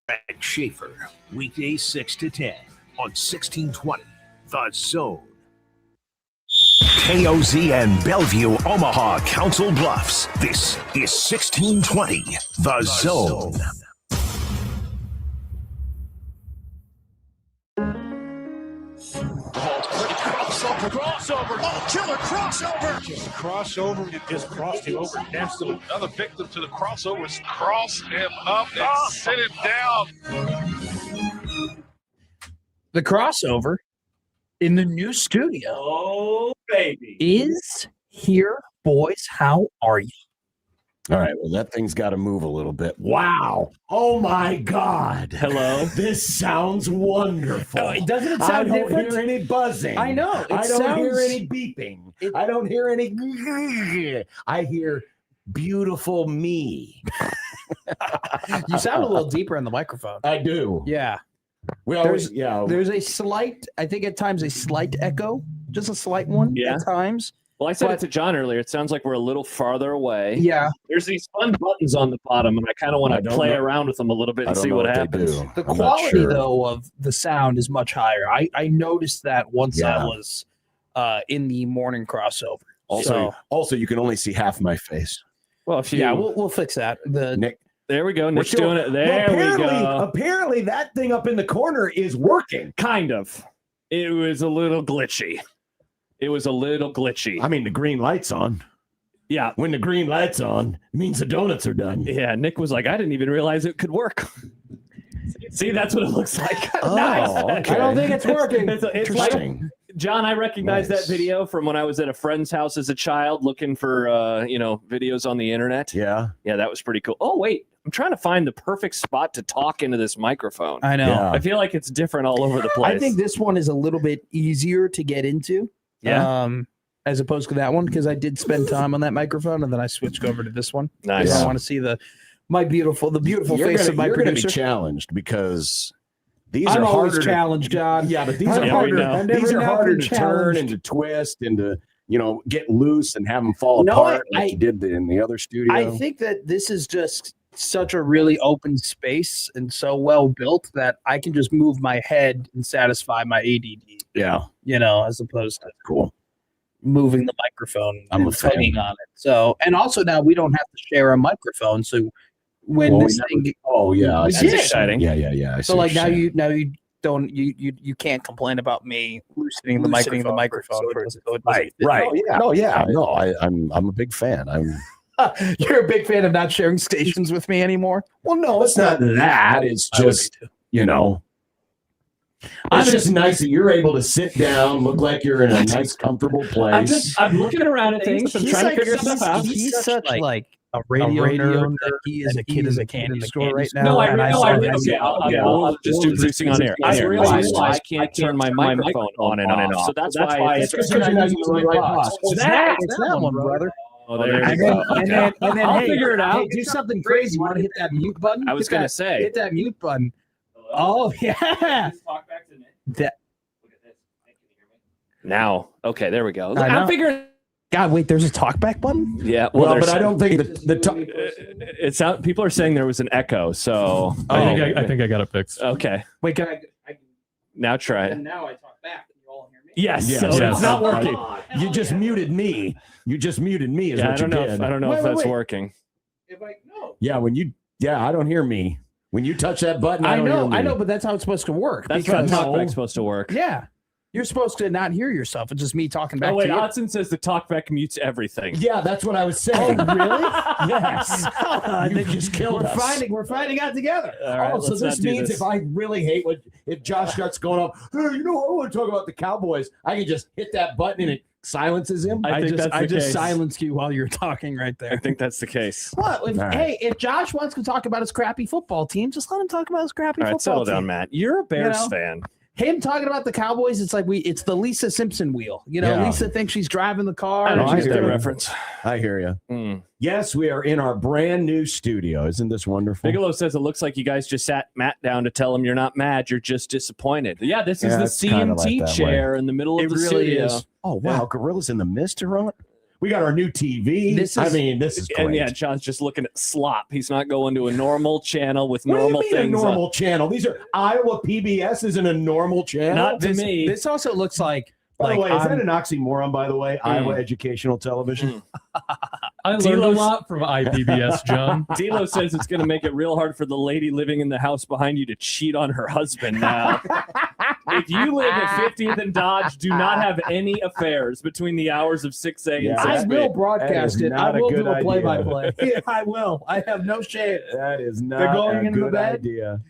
and Schaefer, weekdays 6 to 10 on 1620 The Zone. KOZ and Bellevue, Omaha, Council Bluffs. This is 1620 The Zone. Crossover. Oh, killer crossover. Just crossover. It just crossed him over. Absolutely. Another victim to the crossovers. Cross him up and sit him down. The crossover in the new studio. Oh, baby. Is here, boys. How are you? All right, well, that thing's got to move a little bit. Wow. Oh, my God. Hello. This sounds wonderful. Doesn't it sound different? I don't hear any buzzing. I know. I don't hear any beeping. I don't hear any. I hear beautiful me. You sound a little deeper in the microphone. I do. Yeah. There's a slight, I think at times, a slight echo. Just a slight one at times. Well, I said it to John earlier. It sounds like we're a little farther away. Yeah. There's these fun buttons on the bottom, and I kind of want to play around with them a little bit and see what happens. The quality, though, of the sound is much higher. I noticed that once I was in the morning crossover. Also, you can only see half my face. Well, we'll fix that. Nick. There we go. Nick's doing it. There we go. Apparently, that thing up in the corner is working. Kind of. It was a little glitchy. I mean, the green light's on. Yeah. When the green light's on, it means the donuts are done. Yeah. Nick was like, I didn't even realize it could work. See, that's what it looks like. Nice. Okay. I don't think it's working. It's Interesting. Like, John, I recognize that video from when I was at a friend's house as a child looking for, videos on the internet. Yeah. Yeah, that was pretty cool. Oh, wait. I'm trying to find the perfect spot to talk into this microphone. I know. Yeah. I feel like it's different all over the place. I think this one is a little bit easier to get into. Yeah. As opposed to that one, because I did spend time on that microphone and then I switched over to this one. Nice. I want to see the beautiful face of my producer. You're going to be challenged because these are harder. Challenged, John. Yeah, but these are harder. These are harder to turn and to twist and to get loose and have them fall apart like you did in the other studio. I think that this is just such a really open space and so well built that I can just move my head and satisfy my ADD. Yeah. As opposed to moving the microphone and tugging on it. So, and also now we don't have to share a microphone. So when that's exciting. Yeah. So like now you don't you can't complain about me loosening the microphone. Right. Oh, yeah. No, I'm a big fan. You're a big fan of not sharing stations with me anymore? Well, no, it's not that. It's just, it's just nice that you're able to sit down, look like you're in a nice, comfortable place. I'm looking around at things. I'm trying to figure stuff out. He's such like a radio nerd that he is a kid in the candy store right now. No, I'll just do producing on air. I realize I can't turn my microphone on and off. So that's why it's because you're not using the right box. It's that one, brother. Oh, there you go. And then I'll figure it out. Hey, do something crazy. You want to hit that mute button? I was going to say. Hit that mute button. Oh, yeah. Talk back to Nick. Look at this. Can you hear me? Now. Okay, there we go. I'm figuring. God, wait, there's a talkback button? Yeah. Well, but I don't think it's out. People are saying there was an echo, so. I think I got it fixed. Okay. Wait, can I now try it. And now I talk back. You all hear me? Yes. Yes. So it's not working. You just muted me. You just muted me is what you did. I don't know if that's working. Yeah, I don't hear me. When you touch that button, I know, but that's how it's supposed to work. That's how talkback's supposed to work. Yeah. You're supposed to not hear yourself. It's just me talking back to you. Hodson says the talkback mutes everything. Yeah, that's what I was saying. Oh, really? Yes. You just killed us. We're finding out together. All right, so this means if I really hate if Josh starts going up, hey, I want to talk about the Cowboys, I can just hit that button and it silences him. I just silenced you while you're talking right there. I think that's the case. Well, if Josh wants to talk about his crappy football team, just let him talk about his crappy football team. Settle down, Matt. You're a Bears fan. Him talking about the Cowboys, it's like it's the Lisa Simpson wheel. Lisa thinks she's driving the car. I hear that reference. I hear you. Yes, we are in our brand new studio. Isn't this wonderful? Bigelow says it looks like you guys just sat Matt down to tell him you're not mad, you're just disappointed. Yeah, this is the CMT chair in the middle of the studio. Is. Oh, wow. Gorillas in the Mist are on. We got our new TV. This is great. And yeah, John's just looking at slop. He's not going to a normal channel with what normal do you mean things. A normal channel. These are Iowa PBS isn't a normal channel. Not to me. This also looks like. By the way, is that an oxymoron? By the way, Iowa educational television. I learned a lot from IPBS, John. D'Lo says it's going to make it real hard for the lady living in the house behind you to cheat on her husband now. If you live at 50th and Dodge, do not have any affairs between the hours of 6 a.m. and 6 I will p.m. broadcast it. I will do a play-by-play. idea. I will. I have no shame. That is not They're going a into good bed? idea.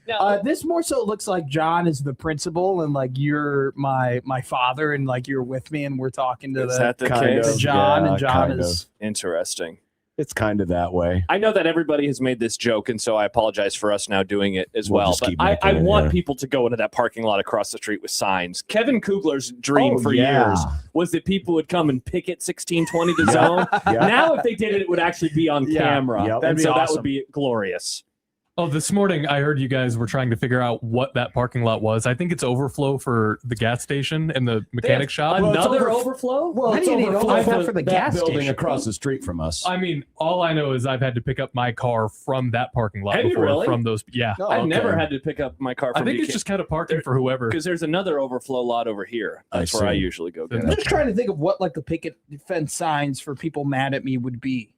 This more so looks like John is the principal, and like you're my father, and like you're with me, and we're talking to Is that the kind case? of, John, yeah, and John kind is. Interesting. It's kind of that way. I know that everybody has made this joke, and so I apologize for us now doing it as We'll well. just But keep I making it, want yeah. people to go into that parking lot across the street with signs. Kevin Kugler's dream for years was that people would come and picket 1620 the zone. Now, if they did it, it would actually be on camera. Yep. And That'd be so that awesome. would be glorious. Oh, this morning I heard you guys were trying to figure out what that parking lot was. I think it's overflow for the gas station and the mechanic shop. Another overflow? Well, How it's do you need overflow overflow for the that gas building station? across the street from us. I mean, all I know is I've had to pick up my car from that parking lot Have you before. really? From those, yeah. Oh, I've okay. never had to pick up my car I from think it's just kind of parking for whoever. because there's another overflow lot over here. That's I where I see. usually go get Then I'm it. just trying to think of what like the picket fence signs for people mad at me would be.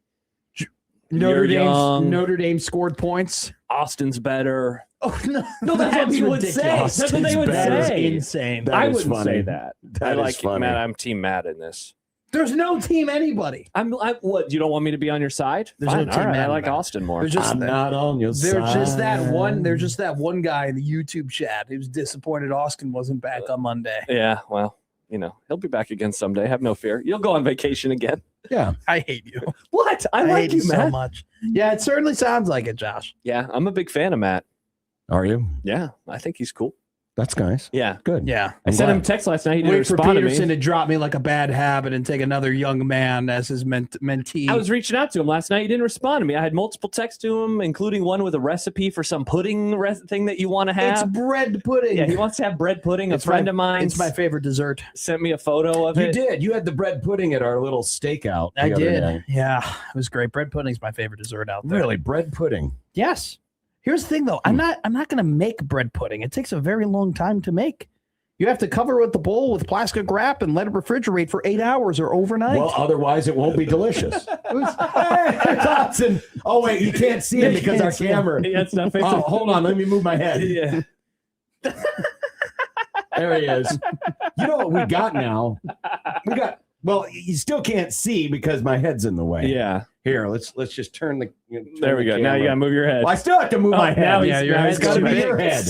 You're young. Notre Dame scored points. Austin's better. Oh no, No, that's what people would say. ridiculous. That's what they would That is say. insane. That I is wouldn't funny. say that. That I is like funny. Matt. I'm team Matt in this. There's no team anybody. What? You don't want me to be on your side? There's Fine. no all team right. I Matt, like Matt. Austin more. There's just I'm not on your side. There's just that one. There's just that one guy in the YouTube chat who's disappointed Austin wasn't back on Monday. Yeah. Well, he'll be back again someday. Have no fear. You'll go on vacation again. Yeah. I hate you. What? I like hate you, so Matt. much. Yeah, it certainly sounds like it, Josh. Yeah, I'm a big fan of Matt. Are you? Yeah, I think he's cool. That's nice. Yeah. Good. Yeah. I sent him a text last night. He didn't Wait for respond to Peterson me. to drop me like a bad habit and take another young man as his mentee. I was reaching out to him last night. He didn't respond to me. I had multiple texts to him, including one with a recipe for some pudding thing that you want to It's have. bread pudding. Yeah, he wants to have bread pudding. A friend of mine It's my favorite dessert. sent me a photo of You it. did. You had the bread pudding at our little stakeout. I the other did. day. Yeah, it was great. Bread pudding's my favorite dessert out there. Really, bread pudding. Yes. Here's the thing, though. I'm not going to make bread pudding. It takes a very long time to make. You have to cover with the bowl with plastic wrap and let it refrigerate for 8 hours or overnight. Well, otherwise it won't be delicious. Hey, Dotson. Oh wait, you can't see him because our camera. Yeah, it's not Oh, hold on, let me move my head. Yeah. There he is. You know what we got now? Well, you still can't see because my head's in the way. Yeah. Here, let's just turn the. Turn There we the go. Now you camera. got to move your head. Well, I still have to move my head. Now Yeah, your head's it's got to be big. your head.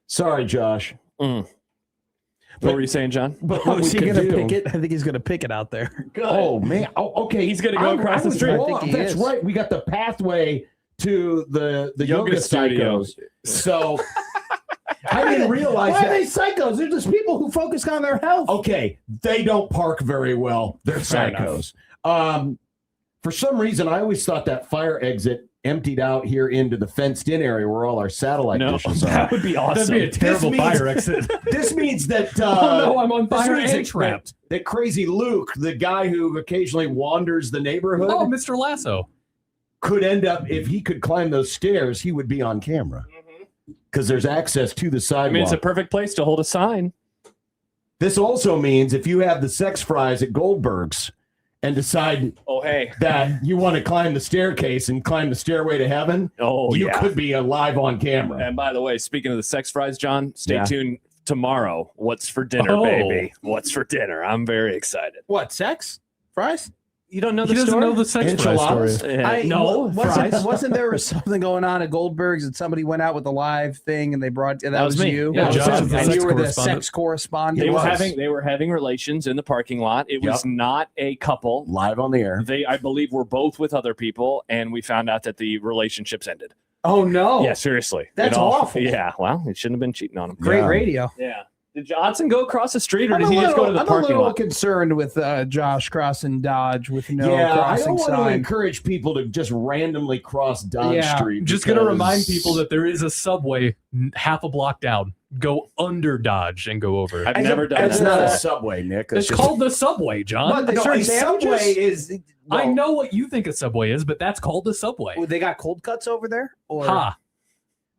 Sorry, Josh. What were you saying, John? But Oh, what we is he could going to do- pick it? I think he's going to pick it out there. Oh man. Oh, okay. He's gonna go across the was street. wrong. I think he That's is. right. We got the pathway to the Yoga yoga studio. psychos. So I didn't realize Why are that. they psychos? They're just people who focus on their health. Okay, they don't park very well. They're Fair psychos. For some reason, I always thought that fire exit emptied out here into the fenced-in area where all our satellite No, dishes are. that would be awesome. That'd be a terrible means- fire exit. This means that Oh no, I'm on this fire means and that- trapped. That crazy Luke, the guy who occasionally wanders the neighborhood, Oh, Mr. Lasso. could end up, if he could climb those stairs, he would be on camera because there's access to the I sidewalk. mean, it's a perfect place to hold a sign. This also means if you have the sex fries at Goldberg's and decide Oh, hey. that you want to climb the staircase and climb the stairway to heaven, Oh, you yeah. could be live on camera. And by the way, speaking of the sex fries, John, stay Yeah. tuned tomorrow. What's for dinner, Oh. baby? What's for dinner? I'm very excited. What, sex? Fries? You don't know He the doesn't story? know the sex fry Enchiladas? story. No, fries. Wasn't there something going on at Goldberg's and somebody went out with a live thing and they brought that was me. you? Yeah, Josh is the and sex you were the correspondent. sex correspondent. They was. were having relations in the parking lot. It was Yep. not a couple. Live on the air. They, I believe, were both with other people, and we found out that the relationships ended. Oh no! Yeah, seriously. That's It all- awful. Yeah, well, it shouldn't have been cheating on him. Great Yeah. radio. Yeah. Did Johnson go across the street, or I'm did a he just go to the I'm a parking little lot? concerned with Josh crossing Dodge with no I crossing don't want to sign. encourage people to just randomly cross Dodge Yeah, Street. Just going to because- remind people that there is a subway half a block down. Go under Dodge and go over. I've never done That's that. not a subway, Nick. That's It's just called the subway, John. But they no, serve a subway sandwiches? is. I know what you think a subway is, but that's called the subway. Oh, they got cold cuts over there? Or Ha.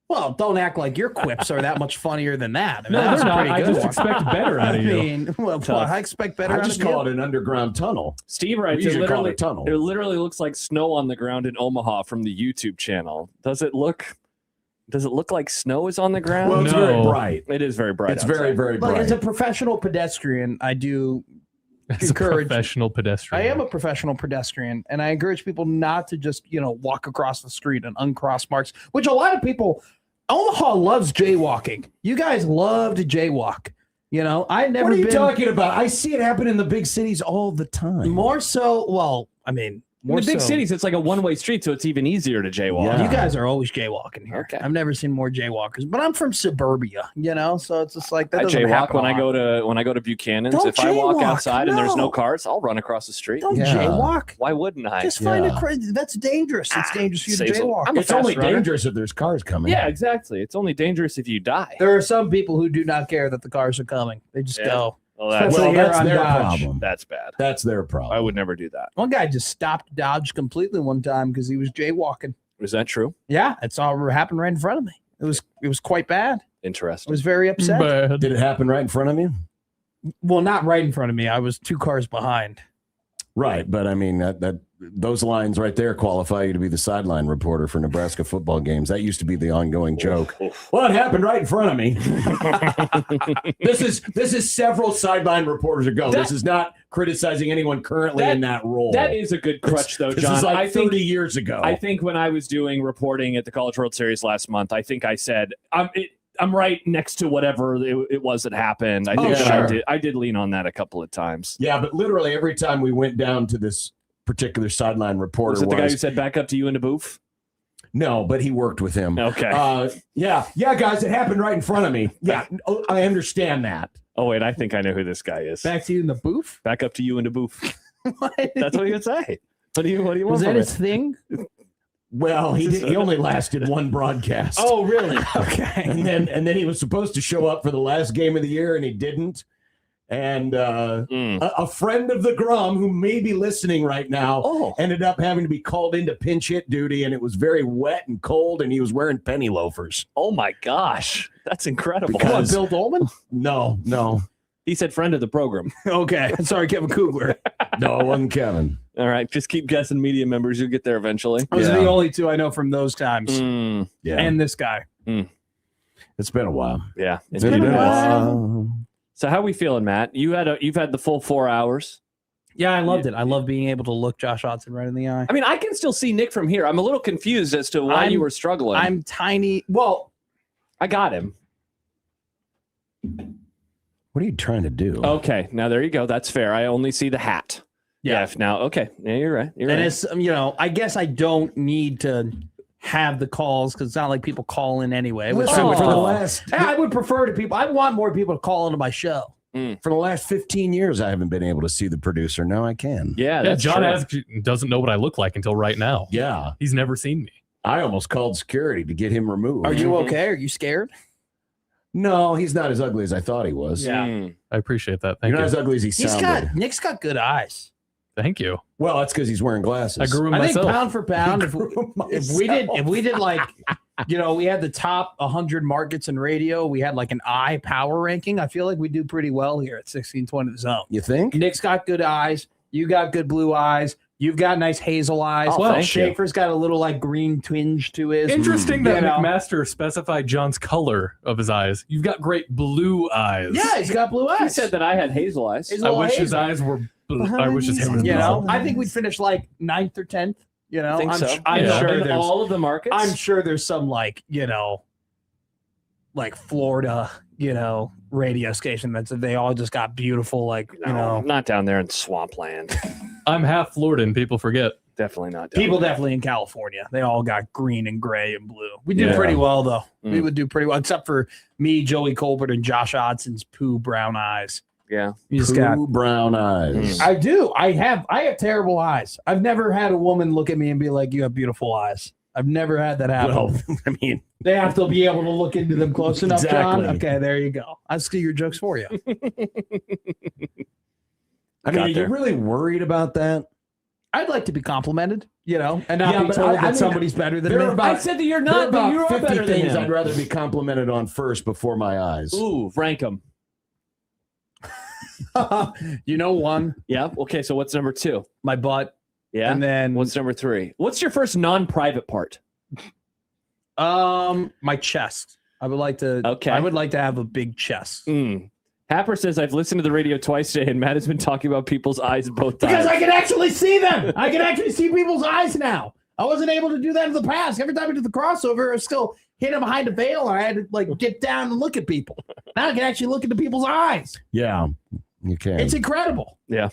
well, don't act like your quips are that much funnier than that. I mean, No, that's they're a not. pretty I good just one. expect better out I of you. mean, well, I expect better I out just of call you. it an underground tunnel. Steve We writes, it usually call it literally, a tunnel. it literally looks like snow on the ground in Omaha from the YouTube channel. Does it look like snow is on the ground? Well, it's No. very bright. It is very bright. It's very, outside. very Look, bright. as a professional pedestrian, I do As a encourage. professional pedestrian. I am a professional pedestrian, and I encourage people not to just, walk across the street and uncross marks, which a lot of people, Omaha loves jaywalking. You guys love to jaywalk. I've never What are you been talking about? I see it happen in the big cities all the time. more so. Well, I mean, In more the big so- cities, it's like a one-way street, so it's even easier to jaywalk. Yeah. You guys are always jaywalking here. Okay. I've never seen more jaywalkers, but I'm from suburbia, so it's just like that I doesn't jaywalk happen when a I lot. go to Buchanan's. Don't If I walk jaywalk, outside and there's no no. cars, I'll run across the street. Don't Yeah. jaywalk. Why wouldn't I? Just find Yeah. that's dangerous. It's dangerous for you to saves a- jaywalk. I'm a It's only fast runner. dangerous if there's cars coming. Yeah, exactly. It's only dangerous if you die. There are some people who do not care that the cars are coming. They just Yeah. go. Well, that's, Especially here that's on their Dodge. problem. that's bad. That's their problem. I would never do that. One guy just stopped Dodge completely one time because he was jaywalking. Is that true? Yeah, it's all happened right in front of me. It was quite bad. I Interesting. was very upset. Bad. Did it happen right in front of you? Well, not right in front of me. I was 2 cars behind. Right, but I mean that those lines right there qualify you to be the sideline reporter for Nebraska football games. That used to be the ongoing joke. Well, it happened right in front of me. This is several sideline reporters ago. This is not criticizing anyone currently in that role. That is a good crutch, though, This John. is like I 30 think years ago. I think when I was doing reporting at the College World Series last month, I think I said I'm right next to whatever it was that happened. I think that sure. I did lean on that a couple of times. Yeah, but literally every time we went down to this particular sideline reporter Was it the guy who said back up to you in the booth? no, but he worked with him. Okay. Yeah, guys, it happened right in front of me. Yeah, I understand that. Oh wait, I think I know who this guy is. Back to you in the booth. Back up to you in the booth. What? That's what he would say. What do you want Was that from his it? thing? Well, he only lasted one broadcast. Oh, really? Okay. and then he was supposed to show up for the last game of the year, and he didn't. And a friend of the Grum, who may be listening right now, ended up having to be called into pinch hit duty, and it was very wet and cold, and he was wearing penny loafers. Oh my gosh, that's incredible. Come on, Bill Dolman? No, He said friend of the program. Okay. Sorry, Kevin Kugler. no, it wasn't Kevin. All right, just keep guessing media members. You'll get there eventually. Those are Yeah. the only 2 I know from those times. Mm, Yeah, And this guy. it's been a while. yeah, it's been been a a while. while. So how we feeling, Matt? You've had the full 4 hours. Yeah, I loved it. I love being able to look Josh Otson right in the eye. I mean, I can still see Nick from here. I'm a little confused as to why you were struggling. I'm tiny. Well, I got him. What are you trying to do? Okay, now there you go. That's fair. I only see the hat. Yeah. Now, okay. Yeah, you're right. You're and right. it's, I guess I don't need to have the calls because it's not like people call in anyway. Listen, Oh. for the last I would prefer to people. I want more people to call into my show. for the last 15 years, I haven't been able to see the producer. Now I can. Yeah, Yeah, that's John true. actually doesn't know what I look like until right now. Yeah, He's never seen me. I almost called security to get him removed. Are you okay? Are you scared? No, he's not as ugly as I thought he was. Yeah. Mm. I appreciate that. You're Thank not you. as ugly as he sounded. Nick's got good eyes. Thank you. Well, that's because he's wearing glasses. I grew him I think myself. pound for pound, if we did like, we had the top 100 markets in radio. We had like an eye power ranking. I feel like we do pretty well here at 1620 The Zone. You think? Nick's got good eyes. You got good blue eyes. You've got nice hazel eyes. Oh, thank you. Schaefer's got a little like green twinge to his. Interesting that You know. McMaster specified John's color of his eyes. You've got great blue eyes. Yeah, he's got blue eyes. He said that I had hazel eyes. His I little wish his hazel. eyes were blue. I wish his hair was blue. You know, I think we'd finish like 9th or 10th. You know, I think so. I'm Yeah. sure In there's. all of the markets. I'm sure there's some like like Florida, radio station they all just got beautiful No, not down there in swampland. I'm half Floridan. People forget. Definitely not. People definitely in California. They all got green and gray and blue. We did pretty well, though. We would do pretty well, except for me, Joey Colbert, and Josh Odson's poo brown eyes. Yeah. You just Poo brown eyes. I do. I have terrible eyes. I've never had a woman look at me and be like, "You have beautiful eyes." I've never had that happen. Well, I mean, they have to be able to look into them close enough, Exactly. John. Okay, there you go. I steal your jokes for you. I mean, are you really worried about that? I'd like to be complimented, and not be but told I that mean, somebody's better than there me. are about- I said that you're There are not, but about you are 50 better than things him. I'd rather be complimented on first before my eyes. Ooh, rank them. One, Yeah. Okay. So what's number 2? my butt, Yeah. and then What's number 3? What's your first non-private part? my chest. I would like to. Okay. I would like to have a big chest. Happer says, I've listened to the radio twice today, and Matt has been talking about people's eyes both times. Because I can actually see them. I can actually see people's eyes now. I wasn't able to do that in the past. Every time I did the crossover, I was still hidden behind a veil. I had to get down and look at people. Now I can actually look into people's eyes. Yeah, you can. It's incredible. Yeah.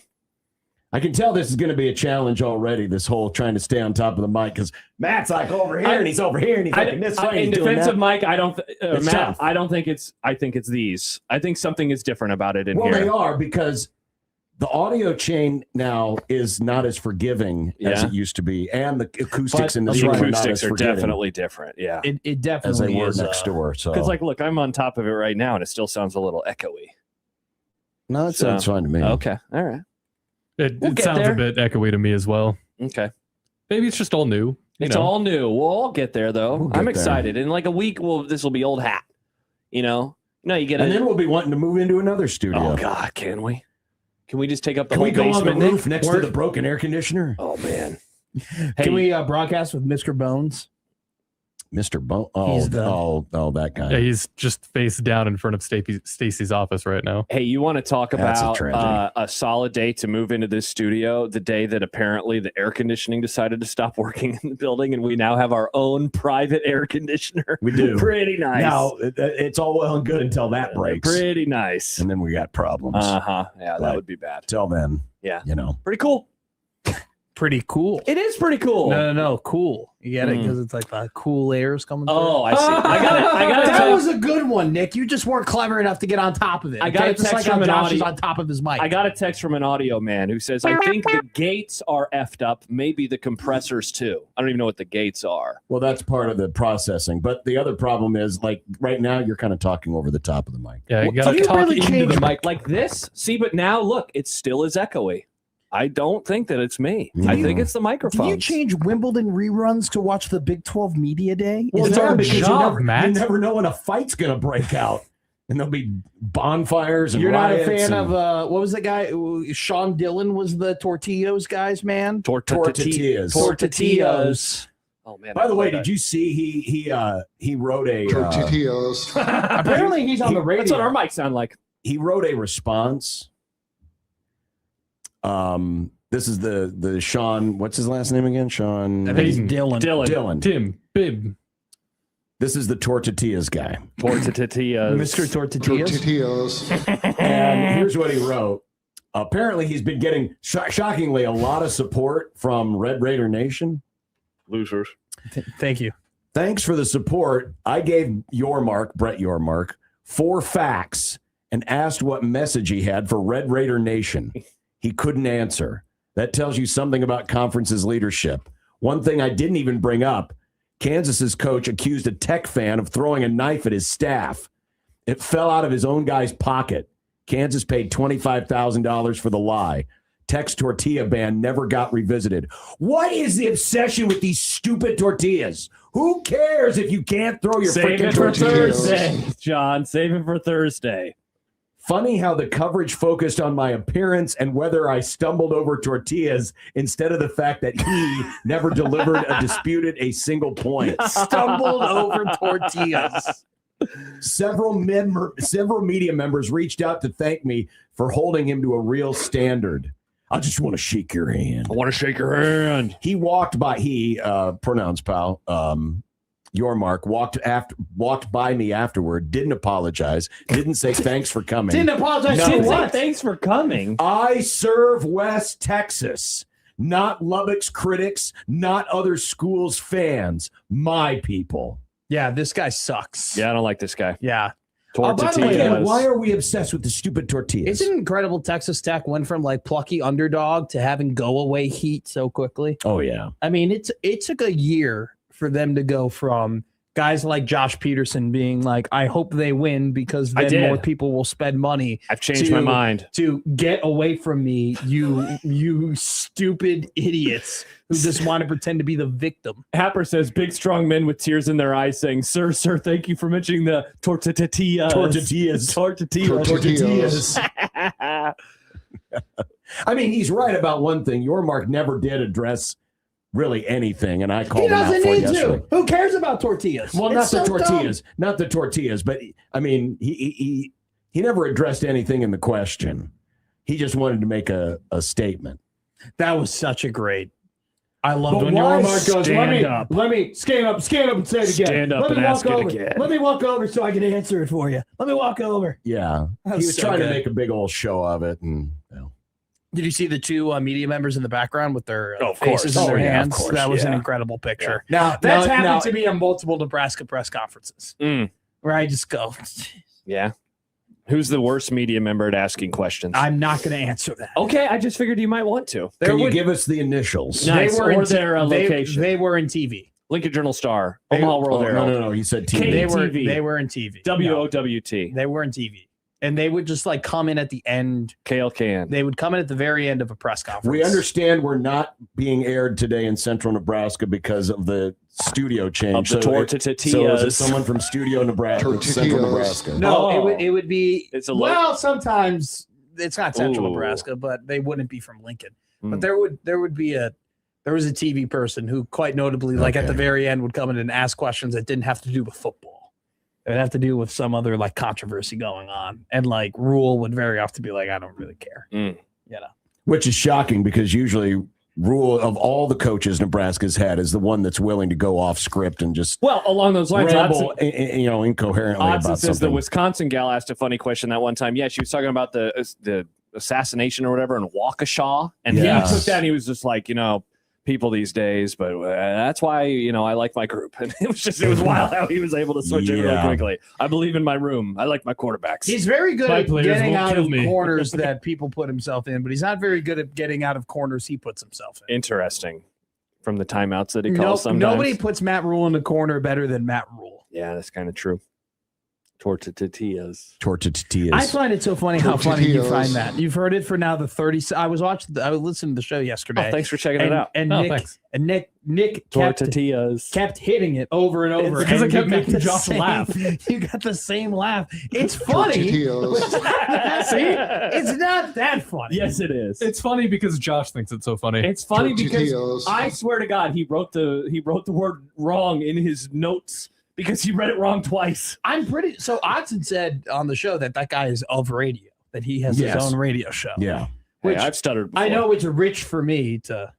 I can tell this is going to be a challenge already, this whole trying to stay on top of the mic, because Matt's like over here and he's over here and he's looking this way. In and he's doing defense that. of Mike, I don't, It's Matt, tough. I don't think it's, I think it's these. I think something is different about it in Well, here. they are, because the audio chain now is not as forgiving as Yeah. it used to be, and the acoustics But in The this room are not acoustics as are forgiving definitely different. Yeah. It as they definitely were is. next door. So Because, look, I'm on top of it right now, and it still sounds a little echoey. no, that sounds fine to me. Okay. All right. It We'll get sounds there. a bit echoey to me as well. Okay. Maybe it's just all new. It's all new. We'll all get there, though. We'll get I'm there. excited. In like a week, this will be old hat. You you get And then we'll be wanting to move into another studio. Oh, God, can we? Can we just take up the Can whole we go on the basement, Nick? roof next to the broken air conditioner? Oh, man. Can we broadcast with Mr. Bones? Mr. Bone. He's the- That guy. Yeah, he's just face down in front of Stacy's office right now. Hey, you want to talk That's a about tragedy. a solid day to move into this studio the day that apparently the air conditioning decided to stop working in the building, and we now have our own private air conditioner. We do. Pretty nice. Now, it's all well and good until that breaks. Pretty nice. And then we got problems. Uh-huh. Yeah, that But- would be bad. Till then, Yeah. Pretty cool. Pretty cool. It is pretty cool. No, cool. You get it because it's like the cool airs coming through. Oh, I see. I got that to was a good one, Nick. You just weren't clever enough to get on top of it. I got a Just text like how from an Josh is audio- on top of his mic. I got a text from an audio man who says, I think the gates are effed up, maybe the compressors too. I don't even know what the gates are. well, that's part of the processing. But the other problem is, like, right now, you're kind of talking over the top of the mic. Yeah, you Well, gotta you talk really into changed the mic. Like this? See, but now look, it still is echoey. I don't think that it's me. Did I you- think it's the microphone. Did you change Wimbledon reruns to watch the Big 12 Media Day? Well, It's yeah, our because job, you Matt. never know when a fight's going to break out. And there'll be bonfires and You're not a riots fan and of what was the guy? Sean Dillon was the Tortillos guy's man. tortillas. Tortillas. Oh man! By the way, did you see he wrote a Tortillas. Apparently, he's on the radio. That's what our mics sound like. he wrote a response. This is the Sean. What's his last name again? Sean I think it's Hayden. Dylan. Dylan. Tim Bib. This is the tortillas guy. Tortillas. Mr. Tortillas. Tortillas. And here's what he wrote. Apparently, he's been getting shockingly a lot of support from Red Raider Nation. Losers. Thank you. Thanks for the support. I gave Brett Yormark, 4 facts and asked what message he had for Red Raider Nation. He couldn't answer. That tells you something about conference's leadership. One thing I didn't even bring up, Kansas's coach accused a Tech fan of throwing a knife at his staff. It fell out of his own guy's pocket. Kansas paid $25,000 for the lie. Tech's tortilla ban never got revisited. What is the obsession with these stupid tortillas? Who cares if you can't throw your Save freaking it for tortillas? Thursday, John. Save it for Thursday. Funny how the coverage focused on my appearance and whether I stumbled over tortillas instead of the fact that he never delivered a single point. Stumbled over tortillas. Several media members reached out to thank me for holding him to a real standard. I just want to shake your hand. I want to shake your hand. He walked by. Pronouns pal. Yormark walked by me afterward. Didn't apologize. Didn't say thanks for coming. Didn't apologize No. for Didn't say what? thanks for coming. I serve West Texas. not Lubbock's critics, not other schools' fans, my people. Yeah, this guy sucks. Yeah, I don't like this guy. Yeah. Tortillas. by the way, Again, why are we obsessed with the stupid tortillas? Isn't it incredible Texas Tech went from like plucky underdog to having go away heat so quickly? Oh, yeah. I mean, it took a year for them to go from guys like Josh Peterson being like, I hope they win because then more people will spend money. I've changed my mind. To get away from me, you stupid idiots who just want to pretend to be the victim. Happer says, big, strong men with tears in their eyes saying, sir, thank you for mentioning the tortillas. Tortillas. I mean, he's right about one thing. Your Mark never did address really anything, and I called him out for it yesterday. Who cares about tortillas? Well, not the tortillas, but I mean, he never addressed anything in the question. He just wanted to make a statement. That was such a great. I loved But when why your Mark goes, let me stand up and say it again. Stand up and ask it again. Let me walk over so I can answer it for you. Let me walk over. Yeah, he was trying to make a big old show of it, and Did you see the two media members in the background with their of faces course. in their Oh, yeah, hands? of course, That was an yeah. incredible picture. now That's now- happened now- to me on multiple Nebraska press conferences where I just go, Yeah. Who's the worst media member at asking questions? I'm not going to answer that. Okay, I just figured you might want to. Can you give us the initials? Nice. They were Or in their location. They were in TV. Lincoln Journal Star, Omaha World Herald, No. He said TV. KTV. They were in TV. WOWT, They were in TV. And they would just like come in at the end. KLKN. They would come in at the very end of a press conference. We understand we're not being aired today in Central Nebraska because of the studio change. Of the tortillas. So is it someone from Studio Nebraska, Central Nebraska? No, it would be. It's a sometimes it's not Central Ooh. Nebraska, but they wouldn't be from Lincoln. Mm. But there was a TV person who quite notably, like at the very end, would come in and ask questions that didn't have to do with football. It would have to do with some other like controversy going on, and like Rule would very often be like, "I don't really care," you know. Which is shocking because usually Rule of all the coaches Nebraska's had is the one that's willing to go off script and just along those lines, ramble, incoherently Odson about says the something. Wisconsin gal asked a funny question that one time. Yeah, she was talking about the assassination or whatever in Waukesha, and he took that and he was just like, people these days, but that's why I like my group. And it was wild how he was able to switch it really quickly. I believe in my room. I like my quarterbacks. He's very good My at players getting won't out kill of me. corners that people put himself in, but he's not very good at getting out of corners he puts himself in. Interesting. From the timeouts that he calls sometimes. Nobody puts Matt Rule in the corner better than Matt Rule. Yeah, that's kind of true. Tortillas. I find it so funny how funny you find that. You've heard it for now the 30. I was listening to the show yesterday. Oh, thanks for checking it out. And Nick Tortillas. kept hitting it over and over. because I and kept you got making the Josh same- laugh. You got the same laugh. It's funny. Tortillas. See, it's not that funny. Yes, it is. It's funny because Josh thinks it's so funny. It's funny because Tortillas. I swear to God, he wrote the word wrong in his notes because he read it wrong twice. So Odson said on the show that guy is of radio, that he has his own radio show. Yeah. Which I've stuttered before. I know it's rich for me to,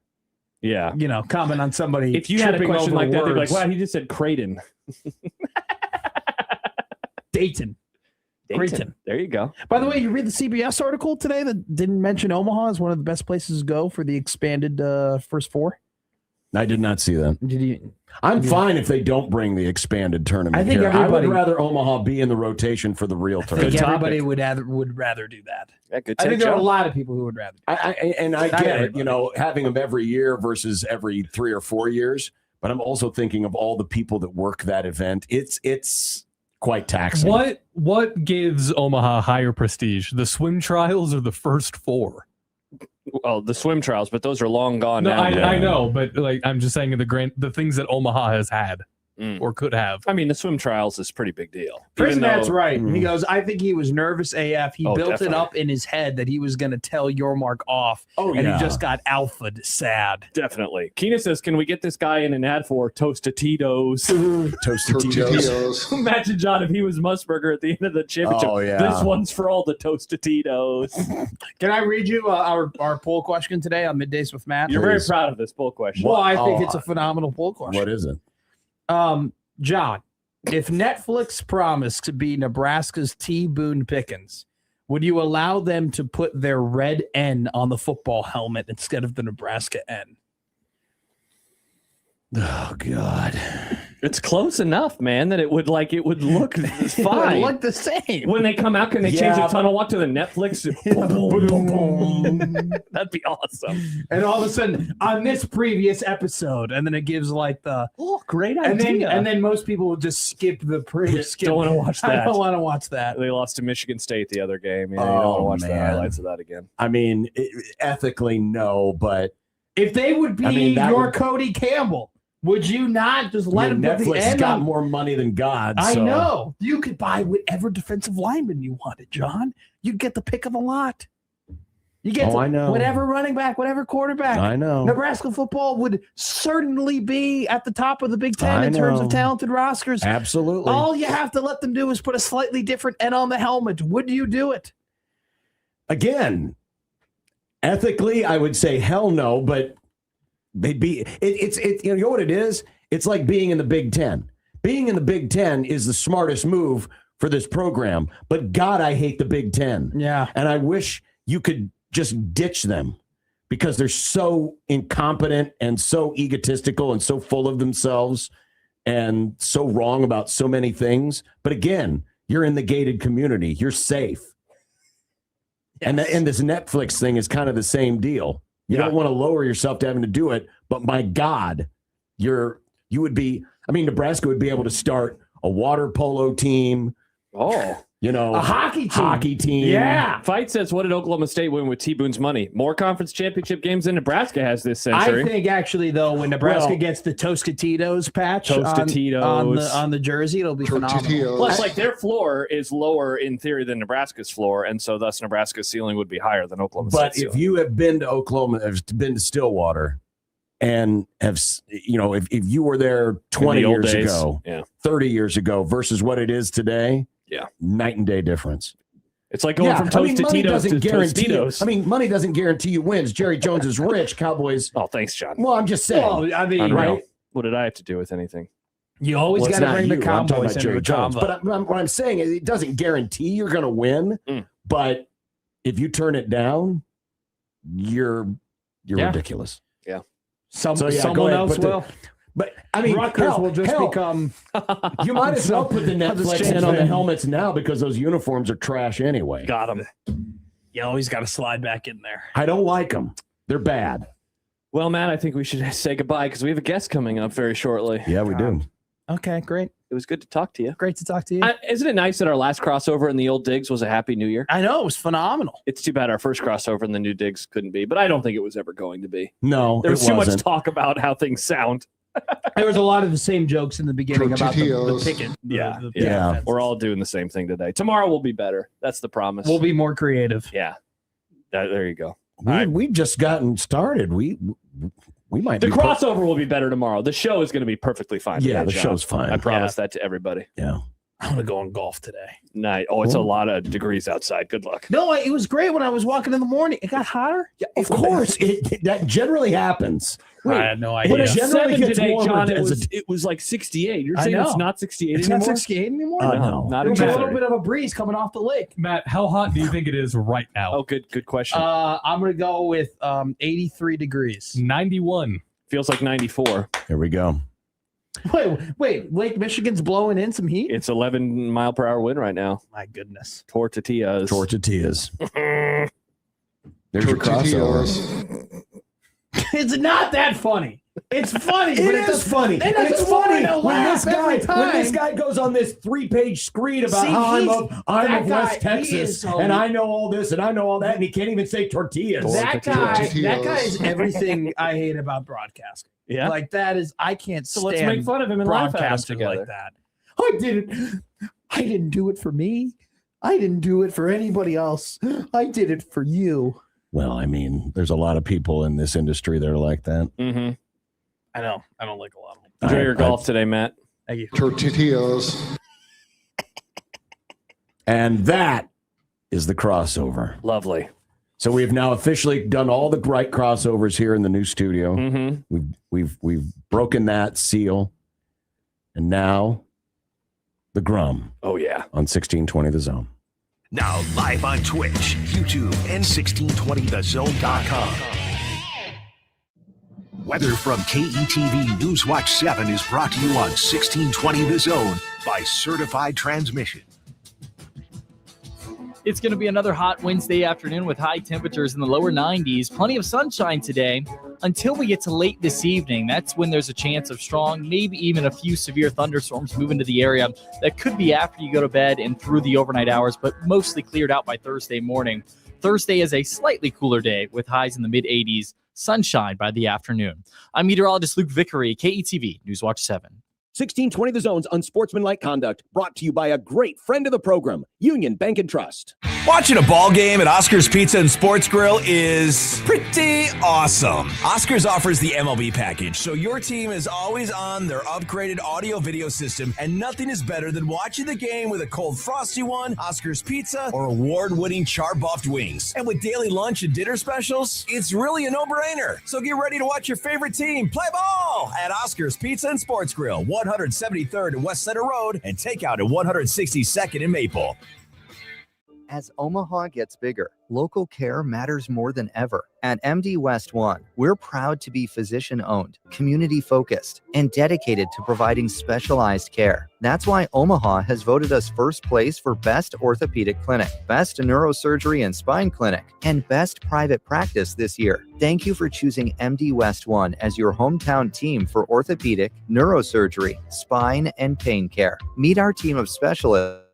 Yeah. comment on somebody. If you had a tripping question over like that, they'd be like, words. wow, he just said Creighton. Dayton. Creighton. There you go. By the way, you read the CBS article today that didn't mention Omaha as one of the best places to go for the expanded first four? I did not see that. Did you? I'm fine if they don't bring the expanded tournament I think here. I everybody- would rather Omaha be in the rotation for the real I tournament. think Good everybody topic. would rather do that. Yeah, good I take, think there are a Joe. lot of people who would rather do that. I Not get it, everybody. having them every year versus every 3 or 4 years. But I'm also thinking of all the people that work that event. It's quite taxing. What gives Omaha higher prestige? The swim trials or the first four? Well, the swim trials, but those are long gone No, now. I know, but like I'm just saying the things that Omaha has had or could have. I mean, the swim trials is a pretty big deal. Chris Even Matt's though- right. He goes, I think he was nervous AF. He Oh, built definitely. it up in his head that he was going to tell Yormark off. Oh, and yeah. he just got alpha'd sad. Definitely. Keena says, can we get this guy in an ad for Toastatitos? Toasted Tito's. Tortillas. Imagine, John, if he was Musburger at the end of the championship. Oh, yeah. This one's for all the Toastatitos. Can I read you our poll question today on Middays with Matt? You're very Please. proud of this poll question. Well, I think Oh, it's a phenomenal poll question. What is it? John, if Netflix promised to be Nebraska's T. Boone Pickens, would you allow them to put their red N on the football helmet instead of the Nebraska N? Oh God. It's close enough, man, that it would look It would fine. look the same. When they come out, can they change the tunnel walk to the Netflix? That'd be awesome. And all of a sudden, on this previous episode, and then it gives like the Great and idea. then most people will just skip the skip. Don't want to watch I that. don't want to watch that. They lost to Michigan State the other game. You don't want to watch the man. highlights of that again. I mean, ethically, no, but If they would be I mean, that your would- Cody Campbell, would you not just let him put the Netflix N got on? more money than God. I so- know. You could buy whatever defensive lineman you wanted, John. You'd get the pick of the lot. You get I know. whatever running back, whatever quarterback. I know. Nebraska football would certainly be at the top of the Big Ten I in terms know. of talented rosters. Absolutely. All you have to let them do is put a slightly different N on the helmet. Would you do it? Again, ethically, I would say hell no, but they'd be. It's you know what it is? It's like being in the Big Ten. Being in the Big Ten is the smartest move for this program. But God, I hate the Big Ten. Yeah. And I wish you could just ditch them because they're so incompetent and so egotistical and so full of themselves and so wrong about so many things. But again, you're in the gated community. You're safe. And this Netflix thing is kind of the same deal. You don't want to lower yourself to having to do it. But my God, you would be, I mean, Nebraska would be able to start a water polo team. Oh. You know, A hockey team. Yeah. Fight says, what did Oklahoma State win with T-Boon's money? More conference championship games than Nebraska has this century. I think actually though, when Nebraska Well, gets the Tostitos patch Tostitos. on the jersey, it'll be phenomenal. Tortillas. Plus, like, their floor is lower in theory than Nebraska's floor, and so thus Nebraska's ceiling would be higher than Oklahoma But State's if ceiling. you have been to Oklahoma, have been to Stillwater, and have, you know, if you were there 20 In the old years days, ago, yeah. 30 years ago versus what it is today, Yeah. night and day difference. It's like going from money Tostitos to doesn't guarantee. Tostitos. I mean, money doesn't guarantee you wins. Jerry Jones is rich. Cowboys. Oh, thanks, John. Well, I'm just saying. Well, I mean, Unreal. right? What did I have to do with anything? You always Well, it's got to not bring the you. I'm talking Cowboys about into Jerry the Jones. combo. But what I'm saying is, it doesn't guarantee you're going to win. Mm. But if you turn it down, you're Yeah. ridiculous. So, yeah, go someone ahead, else put the- will. But I mean, Rutgers will just become. You might as well put the I'll just Netflix change in on the them. helmets now because those uniforms are trash anyway. Got him. You always got to slide back in there. I don't like them. They're bad. Well, Matt, I think we should say goodbye because we have a guest coming up very shortly. Yeah, we do. Okay, great. It was good to talk to you. Great to talk to you. Isn't it nice that our last crossover in the old digs was a Happy New Year? I know, it was phenomenal. It's too bad our first crossover in the new digs couldn't be, but I don't think it was ever going to be. No, There was it too wasn't. much talk about how things sound. There was a lot of the same jokes in the beginning about the Tortillas. picket. Yeah, the yeah. offenses. We're all doing the same thing today. Tomorrow will be better. That's the promise. We'll be more creative. Yeah. There you go. We've just gotten started. We might The be crossover will be better tomorrow. The show is going to be perfectly fine. Yeah, today, the John. show's fine. I promise that to everybody. Yeah. I'm gonna go on golf today. Night. Oh, it's a lot of degrees outside. Good luck. No, it was great when I was walking in the morning. It got hotter. Of course, that generally happens. I had no When idea. it generally 7 gets today, warmer John. It as was like 68. You're I saying know. it's not 68 It's anymore? not 68 anymore. No. Not There's a little exactly. bit of a breeze coming off the lake. Matt, how hot do you think it is right now? Oh, good question. I'm gonna go with 83 degrees. 91. Feels like 94. Here we go. Wait, Lake Michigan's blowing in some heat. It's 11 mile per hour wind right now. My goodness. Tortillas. Tortillas. There's your crossover. Tortillas. It's not that funny. It's funny. It is funny. It And doesn't it's funny want to when laugh every this time. guy goes on this 3-page screed about See, how he's- I'm that of guy, West he Texas is so- and I know all this and I know all that and he can't even say tortillas. That Tortillas. guy is everything I hate about broadcasting. Yeah. Like that is, I can't So stand let's make fun of him and laugh at him broadcasting together. like that. I didn't do it for me. I didn't do it for anybody else. I did it for you. Well, I mean, there's a lot of people in this industry that are like that. Mm-hmm. I know. I don't like a lot of them. Enjoy I- your golf today, Matt. Thank you. Tortillas. And that is the crossover. Lovely. So we have now officially done all the right crossovers here in the new studio. Mm-hmm. We've broken that seal. And now the Grum Oh, yeah. on 1620 The Zone. Now live on Twitch, YouTube, and 1620thezone.com. Weather from KETV Newswatch 7 is brought to you on 1620 The Zone by Certified Transmission. It's going to be another hot Wednesday afternoon with high temperatures in the lower 90s. Plenty of sunshine today until we get to late this evening. That's when there's a chance of strong, maybe even a few severe thunderstorms move into the area. That could be after you go to bed and through the overnight hours, but mostly cleared out by Thursday morning. Thursday is a slightly cooler day with highs in the mid-80s, sunshine by the afternoon. I'm meteorologist Luke Vickery, KETV Newswatch 7. 1620 The Zone's Unsportsmanlike Conduct, brought to you by a great friend of the program, Union Bank and Trust. Watching a ball game at Oscar's Pizza and Sports Grill is pretty awesome. Oscar's offers the MLB package, so your team is always on their upgraded audio-video system, and nothing is better than watching the game with a cold frosty one, Oscar's Pizza, or award-winning char-buffed wings. And with daily lunch and dinner specials, it's really a no-brainer. So get ready to watch your favorite team play ball at Oscar's Pizza and Sports Grill, 173rd and West Center Road, and takeout at 162nd and Maple. As Omaha gets bigger, local care matters more than ever. At MD West One, we're proud to be physician-owned, community-focused, and dedicated to providing specialized care. That's why Omaha has voted us first place for Best Orthopedic Clinic, Best Neurosurgery and Spine Clinic, and Best Private Practice this year. Thank you for choosing MD West One as your hometown team for orthopedic, neurosurgery, spine, and pain care. Meet our team of specialists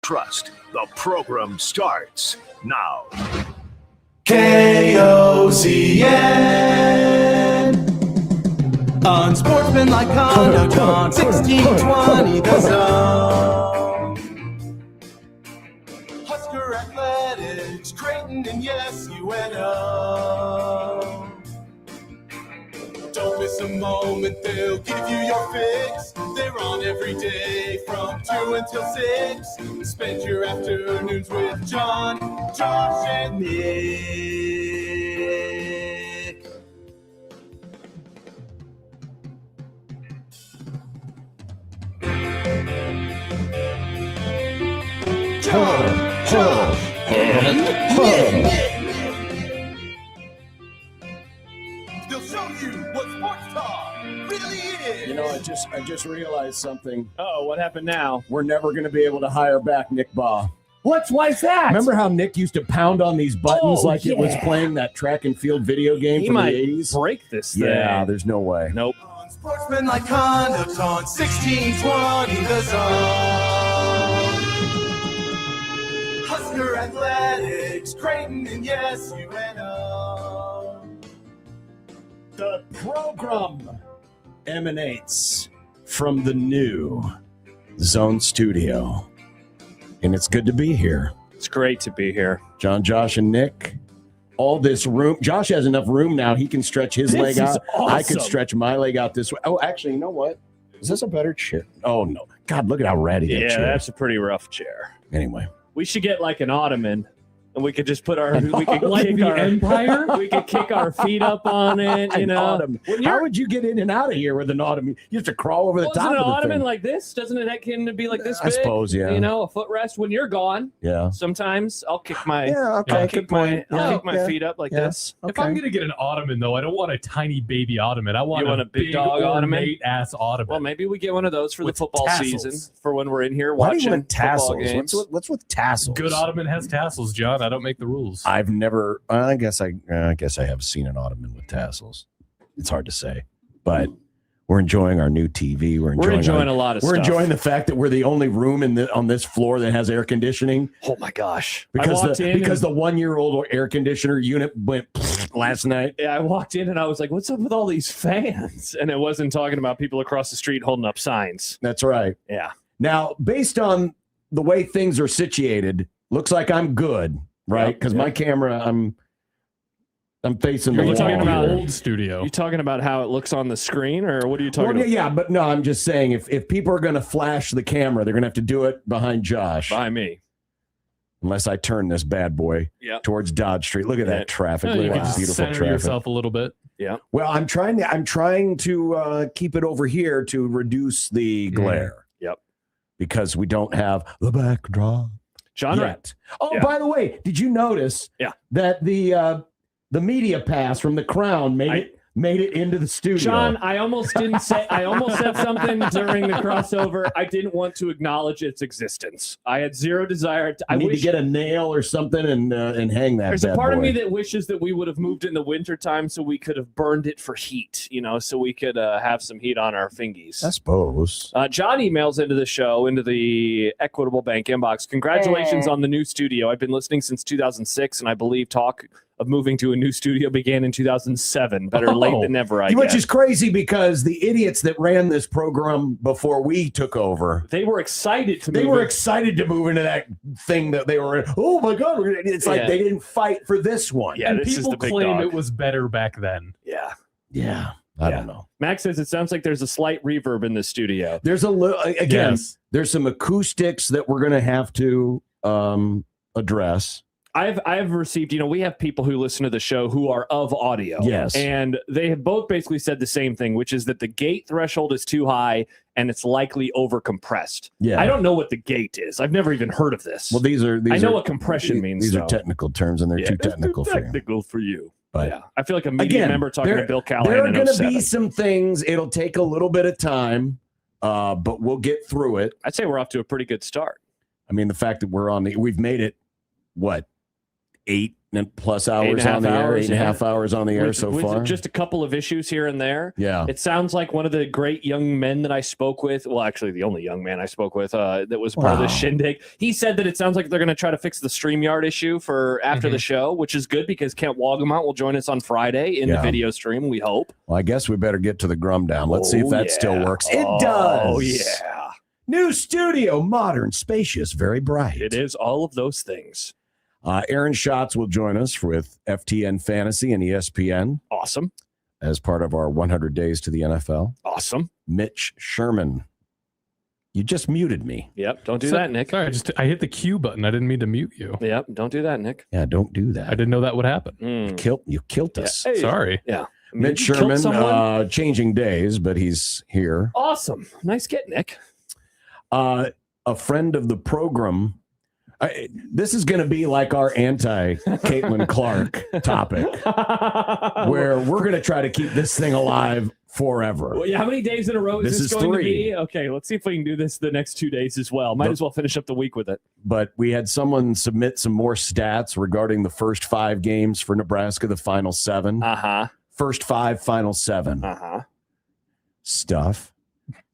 Trust. The program starts now. KOZN. Unsportsmanlike conduct on 1620 The Zone. Husker Athletics, Creighton, and yes, UNO. Don't miss a moment, they'll give you your fix. They're on every day from 2 until 6. Spend your afternoons with John, Josh, and Nick. Josh and Nick. They'll show you what sports talk really is. You know, I just realized something. Oh, what happened now? We're never going to be able to hire back Nick Baugh. Why is that? Remember how Nick used to pound on these buttons like it was yeah. playing that track and field video game He from the might 80s? break this thing. Yeah, there's no way. Nope. Unsportsmanlike conduct on 1620 The Zone. Husker Athletics, Creighton, and yes, UNO. The program emanates from the new Zone Studio. And it's good to be here. It's great to be here. John, Josh, and Nick. All this room. Josh has enough room now. He can stretch his leg out. Awesome. I can stretch my leg out this way. Oh, actually, you know what? Is this a better chair? Oh, no. God, look at how ratty that Yeah, chair that's is. a pretty rough chair. Anyway. We should get like an ottoman, and we could just put our we could Like kick the our Empire? we could kick our feet up on it. You An know, ottoman. How would you get in and out of here with an ottoman? You have to crawl over the top Wasn't an of the ottoman thing. like this? Doesn't it tend to be like this I big? suppose, yeah. You know, a footrest when you're gone. Yeah. Sometimes I'll kick my okay. I'll Good kick point. my feet up like this. If I'm gonna get an ottoman, though, I don't want a tiny baby ottoman. I want, You want a big dog ornate ass ottoman. Well, maybe we get one of those for With the football tassels. season for when we're in here Why do watching you want tassels? football games. What's with tassels? Good ottoman has tassels, John. I don't make the rules. I've never. I guess I have seen an ottoman with tassels. It's hard to say, but we're enjoying our new TV. We're enjoying a lot of We're stuff. enjoying the fact that we're the only room on this floor that has air conditioning. Oh my gosh! Because I walked in the 1-year-old air conditioner unit went last night. Yeah, I walked in and I was like, "What's up with all these fans?" And it wasn't talking about people across the street holding up signs. That's right. Yeah. Now, based on the way things are situated, looks like I'm good, right? Because my camera, I'm facing the You're wall. talking about here. old studio. You talking about how it looks on the screen, or what are you talking Well, about? yeah, but no, I'm just saying if people are going to flash the camera, they're going to have to do it behind Josh. By me. Unless I turn this bad boy towards Dodge Street. Look at that traphic. Yeah, Look you at can that just beautiful center traffic. yourself a little bit. Yeah. Well, I'm trying to keep it over here to reduce the glare. Yep. Because we don't have the backdrop John, yet. Oh, yeah. by the way, did you notice that the media pass from the Crown made it into the studio? John, I almost said something during the crossover. I didn't want to acknowledge its existence. I had zero desire to. I need to get a nail or something and hang that. There's a bad part of boy. me that wishes that we would have moved in the wintertime so we could have burned it for heat, so we could have some heat on our fingies. I suppose. John emails into the show, into the Equitable Bank inbox. Congratulations on the new studio. I've been listening since 2006, and I believe talk of moving to a new studio began in 2007. Better late than never, I guess. Which is crazy because the idiots that ran this program before we took over, they were excited to They move were it. excited to move into that thing that they were in. Oh my God. It's like they didn't fight for this one. Yeah, and this is people the big claim dog. it was better back then. Yeah. Yeah. I don't know. Max says it sounds like there's a slight reverb in the studio. There's a little, again, Yes. there's some acoustics that we're going to have to address. I've received, we have people who listen to the show who are of audio. Yes. And they have both basically said the same thing, which is that the gate threshold is too high and it's likely over compressed. Yeah. I don't know what the gate is. I've never even heard of this. Well, I I know what compression means. These are though. technical terms and they're too it's technical for you. technical for you. But Yeah. I feel like a media member talking to Bill Callahan there are in going to 07. be some things. It'll take a little bit of time, but we'll get through it. I'd say we're off to a pretty good start. I mean, the fact that we've made it, what, plus hours on the air, 8.5 hours on the air so far. Just a couple of issues here and there. Yeah. It sounds like one of the great young men that I spoke with, well, actually the only young man I spoke with that was part of the shindig. He said that it sounds like they're going to try to fix the StreamYard issue for after the show, which is good because Kent Walgamont will join us on Friday in the video stream, we hope. Well, I guess we better get to the Grum Down. Let's see if that still works. It does. Oh, yeah. New studio, modern, spacious, very bright. It is all of those things. Aaron Schatz will join us with FTN Fantasy and ESPN. Awesome. As part of our 100 Days to the NFL. Awesome. Mitch Sherman. You just muted me. Yep. Don't do that, Nick. Sorry, I hit the Q button. I didn't mean to mute you. Yep. Don't do that, Nick. Yeah, don't do that. I didn't know that would happen. You killed us. Hey. Sorry. Yeah. Mitch Sherman, changing days, but he's here. Awesome. Nice get, Nick. A friend of the program. This is going to be like our anti-Caitlin Clark topic, where we're going to try to keep this thing alive forever. Well, yeah, how many days in a row is this going 3. to be? Okay, let's see if we can do this the next 2 days as well. Might as well finish up the week with it. But we had someone submit some more stats regarding the first 5 games for Nebraska, the final 7. First 5, final 7. Stuff.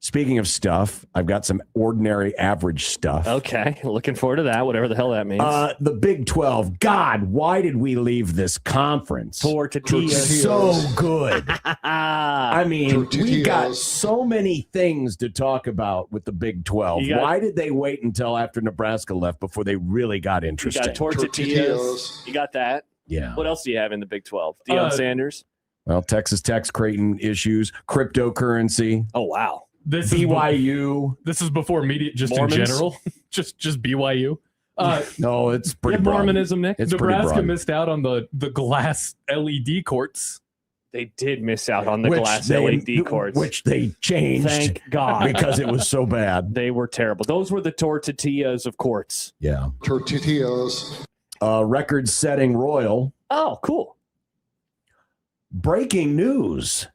Speaking of stuff, I've got some ordinary average stuff. Okay, looking forward to that, whatever the hell that means. The Big 12. God, why did we leave this conference? Tortillas. So good. I mean, we got so many things to talk about with the Big 12. Why did they wait until after Nebraska left before they really got interesting? You got tortillas. You got that. Yeah. What else do you have in the Big 12? Deion Sanders. Well, Texas Tech's creating issues, cryptocurrency. Oh, wow. This BYU. This is before media, just Mormons? in general. just BYU. No, it's pretty broad. Mormonism, Nick. It's Nebraska missed out on the glass LED courts. They did miss out on the glass LED courts. Which they changed. Thank God. Because it was so bad. They were terrible. Those were the tortillas of courts. Yeah. Tortillas. Record-setting Royal. Oh, cool. Breaking news.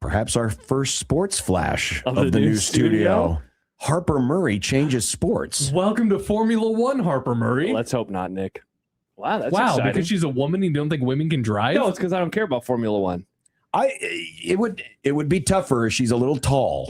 Perhaps our first sports flash of the new studio. Harper Murray changes sports. Welcome to Formula One, Harper Murray. Let's hope not, Nick. Wow, that's exciting. Because she's a woman, you don't think women can drive? No, it's because I don't care about Formula One. It would be tougher. She's a little tall.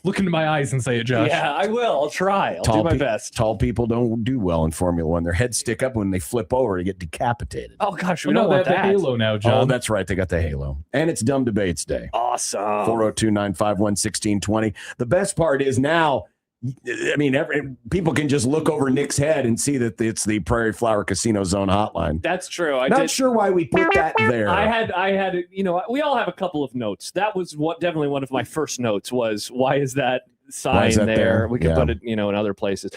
Look into my eyes and say it, Josh. Yeah, I will. I'll try. I'll do my best. Tall people don't do well in Formula One. Their heads stick up when they flip over to get decapitated. Oh, gosh, we don't want that. The halo now, John. Oh, that's right. They got the halo. And it's Dumb Debates Day. Awesome. 402-951-1620. The best part is now, I mean, people can just look over Nick's head and see that it's the Prairie Flower Casino Zone hotline. That's true. Not sure why we put that there. I had, we all have a couple of notes. That was definitely one of my first notes was, why is that sign there? We could put it, in other places.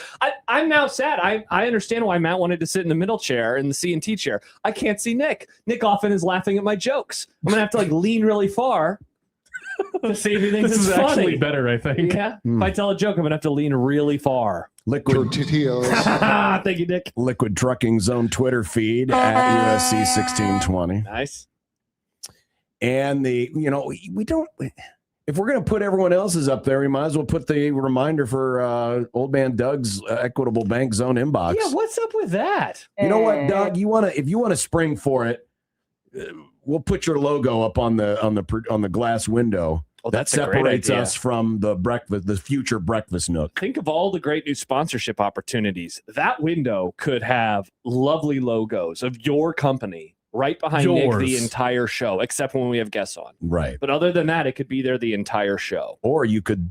I'm now sad. I understand why Matt wanted to sit in the middle chair in the C&T chair. I can't see Nick. Nick often is laughing at my jokes. I'm going to have to lean really far to see if he thinks this it's is funny. actually better, I think. Yeah. If I tell a joke, I'm going to have to lean really far. Liquid Tortillas. Thank you, Nick. Liquid Trucking Zone Twitter feed at USC 1620. Nice. And we don't. If we're going to put everyone else's up there, we might as well put the reminder for Old Man Doug's Equitable Bank Zone inbox. Yeah, what's up with that? You know what, Doug? If you want to spring for it, we'll put your logo up on the glass window. Oh, that that's a great separates idea. us from the future breakfast nook. Think of all the great new sponsorship opportunities. That window could have lovely logos of your company right behind Nick the entire show, except when we have guests on. Right. But other than that, it could be there the entire show. Or you could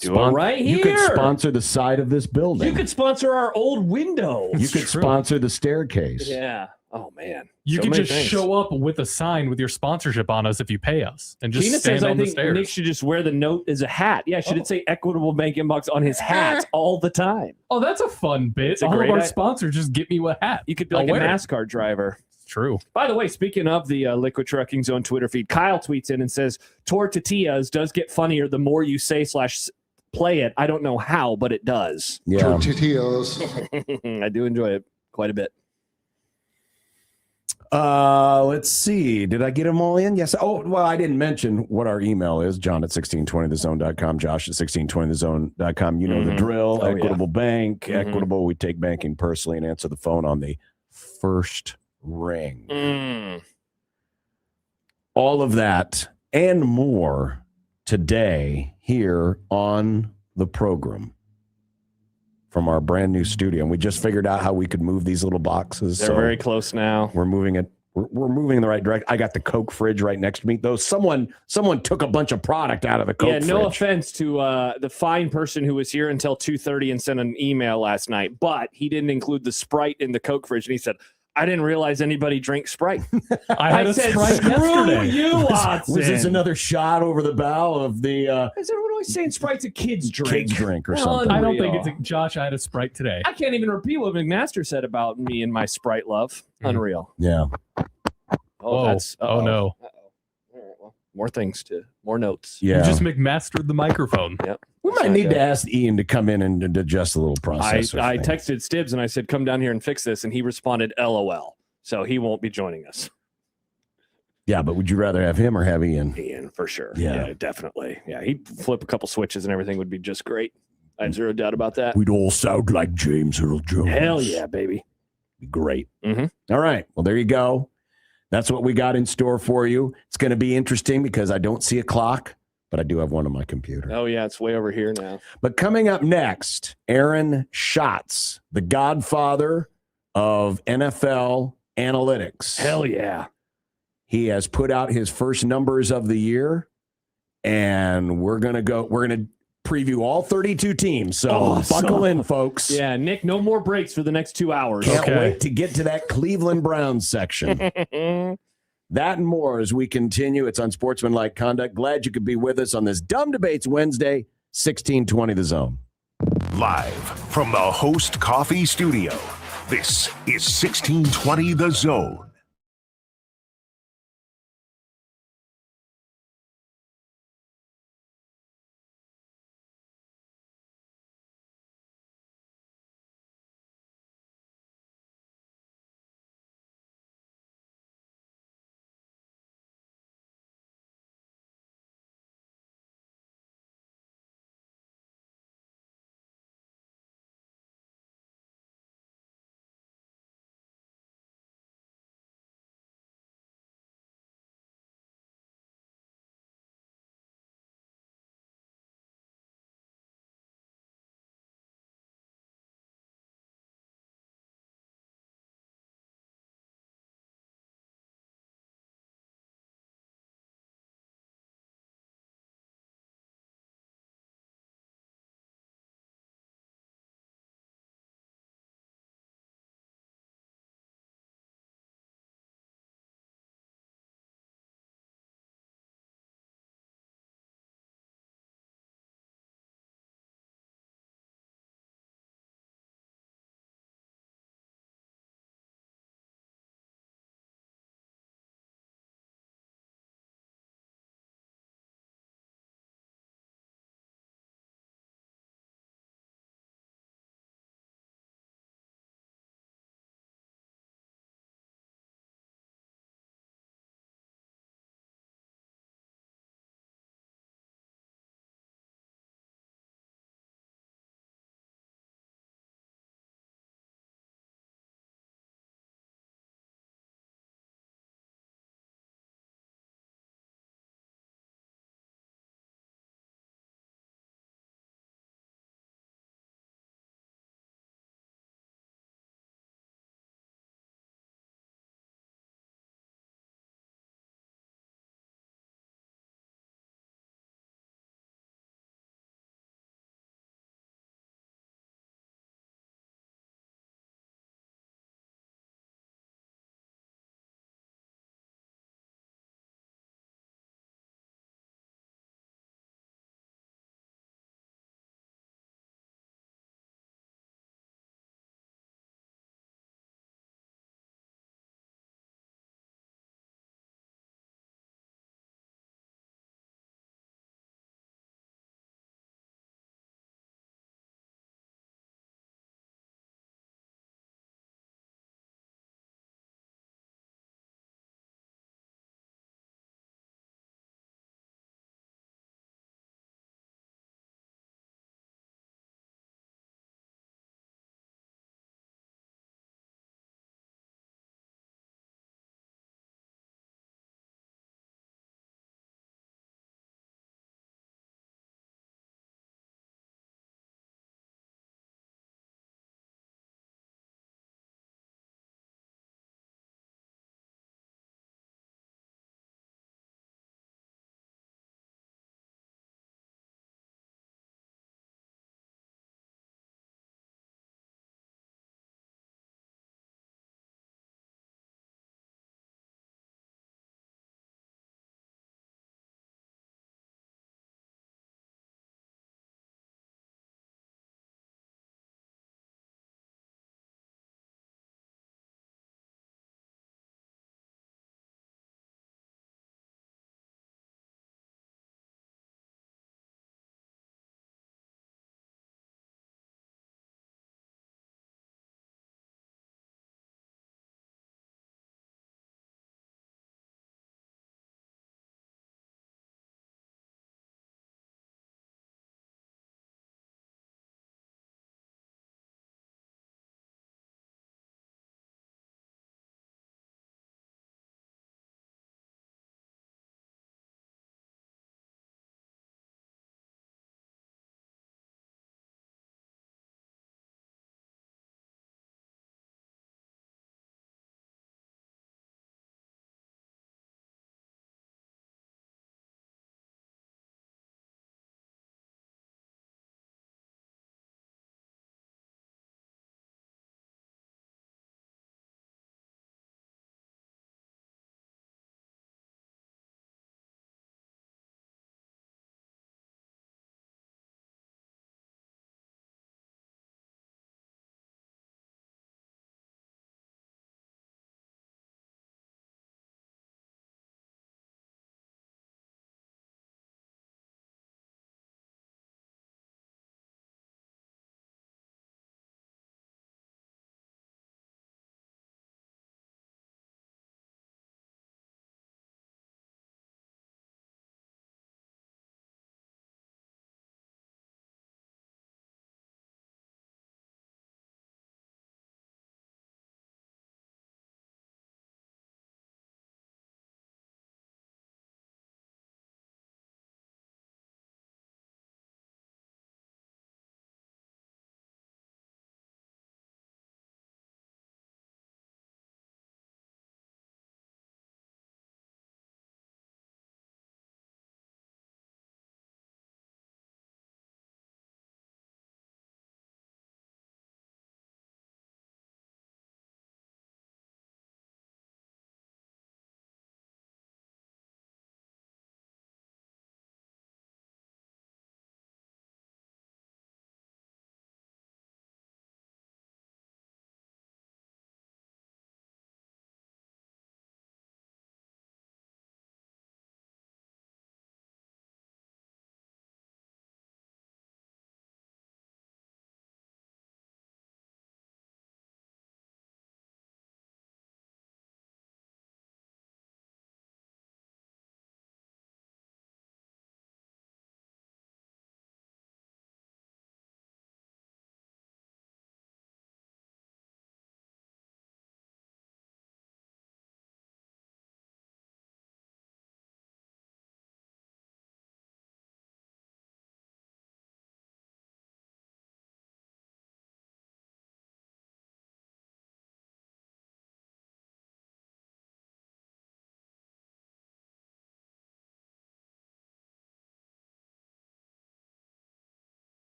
do it right here. You could sponsor the side of this building. You could sponsor our old window. You could sponsor the staircase. Yeah. Oh, man. You could just show up with a sign with your sponsorship on us if you pay us and just Tina stand says, on I the think stairs. Nick should just wear the note as a hat. Yeah, should it say Equitable Bank Inbox on his hat all the time? Oh, that's a fun bit. It's a All of great our idea. sponsors just get me a hat. You could be like a NASCAR driver. True. By the way, speaking of the Liquid Trucking Zone Twitter feed, Kyle tweets in and says, Tortillas does get funnier the more you say / play it. I don't know how, but it does. Yeah. Tortillas. I do enjoy it quite a bit. Let's see. Did I get them all in? Yes. Oh, well, I didn't mention what our email is. John at 1620thezone.com. Josh at 1620thezone.com. You know the drill. Oh, Equitable Bank. Equitable. We take banking personally and answer the phone on the first ring. Mm. All of that and more today here on the program from our brand new studio. And we just figured out how we could move these little boxes. They're very close now. We're moving it. We're moving in the right direction. I got the Coke fridge right next to me. Though someone took a bunch of product out of the Coke fridge. Yeah, no offense to the fine person who was here until 2:30 and sent an email last night, but he didn't include the Sprite in the Coke fridge. And he said, I didn't realize anybody drank Sprite. I had a said, Sprite screw yesterday. you, Watson. Was this another shot over the bow of the Is everyone always saying Sprite's a kid's drink? kids drink or Well, something? I don't think it's Josh. I had a Sprite today. I can't even repeat what McMaster said about me and my Sprite love. Unreal. Yeah. Oh no. More notes. Yeah. You just McMastered the microphone. Yep. We might need to ask Ian to come in and adjust the little processor. I texted Stibbs and I said, come down here and fix this. And he responded, LOL. So he won't be joining us. Yeah, but would you rather have him or have Ian? Ian, for sure. Yeah. Definitely. Yeah, he'd flip a couple switches and everything would be just great. I have zero doubt about that. We'd all sound like James Earl Jones. Hell yeah, baby. Be great. Mm-hmm. All right. Well, there you go. That's what we got in store for you. It's going to be interesting because I don't see a clock, but I do have one on my computer. Oh, yeah, it's way over here now. But coming up next, Aaron Schatz, the godfather of NFL analytics. Hell yeah. He has put out his first numbers of the year, and we're going to preview all 32 teams. So buckle in, folks. Yeah, Nick, no more breaks for the next 2 hours. Can't wait to get to that Cleveland Browns section. That and more as we continue. It's Unsportsmanlike Conduct. Glad you could be with us on this Dumb Debates Wednesday, 1620 The Zone. Live from the Host Coffee Studio, this is 1620 The Zone.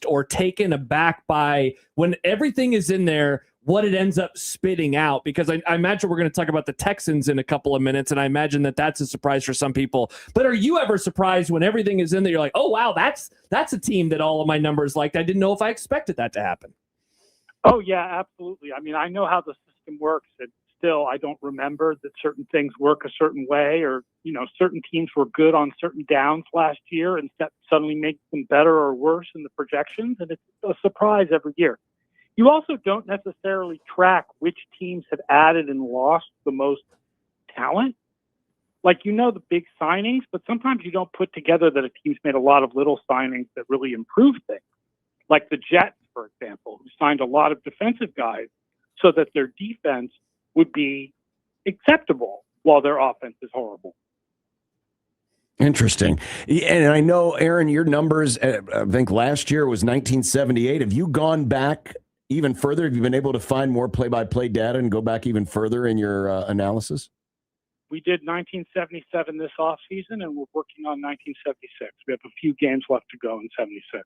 surprised or taken aback by when everything is in there, what it ends up spitting out? Because I imagine we're going to talk about the Texans in a couple of minutes, and I imagine that that's a surprise for some people. But are you ever surprised when everything is in there? You're like, oh, wow, that's a team that all of my numbers liked. I didn't know if I expected that to happen. Oh, yeah, absolutely. I mean, I know how the system works, and still I don't remember that certain things work a certain way, or, certain teams were good on certain downs last year and that suddenly makes them better or worse in the projections. And it's a surprise every year. You also don't necessarily track which teams have added and lost the most talent. Like, the big signings, but sometimes you don't put together that a team's made a lot of little signings that really improve things. Like the Jets, for example, who signed a lot of defensive guys so that their defense would be acceptable while their offense is horrible. Interesting. And I know, Aaron, your numbers, I think last year was 1978. Have you gone back even further? Have you been able to find more play-by-play data and go back even further in your analysis? We did 1977 this offseason, and we're working on 1976. We have a few games left to go in 76.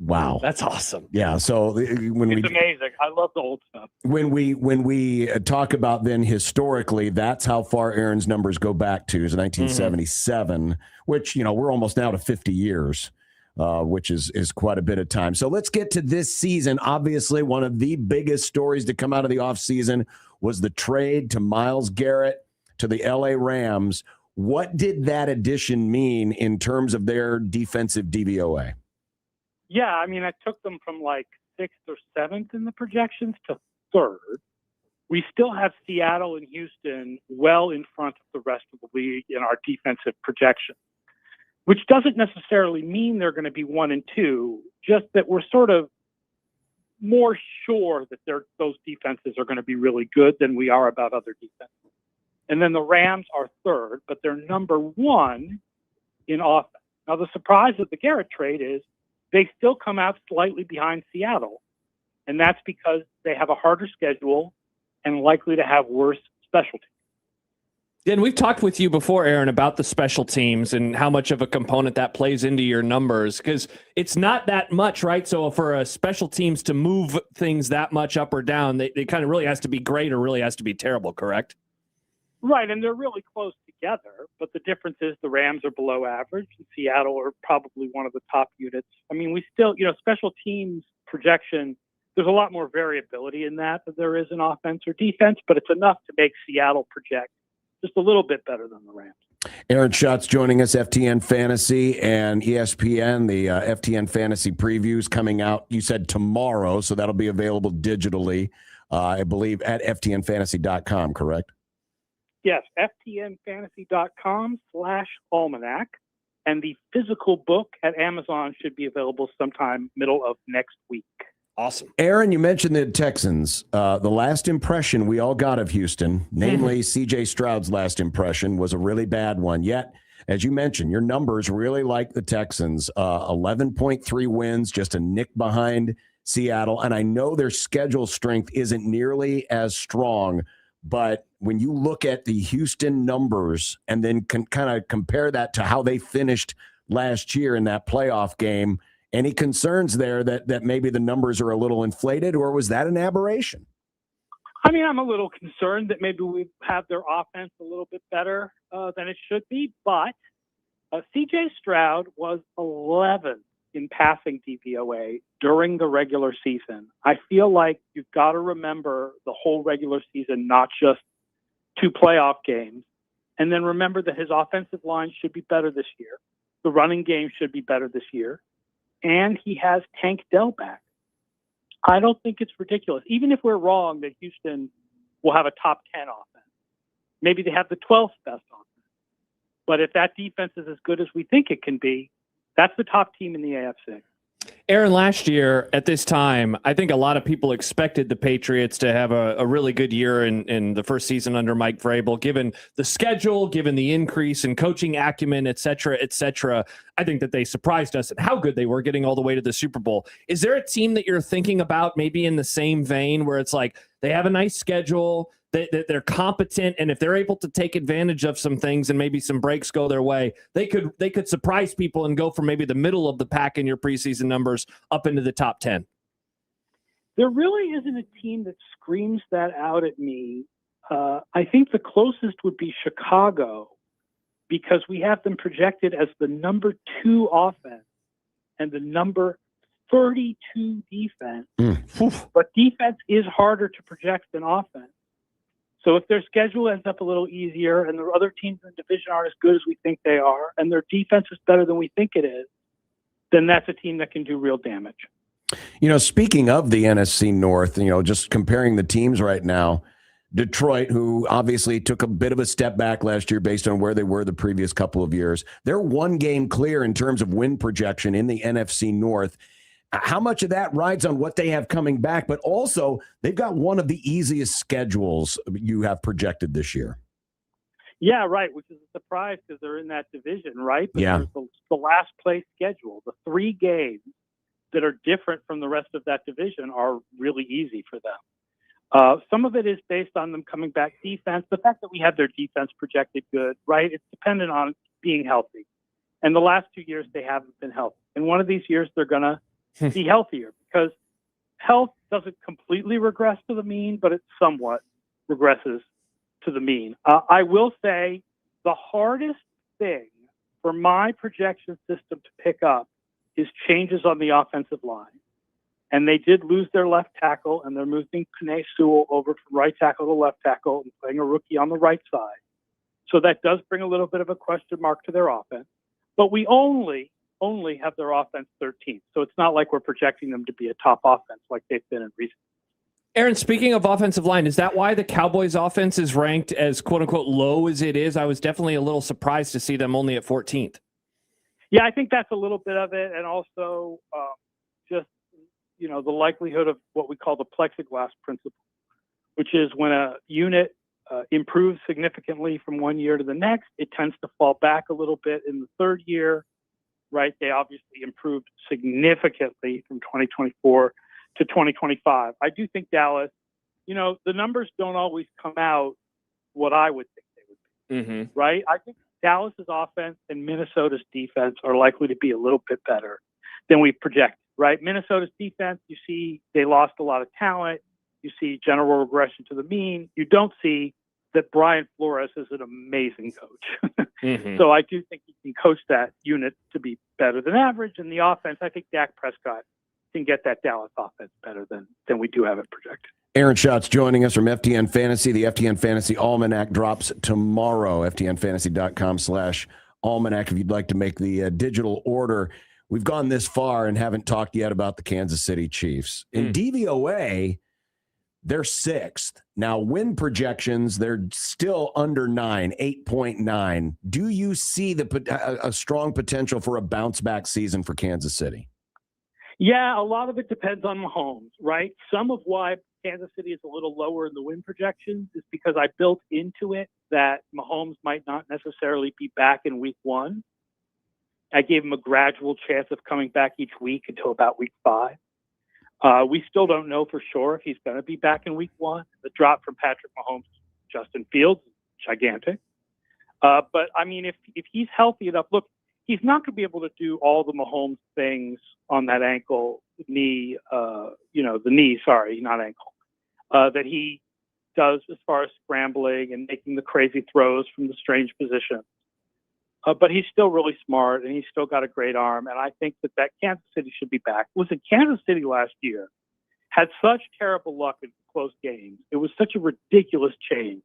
Wow, that's awesome. Yeah, so it's amazing. I love the old stuff. When we talk about then historically, that's how far Aaron's numbers go back to, is 1977, which we're almost now to 50 years. Which is quite a bit of time. So let's get to this season. Obviously, one of the biggest stories to come out of the offseason was the trade to Myles Garrett to the LA Rams. What did that addition mean in terms of their defensive DVOA? Yeah, I mean, I took them from like 6th or 7th in the projections to 3rd. We still have Seattle and Houston well in front of the rest of the league in our defensive projections, which doesn't necessarily mean they're going to be 1 and 2, just that we're sort of more sure that those defenses are going to be really good than we are about other defenses. And then the Rams are 3rd, but they're number 1 in offense. Now, the surprise of the Garrett trade is they still come out slightly behind Seattle, and that's because they have a harder schedule and likely to have worse special teams. And we've talked with you before, Aaron, about the special teams and how much of a component that plays into your numbers, because it's not that much, right? So for a special teams to move things that much up or down, they kind of really has to be great or really has to be terrible, correct? Right, and they're really close together, but the difference is the Rams are below average and Seattle are probably one of the top units. I mean, we still, special teams projection, there's a lot more variability in that than there is in offense or defense, but it's enough to make Seattle project just a little bit better than the Rams. Aaron Schatz joining us, FTN Fantasy and ESPN. The FTN Fantasy previews coming out, you said tomorrow, so that'll be available digitally, I believe, at ftnfantasy.com, correct? Yes, ftnfantasy.com/almanac. And the physical book at Amazon should be available sometime middle of next week. Awesome. Aaron, you mentioned the Texans. The last impression we all got of Houston, namely C.J. Stroud's last impression, was a really bad one. Yet, as you mentioned, your numbers really like the Texans. 11.3 wins, just a nick behind Seattle. And I know their schedule strength isn't nearly as strong, but when you look at the Houston numbers and then kind of compare that to how they finished last year in that playoff game, any concerns there that maybe the numbers are a little inflated, or was that an aberration? I mean, I'm a little concerned that maybe we have their offense a little bit better than it should be, but C.J. Stroud was 11th in passing DVOA during the regular season. I feel like you've got to remember the whole regular season, not just 2 playoff games. And then remember that his offensive line should be better this year. The running game should be better this year. And he has Tank Dell back. I don't think it's ridiculous. Even if we're wrong that Houston will have a top 10 offense, maybe they have the 12th best offense. But if that defense is as good as we think it can be, that's the top team in the AFC. Aaron, last year at this time, I think a lot of people expected the Patriots to have a really good year in the first season under Mike Vrabel, given the schedule, given the increase in coaching acumen, et cetera, et cetera. I think that they surprised us at how good they were getting all the way to the Super Bowl. Is there a team that you're thinking about maybe in the same vein where it's like they have a nice schedule, they're competent, and if they're able to take advantage of some things and maybe some breaks go their way, they could surprise people and go from maybe the middle of the pack in your preseason numbers up into the top 10. There really isn't a team that screams that out at me. I think the closest would be Chicago, because we have them projected as the number 2 offense and the number 32 defense. But defense is harder to project than offense. So if their schedule ends up a little easier and the other teams in the division aren't as good as we think they are, and their defense is better than we think it is, then that's a team that can do real damage. Speaking of the NFC North, just comparing the teams right now, Detroit, who obviously took a bit of a step back last year based on where they were the previous couple of years, they're 1 game clear in terms of win projection in the NFC North. How much of that rides on what they have coming back, but also they've got one of the easiest schedules you have projected this year. Yeah, right, which is a surprise because they're in that division, right? But yeah. There's the last place schedule. The 3 games that are different from the rest of that division are really easy for them. Some of it is based on them coming back defense. The fact that we have their defense projected good, right? It's dependent on being healthy. And the last 2 years, they haven't been healthy. And one of these years, they're going to be healthier, because health doesn't completely regress to the mean, but it somewhat regresses to the mean. I will say the hardest thing for my projection system to pick up is changes on the offensive line. And they did lose their left tackle, and they're moving Penei Sewell over from right tackle to left tackle and playing a rookie on the right side. So that does bring a little bit of a question mark to their offense. But we only have their offense 13th. So it's not like we're projecting them to be a top offense like they've been in recent. Aaron, speaking of offensive line, is that why the Cowboys offense is ranked as quote unquote low as it is? I was definitely a little surprised to see them only at 14th. Yeah, I think that's a little bit of it. And also just, the likelihood of what we call the plexiglass principle, which is when a unit improves significantly from one year to the next, it tends to fall back a little bit in the third year, right? They obviously improved significantly from 2024 to 2025. I do think Dallas, the numbers don't always come out what I would think they would be, right? I think Dallas's offense and Minnesota's defense are likely to be a little bit better than we project, right? Minnesota's defense, you see they lost a lot of talent. You see general regression to the mean. You don't see that Brian Flores is an amazing coach. So I do think he can coach that unit to be better than average. And the offense, I think Dak Prescott can get that Dallas offense better than we do have it projected. Aaron Schatz joining us from FTN Fantasy. The FTN Fantasy Almanac drops tomorrow. FTNFantasy.com/almanac if you'd like to make the digital order. We've gone this far and haven't talked yet about the Kansas City Chiefs. In DVOA, they're 6th. Now, win projections, they're still under 9, 8.9. Do you see a strong potential for a bounce-back season for Kansas City? Yeah, a lot of it depends on Mahomes, right? Some of why Kansas City is a little lower in the win projections is because I built into it that Mahomes might not necessarily be back in week 1. I gave him a gradual chance of coming back each week until about week 5. We still don't know for sure if he's going to be back in week 1. The drop from Patrick Mahomes, Justin Fields, gigantic. But I mean, if he's healthy enough, look, he's not going to be able to do all the Mahomes things on that knee, not ankle, that he does as far as scrambling and making the crazy throws from the strange position. But he's still really smart, and he's still got a great arm. And I think that Kansas City should be back. Listen, Kansas City last year had such terrible luck in close games. It was such a ridiculous change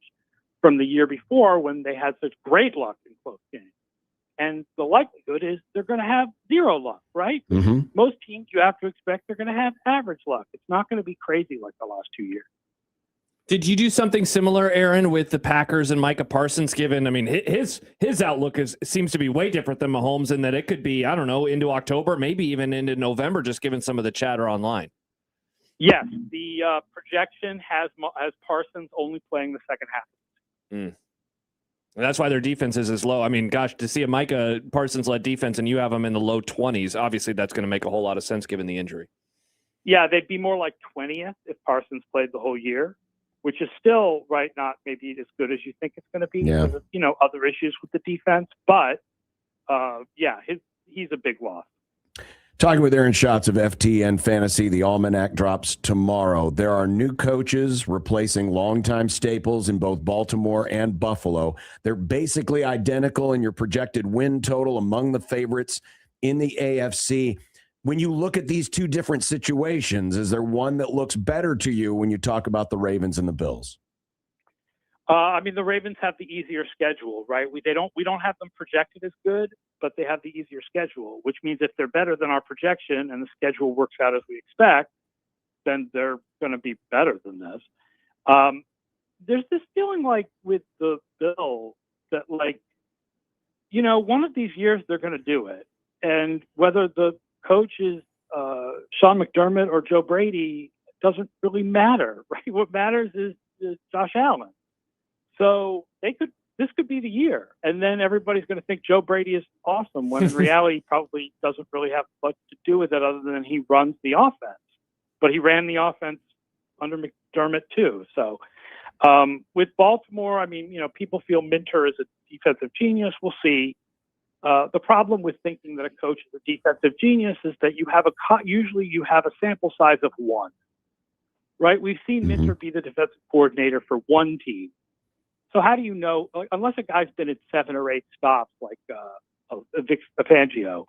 from the year before when they had such great luck in close games. And the likelihood is they're going to have zero luck, right? Most teams you have to expect they're going to have average luck. It's not going to be crazy like the last 2 years. Did you do something similar, Aaron, with the Packers and Micah Parsons? Given, I mean, his outlook seems to be way different than Mahomes, in that it could be, I don't know, into October, maybe even into November, just given some of the chatter online. Yes, the projection has Parsons only playing the second half. And that's why their defense is as low. I mean, gosh, to see a Micah Parsons-led defense and you have them in the low 20s, obviously that's going to make a whole lot of sense given the injury. Yeah, they'd be more like 20th if Parsons played the whole year. which is still not maybe as good as you think it's going to be because of, other issues with the defense. But he's a big loss. Talking with Aaron Schatz of FTN Fantasy, the Almanac drops tomorrow. There are new coaches replacing longtime staples in both Baltimore and Buffalo. They're basically identical in your projected win total among the favorites in the AFC. When you look at these two different situations, is there one that looks better to you when you talk about the Ravens and the Bills? The Ravens have the easier schedule, right? We don't have them projected as good, but they have the easier schedule, which means if they're better than our projection and the schedule works out as we expect, then they're going to be better than this. There's this feeling like with the Bills that one of these years they're going to do it. And whether the coach is Sean McDermott or Joe Brady doesn't really matter, right? What matters is Josh Allen. So this could be the year. And then everybody's going to think Joe Brady is awesome when in reality probably doesn't really have much to do with it other than he runs the offense. But he ran the offense under McDermott too. So with Baltimore, people feel Minter is a defensive genius. We'll see. The problem with thinking that a coach is a defensive genius is that usually you have a sample size of one, right? We've seen Minter be the defensive coordinator for one team. So how do you know, unless a guy's been at 7 or 8 stops like Vic Fangio,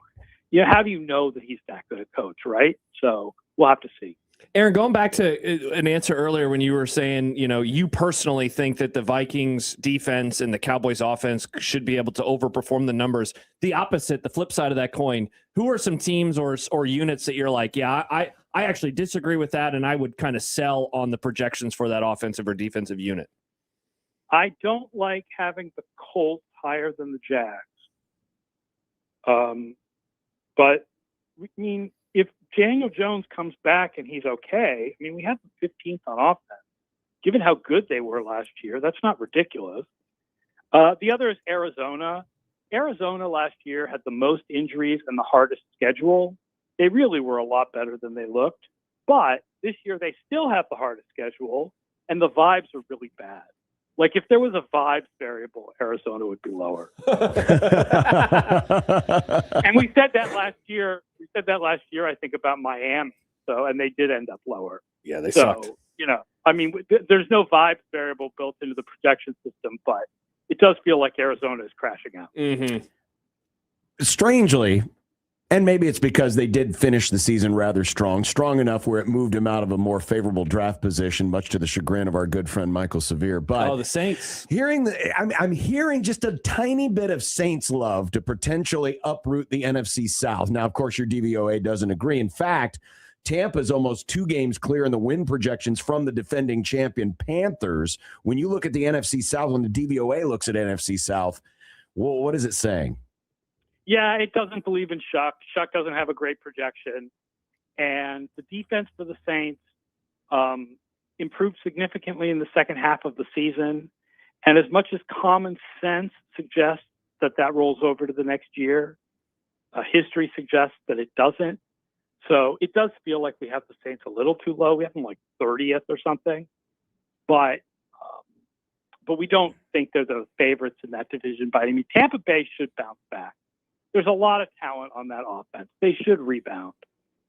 how do you know that he's that good a coach, right? So we'll have to see. Aaron, going back to an answer earlier when you were saying, you personally think that the Vikings defense and the Cowboys offense should be able to overperform the numbers. The opposite, the flip side of that coin, who are some teams or units that you're like, I actually disagree with that, and I would kind of sell on the projections for that offensive or defensive unit? I don't like having the Colts higher than the Jags. But if Daniel Jones comes back and he's okay, we have the 15th on offense. Given how good they were last year, that's not ridiculous. The other is Arizona. Arizona last year had the most injuries and the hardest schedule. They really were a lot better than they looked. But this year they still have the hardest schedule, and the vibes are really bad. Like if there was a vibes variable, Arizona would be lower. And we said that last year. I think, about Miami. And they did end up lower. Yeah, they sucked. There's no vibes variable built into the projection system, but it does feel like Arizona is crashing out. Mm-hmm. Strangely, and maybe it's because they did finish the season rather strong enough where it moved him out of a more favorable draft position, much to the chagrin of our good friend Michael Severe. But the Saints. I'm hearing just a tiny bit of Saints love to potentially uproot the NFC South. Now, of course, your DVOA doesn't agree. In fact, Tampa's almost 2 games clear in the win projections from the defending champion Panthers. When you look at the NFC South, when the DVOA looks at NFC South, well, what is it saying? Yeah, it doesn't believe in Shuck. Shuck doesn't have a great projection. And the defense for the Saints improved significantly in the second half of the season. And as much as common sense suggests that rolls over to the next year, history suggests that it doesn't. So it does feel like we have the Saints a little too low. We have them like 30th or something. But we don't think they're the favorites in that division by any means. Tampa Bay should bounce back. There's a lot of talent on that offense. They should rebound.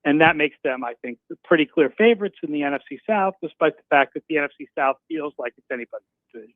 And that makes them, I think, pretty clear favorites in the NFC South, despite the fact that the NFC South feels like it's anybody's division.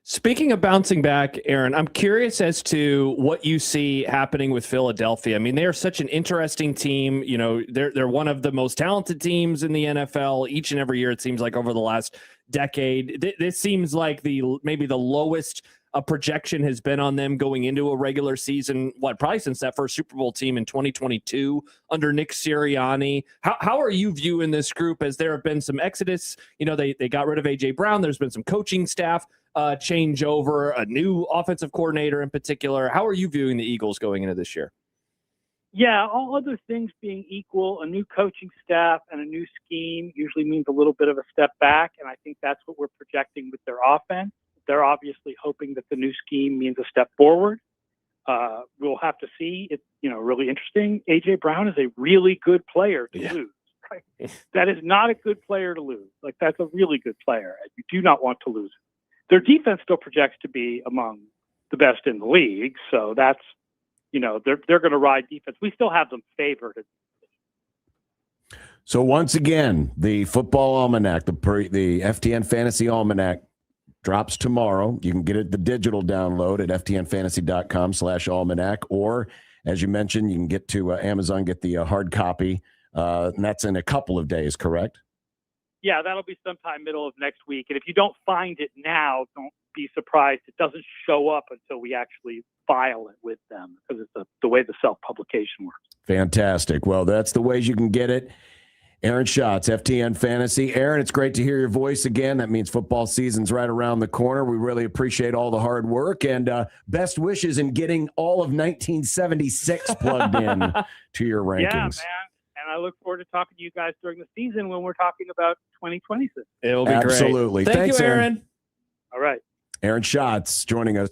Speaking of bouncing back, Aaron, I'm curious as to what you see happening with Philadelphia. They are such an interesting team. They're one of the most talented teams in the NFL each and every year, it seems like, over the last decade. This seems like maybe the lowest a projection has been on them going into a regular season, probably since that first Super Bowl team in 2022 under Nick Sirianni. How are you viewing this group as there have been some exodus? They got rid of A.J. Brown. There's been some coaching staff changeover, a new offensive coordinator in particular. How are you viewing the Eagles going into this year? Yeah, all other things being equal, a new coaching staff and a new scheme usually means a little bit of a step back, and I think that's what we're projecting with their offense. They're obviously hoping that the new scheme means a step forward. We'll have to see. It's really interesting. A.J. Brown is a really good player to lose. That is not a good player to lose. Like, that's a really good player. You do not want to lose him. Their defense still projects to be among the best in the league. So that's, they're going to ride defense. We still have them favored. So once again, the football almanac, the FTN Fantasy Almanac drops tomorrow. You can get it the digital download at ftnfantasy.com/almanac, or as you mentioned, you can get to Amazon, get the hard copy. And that's in a couple of days, correct? Yeah, that'll be sometime middle of next week. And if you don't find it now, don't be surprised. It doesn't show up until we actually file it with them, because it's the way the self-publication works. Fantastic. Well, that's the ways you can get it. Aaron Schatz, FTN Fantasy. Aaron, it's great to hear your voice again. That means football season's right around the corner. We really appreciate all the hard work, and best wishes in getting all of 1976 plugged in to your rankings. Yeah, man. And I look forward to talking to you guys during the season when we're talking about 2026. It'll be Absolutely. great. Thanks, you, Aaron. All right. Aaron Schatz joining us.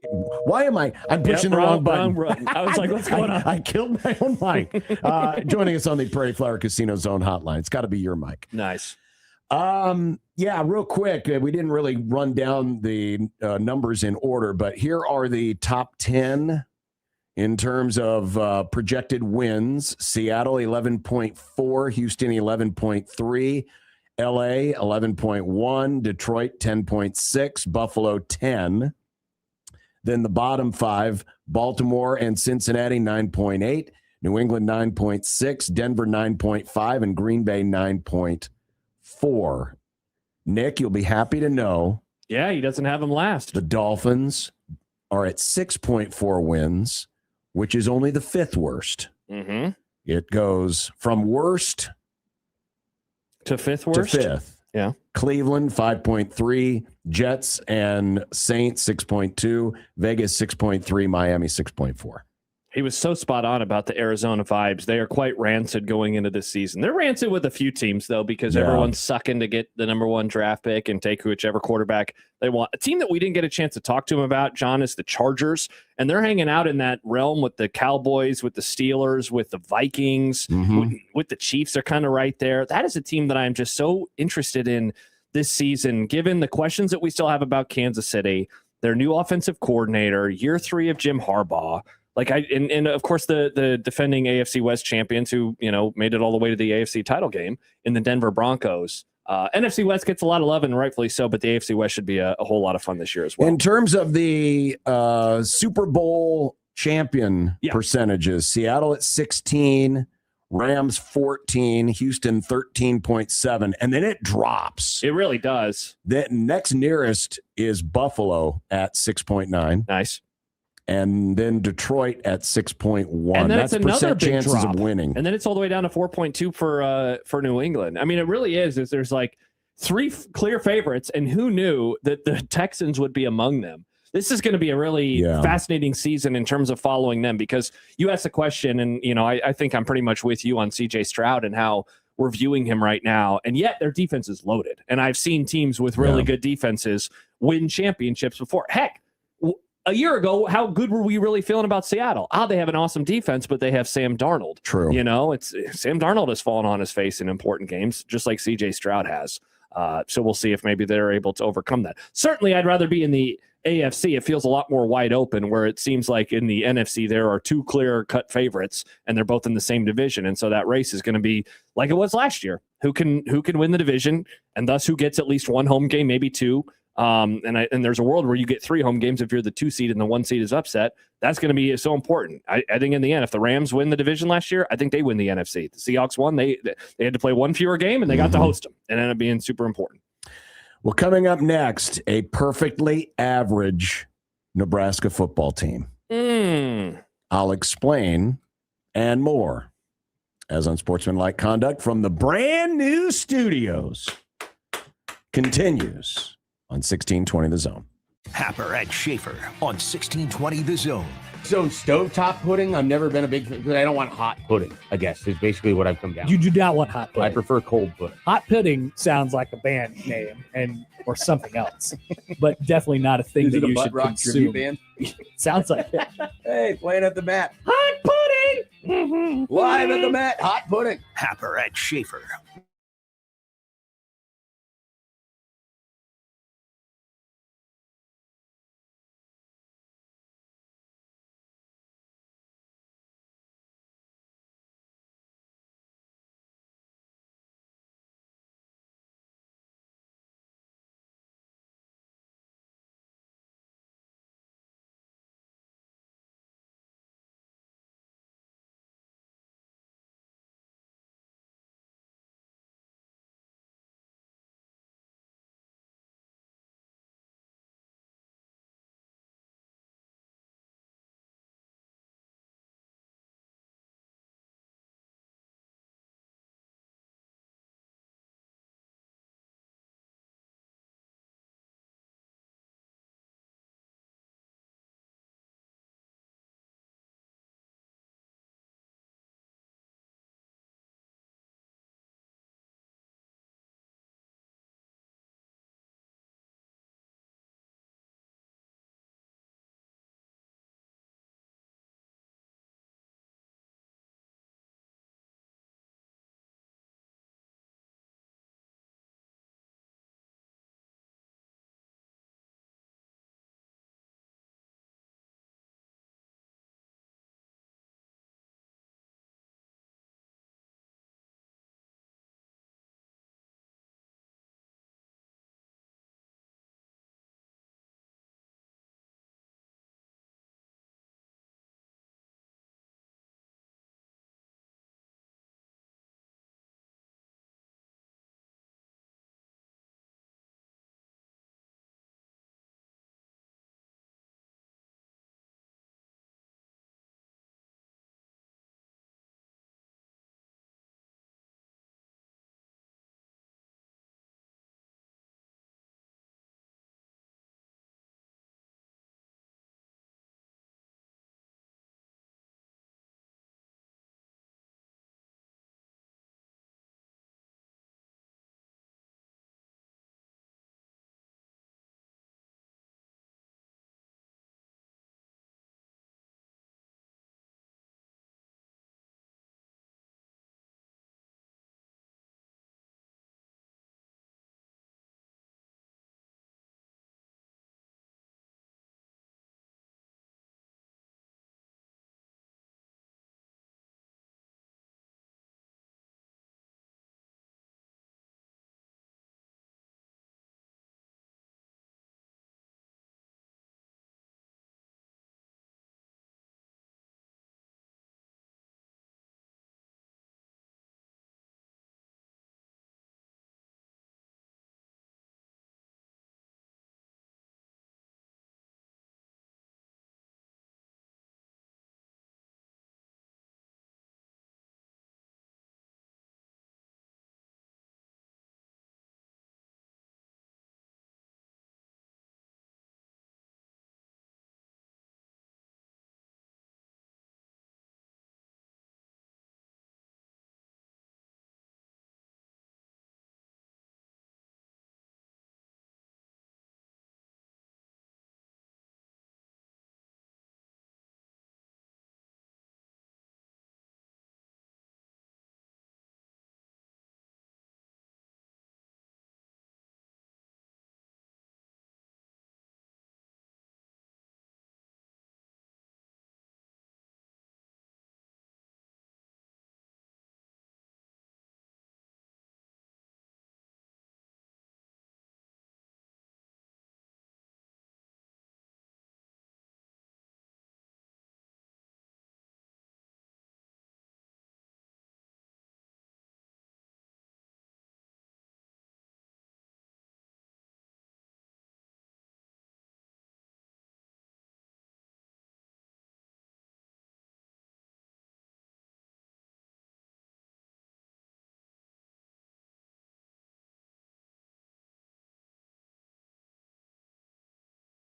Why am I'm pushing the wrong button. I was like, what's going on? I killed my own mic. Joining us on the Prairie Flower Casino Zone hotline. It's got to be your mic. Nice. Yeah, real quick. We didn't really run down the numbers in order, but here are the top 10 in terms of projected wins. Seattle 11.4, Houston 11.3, LA 11.1, Detroit 10.6, Buffalo 10. Then the bottom 5, Baltimore and Cincinnati 9.8, New England 9.6, Denver 9.5, and Green Bay 9.4. Nick, you'll be happy to know. Yeah, he doesn't have them last. The Dolphins are at 6.4 wins, which is only the 5th worst. Mm-hmm. It goes from worst to 5th worst. To 5th. Yeah. Cleveland 5.3, Jets and Saints 6.2, Vegas 6.3, Miami 6.4. He was so spot on about the Arizona vibes. They are quite rancid going into this season. They're rancid with a few teams, though, because everyone's sucking to get the number 1 draft pick and take whichever quarterback they want. A team that we didn't get a chance to talk to him about, John, is the Chargers. And they're hanging out in that realm with the Cowboys, with the Steelers, with the Vikings, with the Chiefs. They're kind of right there. That is a team that I'm just so interested in this season, given the questions that we still have about Kansas City, their new offensive coordinator, year 3 of Jim Harbaugh. And of course the defending AFC West champions who, made it all the way to the AFC title game in the Denver Broncos. NFC West gets a lot of love, and rightfully so, but the AFC West should be a whole lot of fun this year as well. In terms of the Super Bowl champion percentages, Seattle at 16, Rams 14, Houston 13.7, and then it drops. It really does. The next nearest is Buffalo at 6.9. Nice. And then Detroit at 6.1. And that's another percent big chances drop of winning. And then it's all the way down to 4.2 for New England. I mean, it really is. There's like 3 clear favorites, and who knew that the Texans would be among them? This is going to be a really fascinating season in terms of following them, because you asked the question, and I think I'm pretty much with you on CJ Stroud and how we're viewing him right now, and yet their defense is loaded. And I've seen teams with really good defenses win championships before. Heck, a year ago, how good were we really feeling about Seattle? They have an awesome defense, but they have Sam Darnold. True. It's Sam Darnold has fallen on his face in important games, just like CJ Stroud has. So we'll see if maybe they're able to overcome that. Certainly, I'd rather be in the AFC. It feels a lot more wide open, where it seems like in the NFC there are 2 clear-cut favorites, and they're both in the same division. And so that race is going to be like it was last year. Who can win the division, and thus who gets at least 1 home game, maybe 2. And there's a world where you get 3 home games if you're the 2 seed and the 1 seed is upset. That's going to be so important. I think in the end, if the Rams win the division last year, I think they win the NFC. The Seahawks won. They had to play 1 fewer game, and they got to host them. It ended up being super important. Well, coming up next, a perfectly average Nebraska football team. I'll explain and more as Unsportsmanlike Conduct from the brand new studios continues on 1620 The Zone. Happer and Schaefer on 1620 The Zone. So stovetop pudding, I've never been a big fan, because I don't want hot pudding, I guess, is basically what I've come down. You do not want hot pudding. I prefer cold pudding. Hot pudding sounds like a band name or something else, but definitely not a thing Is that it a you butt should rock consume. tribute band? Sounds like it. Hey, playing at the bat. Hot pudding! Live at the Met, hot pudding. Happer at Schaefer.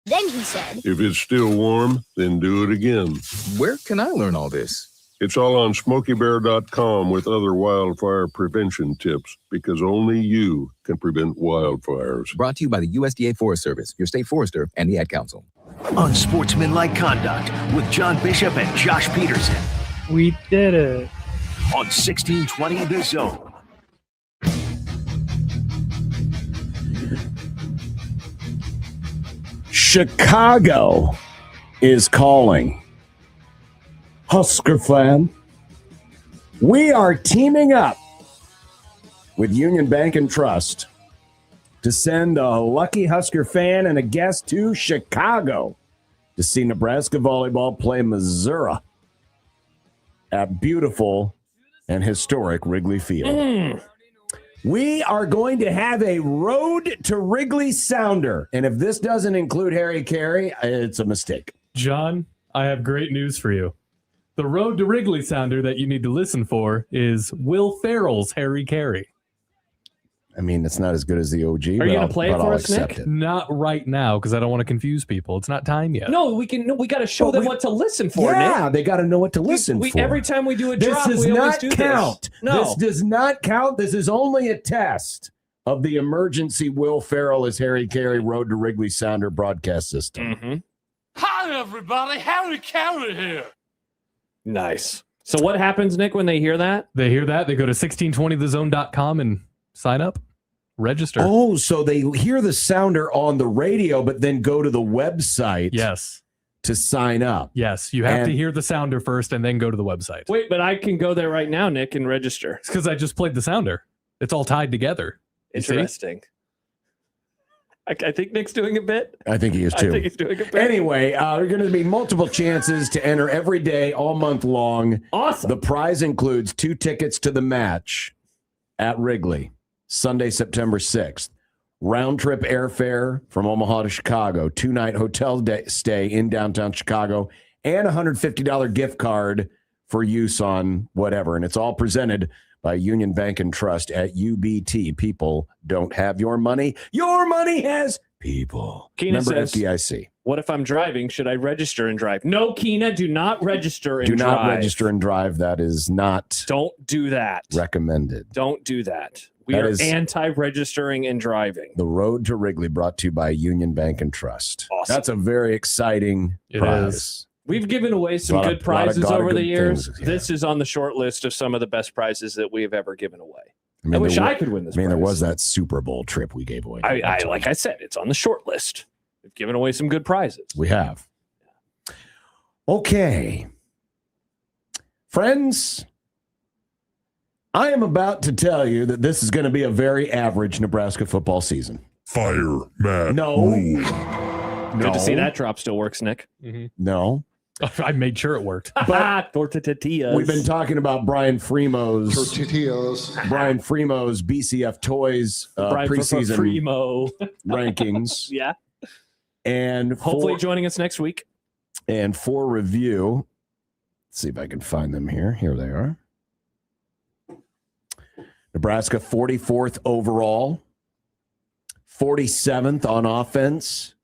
Then he said, If it's still warm, then do it again. Where can I learn all this? It's all on SmokeyBear.com with other wildfire prevention tips, because only you can prevent wildfires. Brought to you by the USDA Forest Service, your state forester, and the Ad Council. Unsportsmanlike conduct with John Bishop and Josh Peterson. We did it. On 1620 The Zone. Chicago is calling. Husker fan, we are teaming up with Union Bank and Trust to send a lucky Husker fan and a guest to Chicago to see Nebraska volleyball play Missouri at beautiful and historic Wrigley Field. We are going to have a Road to Wrigley sounder. And if this doesn't include Harry Carey, it's a mistake. John, I have great news for you. The Road to Wrigley sounder that you need to listen for is Will Ferrell's Harry Carey. I mean, it's not as good as the OG. Are you going to play it for us, Nick? Not right now, because I don't want to confuse people. It's not time yet. No, we got to show them what to listen for, Yeah, Nick. they got to know what to listen for. Every time we do a drop, this does we always not do count. this. No. This does not count. This is only a test of the emergency Will Ferrell as Harry Carey Road to Wrigley sounder broadcast system. Hi, everybody. Harry Carey here. Nice. So what happens, Nick, when they hear that? They hear that. They go to 1620thezone.com and sign up. Register. Oh, so they hear the sounder on the radio, but then go to the website. Yes. To sign up. Yes, you have to hear the sounder first and then go to the website. Wait, but I can go there right now, Nick, and register. It's because I just played the sounder. It's all tied together. You see? Interesting. I think Nick's doing a bit. I think he is too. I think he's doing a bit. Anyway, there are going to be multiple chances to enter every day, all month long. Awesome. The prize includes 2 tickets to the match at Wrigley, Sunday, September 6th. Round trip airfare from Omaha to Chicago, 2-night hotel stay in downtown Chicago, and a $150 gift card for use on whatever. And it's all presented by Union Bank and Trust at UBT. People don't have your money. Your money has people. Keena Remember says, FDIC. What if I'm driving? Should I register and drive? No, Keena, do not register and Do drive. not register and drive. That is not Don't do that. recommended. Don't do that. We That are is- anti-registering and driving. The Road to Wrigley brought to you by Union Bank and Trust. Awesome. That's a very exciting prize. We've given away some Lot of- good prizes lot of over the good years. things, yeah. This is on the short list of some of the best prizes that we have ever given away. I mean, wish there I wa- could win this I mean, there prize. was that Super Bowl trip we gave away. Like I said, it's on the short list. We've given away some good prizes. We have. Okay. Friends, I am about to tell you that this is going to be a very average Nebraska football season. Fire, Matt. No. Good to see that drop still works, Nick. No. I made sure it worked. But tortillas. we've been talking about Brian Fremo's Tortillas. BCF Toys Brian preseason Fremo. rankings. Yeah. And Hopefully joining us next week. And for review, let's see if I can find them here. Here they are. Nebraska 44th overall, 47th on offense.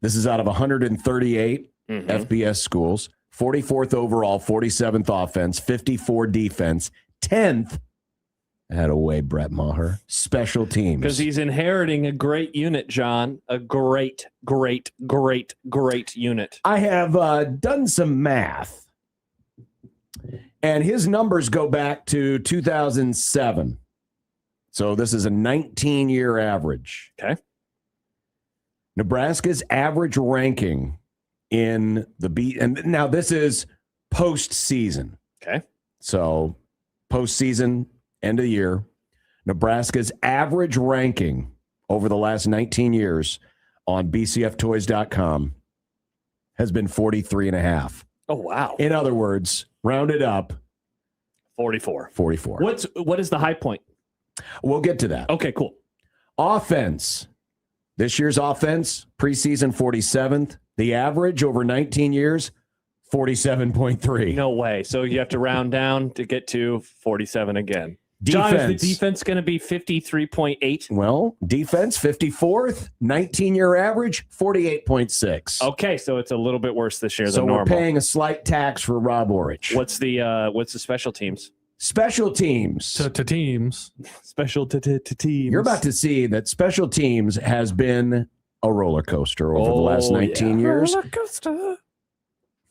This is out of 138 FBS schools. 44th overall, 47th offense, 54 defense, 10th. Had away Brett Maher. Special teams. Because he's inheriting a great unit, John. A great, great, great, great unit. I have done some math, and his numbers go back to 2007. So this is a 19-year average. Okay. Nebraska's average ranking in the B, and now this is postseason. Okay. So postseason, end of the year, Nebraska's average ranking over the last 19 years on bcftoys.com has been 43.5. Oh, wow. In other words, rounded up, 44. 44. What is the high point? We'll get to that. Okay, cool. Offense. This year's offense, preseason 47th. The average over 19 years, 47.3. No way. So you have to round down to get to 47 again. John, is Defense. the defense going to be 53.8? Well, defense 54th, 19-year average 48.6. Okay, so it's a little bit worse this year So than we're normal. paying a slight tax for Rob Orich. What's the special teams? Special teams. To teams. Special teams. You're about to see that special teams has been a roller coaster over the last 19 years. Roller coaster.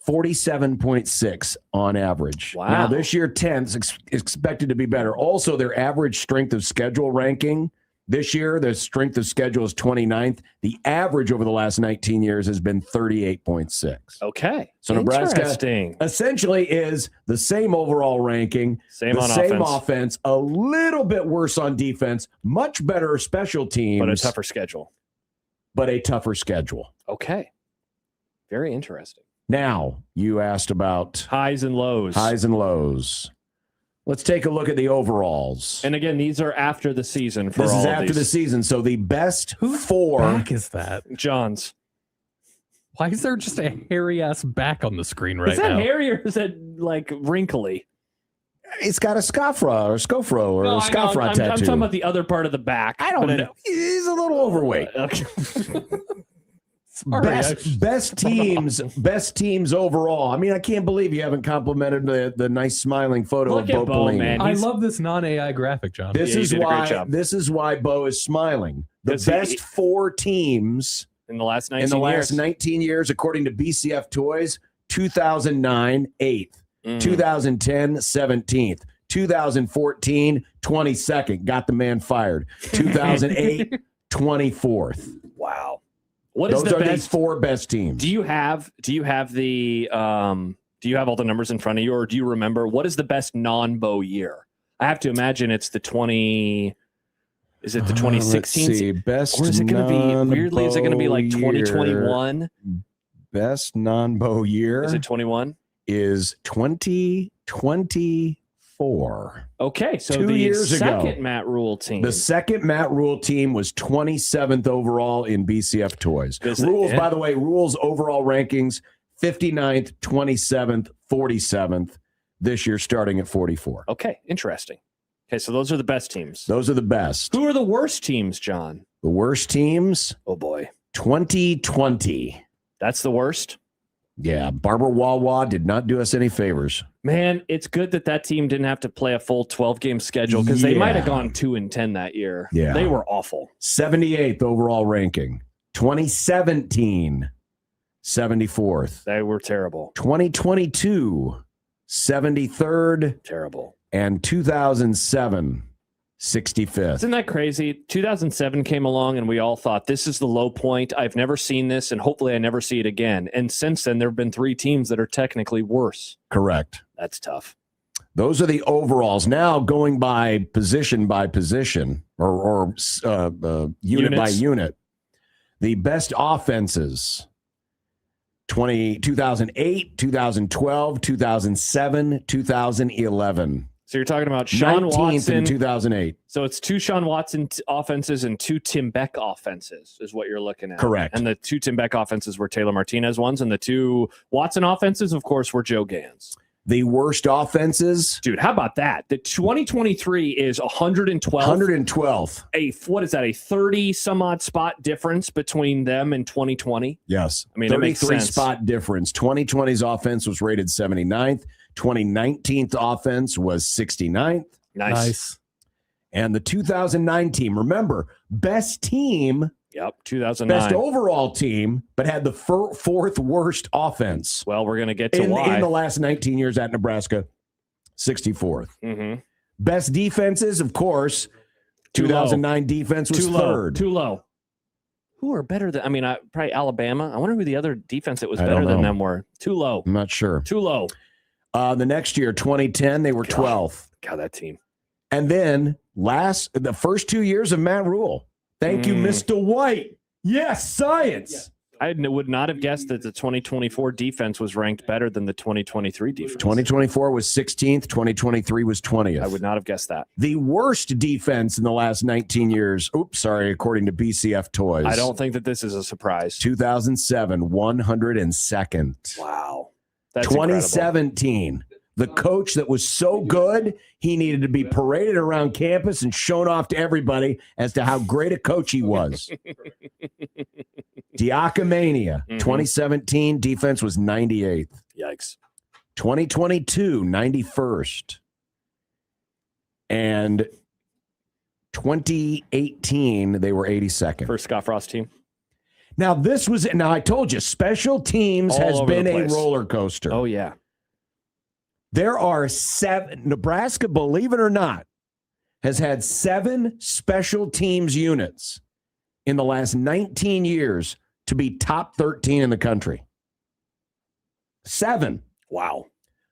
47.6 on average. Wow. Now, this year, 10th expected to be better. Also, their average strength of schedule ranking this year, their strength of schedule is 29th. The average over the last 19 years has been 38.6. Okay. So Nebraska Interesting. essentially is the same overall ranking, Same the on same offense. offense, a little bit worse on defense, much better special teams, But a tougher schedule. Okay. Very interesting. Now, you asked about highs and lows. Let's take a look at the overalls. And again, these are after the season. For This is all of after the these. season. So the best four. Back is that? John's. Why is there just a hairy ass back on the screen right Is that now? hairy or is that like wrinkly? It's got a scafra or scofro or No, a I know. scafra I'm tattoo. talking about the other part of the back. I don't know. He's a little overweight. Okay. Best teams overall. I mean, I can't believe you haven't complimented the nice smiling photo Look of at Bo Bo, Pelini. man. I love this non-AI graphic, John. This is why Bo is smiling. The best four teams in the last 19 in the last years. 19 years, according to BCF Toys, 2009, 8th. 2010, 17th. 2014, 22nd. Got the man fired. 2008, 24th. Wow. What is Those the are best the four best teams. Do you have the do you have all the numbers in front of you, or do you remember what is the best non-Bo year? I have to imagine it's the 20. Is it the 2016? Let's see. Best or is it going to be weirdly? Is it going to be like non-Bo 2021? Best non-Bo year Is it 21? is 2024. Okay, so 2 the years second ago. Matt Rule team. The second Matt Rule team was 27th overall in BCF Toys. Is it- Rules, yeah. by the way, Rules overall rankings 59th, 27th, 47th. This year starting at 44. Okay, interesting. Okay, so those are the best teams. Those are the best. Who are the worst teams, John? The worst teams, Oh boy, 2020. that's the worst. Yeah, Barbara Wawa did not do us any favors. Man, it's good that team didn't have to play a full 12-game schedule because they might have gone 2-10 that year. Yeah. They were awful. 78th overall ranking. 2017, 74th. They were terrible. 2022, 73rd. Terrible. And 2007, 65th. Isn't that crazy? 2007 came along and we all thought this is the low point. I've never seen this and hopefully I never see it again. And since then, there have been 3 teams that are technically worse. Correct. That's tough. Those are the overalls. Now going by position or unit by Units. unit. The best offenses 2008, 2012, 2007, 2011. So you're talking about Sean 19th Watson. in 2008. So it's 2 Sean Watson offenses and 2 Tim Beck offenses is what you're looking at. Correct. And the 2 Tim Beck offenses were Taylor Martinez ones, and the 2 Watson offenses, of course, were Joe Gans. The worst offenses, Dude, how about that? The 2023 is 112. 112th. What is that? A 30 some odd spot difference between them and 2020? Yes. I mean, it makes 33 sense. spot difference. 2020's offense was rated 79th. 2019th offense was 69th. Nice. And the 2009 team, remember, best team, Yep, 2009. best overall team, but had the fourth worst offense Well, we're going to get to in why. the last 19 years at Nebraska, 64th. Mm-hmm. Best defenses, of course, Too 2009 defense was Too low. third. Too low. Who are better than? I mean, probably Alabama. I wonder who the other defense that was I better don't than know. them were. Too low. I'm not sure. Too low. The next year, 2010, they were 12th. God, that team. And then the first 2 years of Matt Rule. Thank you, Mr. White. Yes, science. I would not have guessed that the 2024 defense was ranked better than the 2023 defense. 2024 was 16th. 2023 was 20th. I would not have guessed that. The worst defense in the last 19 years. Oops, sorry, according to BCF Toys. I don't think that this is a surprise. 2007, 102nd. Wow. That's incredible. 2017, the coach that was so good, he needed to be paraded around campus and shown off to everybody as to how great a coach he was. Diakomania, 2017, defense was 98th. Yikes. 2022, 91st. And 2018, they were 82nd. First Scott Frost team. Now, I told you, special teams All has over been the a place. roller coaster. Oh, yeah. There are 7, Nebraska, believe it or not, has had 7 special teams units in the last 19 years to be top 13 in the country. 7. Wow.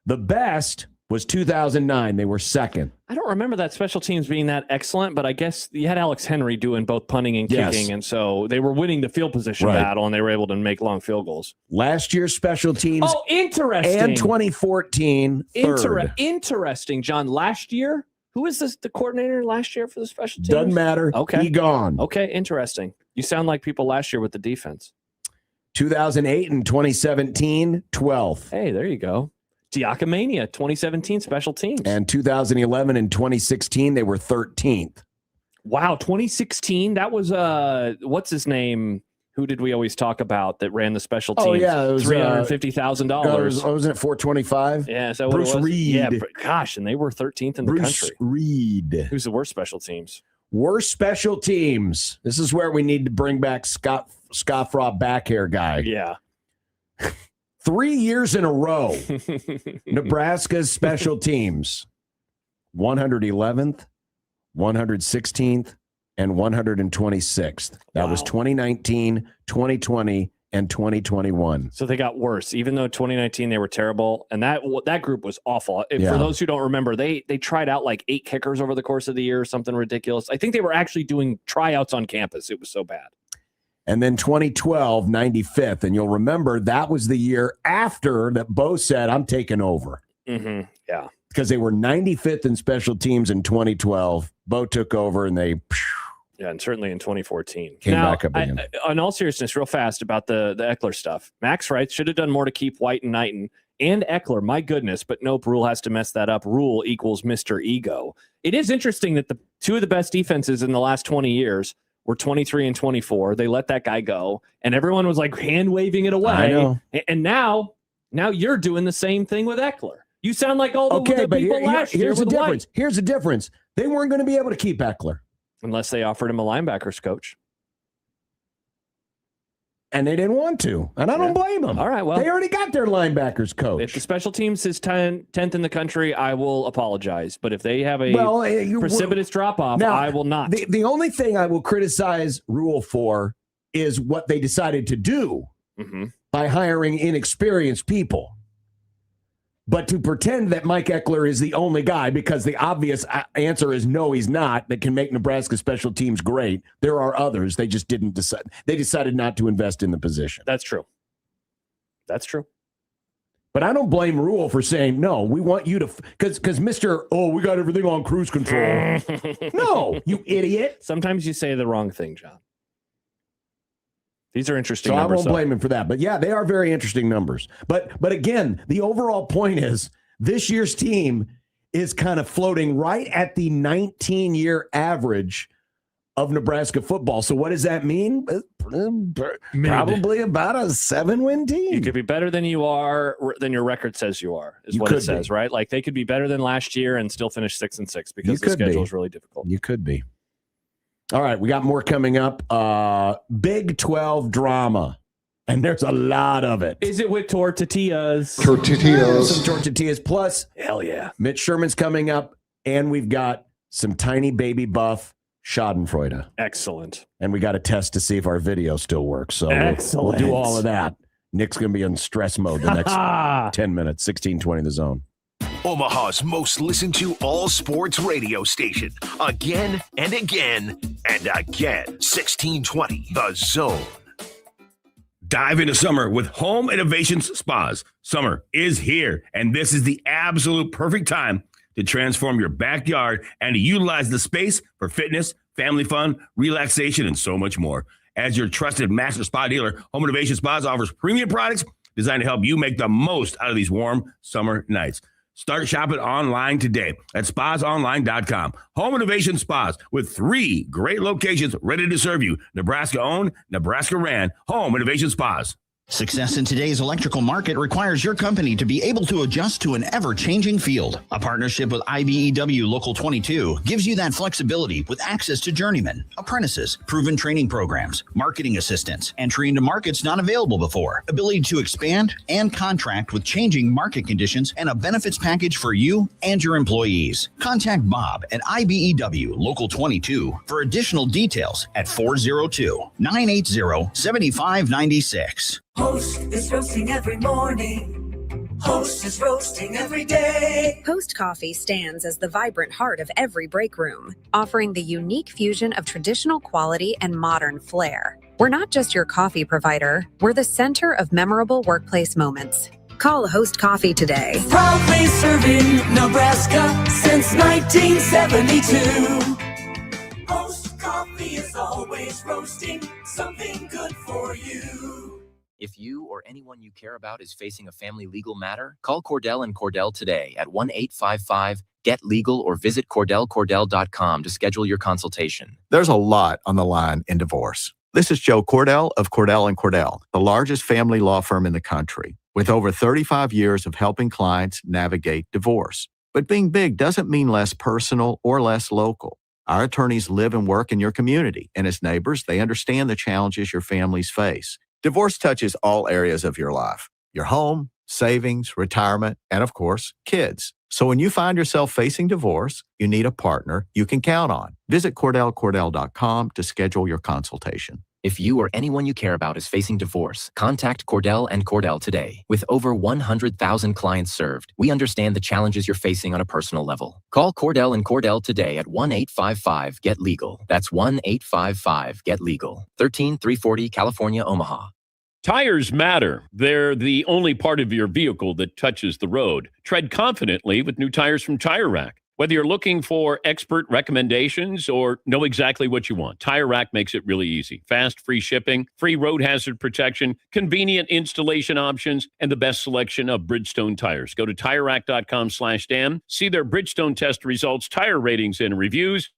The best was 2009. They were second. I don't remember that special teams being that excellent, but I guess you had Alex Henry doing both punting and kicking, and so they were winning the field position battle, and they were able to make long field goals. Last year's special teams. Oh, interesting. And 2014, third. Interesting, John. Last year, who was the coordinator last year for the special teams? Doesn't matter. Okay. He gone. Okay, interesting. You sound like people last year with the defense. 2008 and 2017, 12th. Hey, there you go. Diakomania, 2017 special teams. And 2011 and 2016, they were 13th. Wow, 2016, that was, what's his name? Who did we always talk about that ran the special teams? Oh, yeah. It was $350,000. Wasn't it 425? Yeah, is that Bruce what it was? Reed. Yeah, gosh, and they were 13th in the country. Reed. Who's the worst special teams? Worst special teams. This is where we need to bring back Scott Frost back hair guy. Yeah. 3 years in a row, Nebraska's special teams, 111th, 116th, and 126th. That was 2019, 2020, and 2021. So they got worse. Even though 2019 they were terrible, and that group was awful. Yeah. For those who don't remember, they tried out like 8 kickers over the course of the year, something ridiculous. I think they were actually doing tryouts on campus. It was so bad. And then 2012, 95th. And you'll remember that was the year after that Bo said, I'm taking over. Mm-hmm. Yeah. Because they were 95th in special teams in 2012. Bo took over and they Yeah, and certainly in 2014. came back up again. On all seriousness, real fast about the Eckler stuff. Max Wright should have done more to keep White and Knighton and Eckler. My goodness, but nope, Rule has to mess that up. Rule equals Mr. Ego. It is interesting that the 2 of the best defenses in the last 20 years were 23 and 24. They let that guy go, and everyone was like hand waving it away. I know. And now you're doing the same thing with Eckler. You sound like all the but people last year. Here's the with difference. White. Here's the difference. They weren't going to be able to keep Eckler. Unless they offered him a linebackers coach. And they didn't want to. And I don't blame them. All right, well. They already got their linebackers coach. If the special teams is 10th in the country, I will apologize. But if they have a precipitous drop-off, Now, I will not. The only thing I will criticize Rule for is what they decided to do by hiring inexperienced people. But to pretend that Mike Eckler is the only guy, because the obvious answer is no, he's not, that can make Nebraska special teams great. There are others. They just didn't decide. They decided not to invest in the position. That's true. That's true. But I don't blame Rule for saying, no, we want you to, because Mr. Oh, we got everything on cruise control. No, you idiot. Sometimes you say the wrong thing, John. These are interesting So numbers. I won't blame him for that. But yeah, they are very interesting numbers. But again, the overall point is this year's team is kind of floating right at the 19-year average of Nebraska football. So what does that mean? Probably about a 7-win team. You could be better than you are, than your record says you are, is You what it could says, be. right? Like they could be better than last year and still finish 6-6 because the could schedule be. is really difficult. You could be. All right, we got more coming up. Big 12 drama, and there's a lot of it. Is it with tortillas? Some tortillas. Plus, hell yeah. Mitch Sherman's coming up, and we've got some tiny baby buff Schadenfreude. Excellent. And we got a test to see if our video still works. So we'll do all of that. Nick's going to be in stress mode the next 10 minutes, 16:20 The Zone. Omaha's most listened to all sports radio station. Again and again and again. 1620 The Zone. Dive into summer with Home Innovations Spas. Summer is here, and this is the absolute perfect time to transform your backyard and to utilize the space for fitness, family fun, relaxation, and so much more. As your trusted master spa dealer, Home Innovation Spas offers premium products designed to help you make the most out of these warm summer nights. Start shopping online today at spasonline.com. Home Innovation Spas with 3 great locations ready to serve you. Nebraska owned, Nebraska ran. Home Innovation Spas. Success in today's electrical market requires your company to be able to adjust to an ever-changing field. A partnership with IBEW Local 22 gives you that flexibility with access to journeymen, apprentices, proven training programs, marketing assistance, entry into markets not available before, ability to expand and contract with changing market conditions, and a benefits package for you and your employees. Contact Bob at IBEW Local 22 for additional details at 402-980-7596. Host is roasting every morning. Host is roasting every day. Host Coffee stands as the vibrant heart of every break room, offering the unique fusion of traditional quality and modern flair. We're not just your coffee provider, we're the center of memorable workplace moments. Call Host Coffee today. Proudly serving Nebraska since 1972. Host Coffee is always roasting something good for you. If you or anyone you care about is facing a family legal matter, call Cordell & Cordell today at 1-855-GET-LEGAL or visit CordellCordell.com to schedule your consultation. There's a lot on the line in divorce. This is Joe Cordell of Cordell & Cordell, the largest family law firm in the country, with over 35 years of helping clients navigate divorce. But being big doesn't mean less personal or less local. Our attorneys live and work in your community, and as neighbors, they understand the challenges your families face. Divorce touches all areas of your life, your home, savings, retirement, and of course, kids. So when you find yourself facing divorce, you need a partner you can count on. Visit CordellCordell.com to schedule your consultation. If you or anyone you care about is facing divorce, contact Cordell & Cordell today. With over 100,000 clients served, we understand the challenges you're facing on a personal level. Call Cordell & Cordell today at 1-855-GET-LEGAL. That's 1-855-GET-LEGAL. 13340 California, Omaha. Tires matter. They're the only part of your vehicle that touches the road. Tread confidently with new tires from Tire Rack. Whether you're looking for expert recommendations or know exactly what you want, Tire Rack makes it really easy. Fast, free shipping, free road hazard protection, convenient installation options, and the best selection of Bridgestone tires. Go to TireRack.com/Dan. See their Bridgestone test results, tire ratings, and reviews.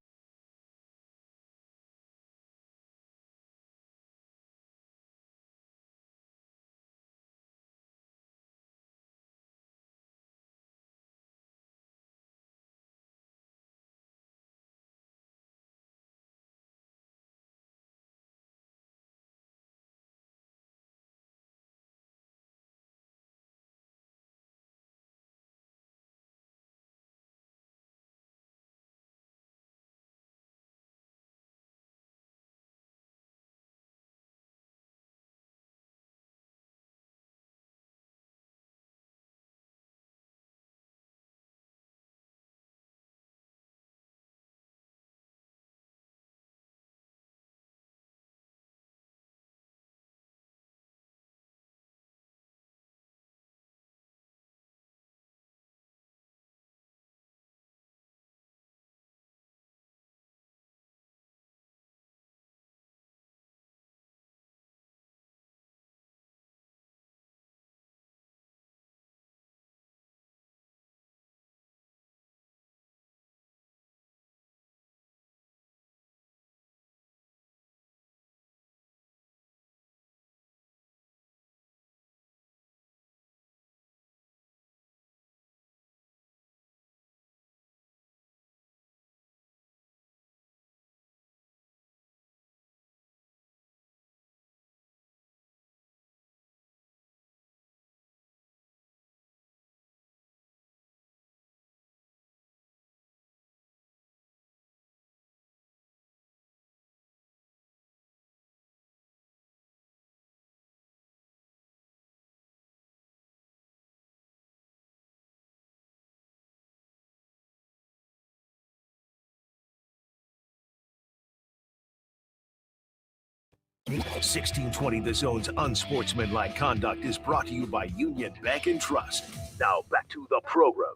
$16.20 The Zone's Unsportsmanlike Conduct is brought to you by Union Bank and Trust. Now back to the program.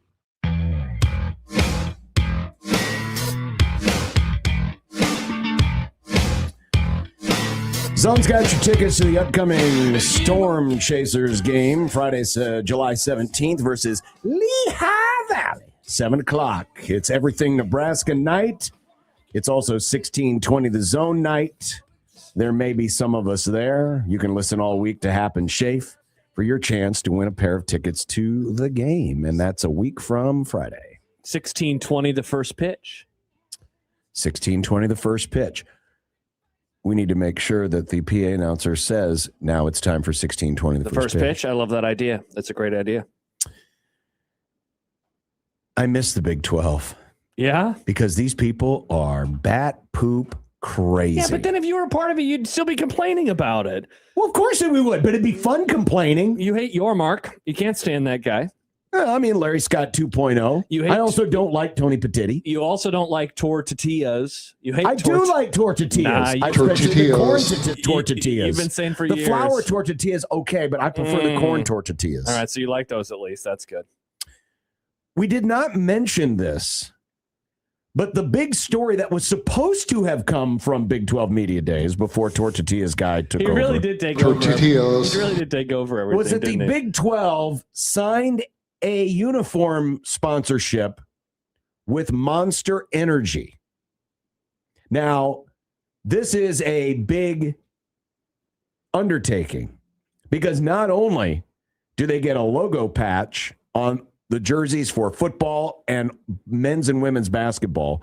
Zone's got your tickets to the upcoming Storm Chasers game, Friday, July 17th versus Lehigh Valley, 7 o'clock. It's everything Nebraska night. It's also 16:20 The Zone night. there may be some of us there. You can listen all week to Happen Shafe for your chance to win a pair of tickets to the game. And that's a week from Friday. 16:20 the first pitch. 16:20 the first pitch. We need to make sure that the PA announcer says, now it's time for 16:20 The first pitch. I love that idea. That's a great idea. I miss the Big 12. Yeah? Because these people are bat poop crazy. Yeah, but then if you were a part of it, you'd still be complaining about it. Well, of course we would, but it'd be fun complaining. You hate your Mark. You can't stand that guy. I mean, Larry Scott 2.0. I also don't like Tony Petitti. You also don't like tortillas. You hate. I do like tortillas. Nah, Tortillas. Corn tortillas. You've been saying for the years. flour tortillas, okay, but I prefer the corn tortillas. All right, so you like those at least. That's good. We did not mention this, but the big story that was supposed to have come from Big 12 Media Days before Tortillas guy took over. He really did take over. He really did take over everything. Was that the Big 12 signed a uniform sponsorship with Monster Energy. Now, this is a big undertaking because not only do they get a logo patch on the jerseys for football and men's and women's basketball,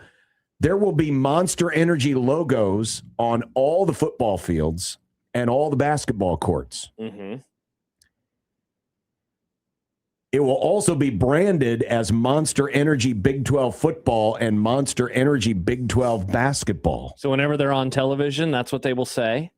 there will be Monster Energy logos on all the football fields and all the basketball courts. Mm-hmm. It will also be branded as Monster Energy Big 12 football and Monster Energy Big 12 basketball. So whenever they're on television, that's what they will say?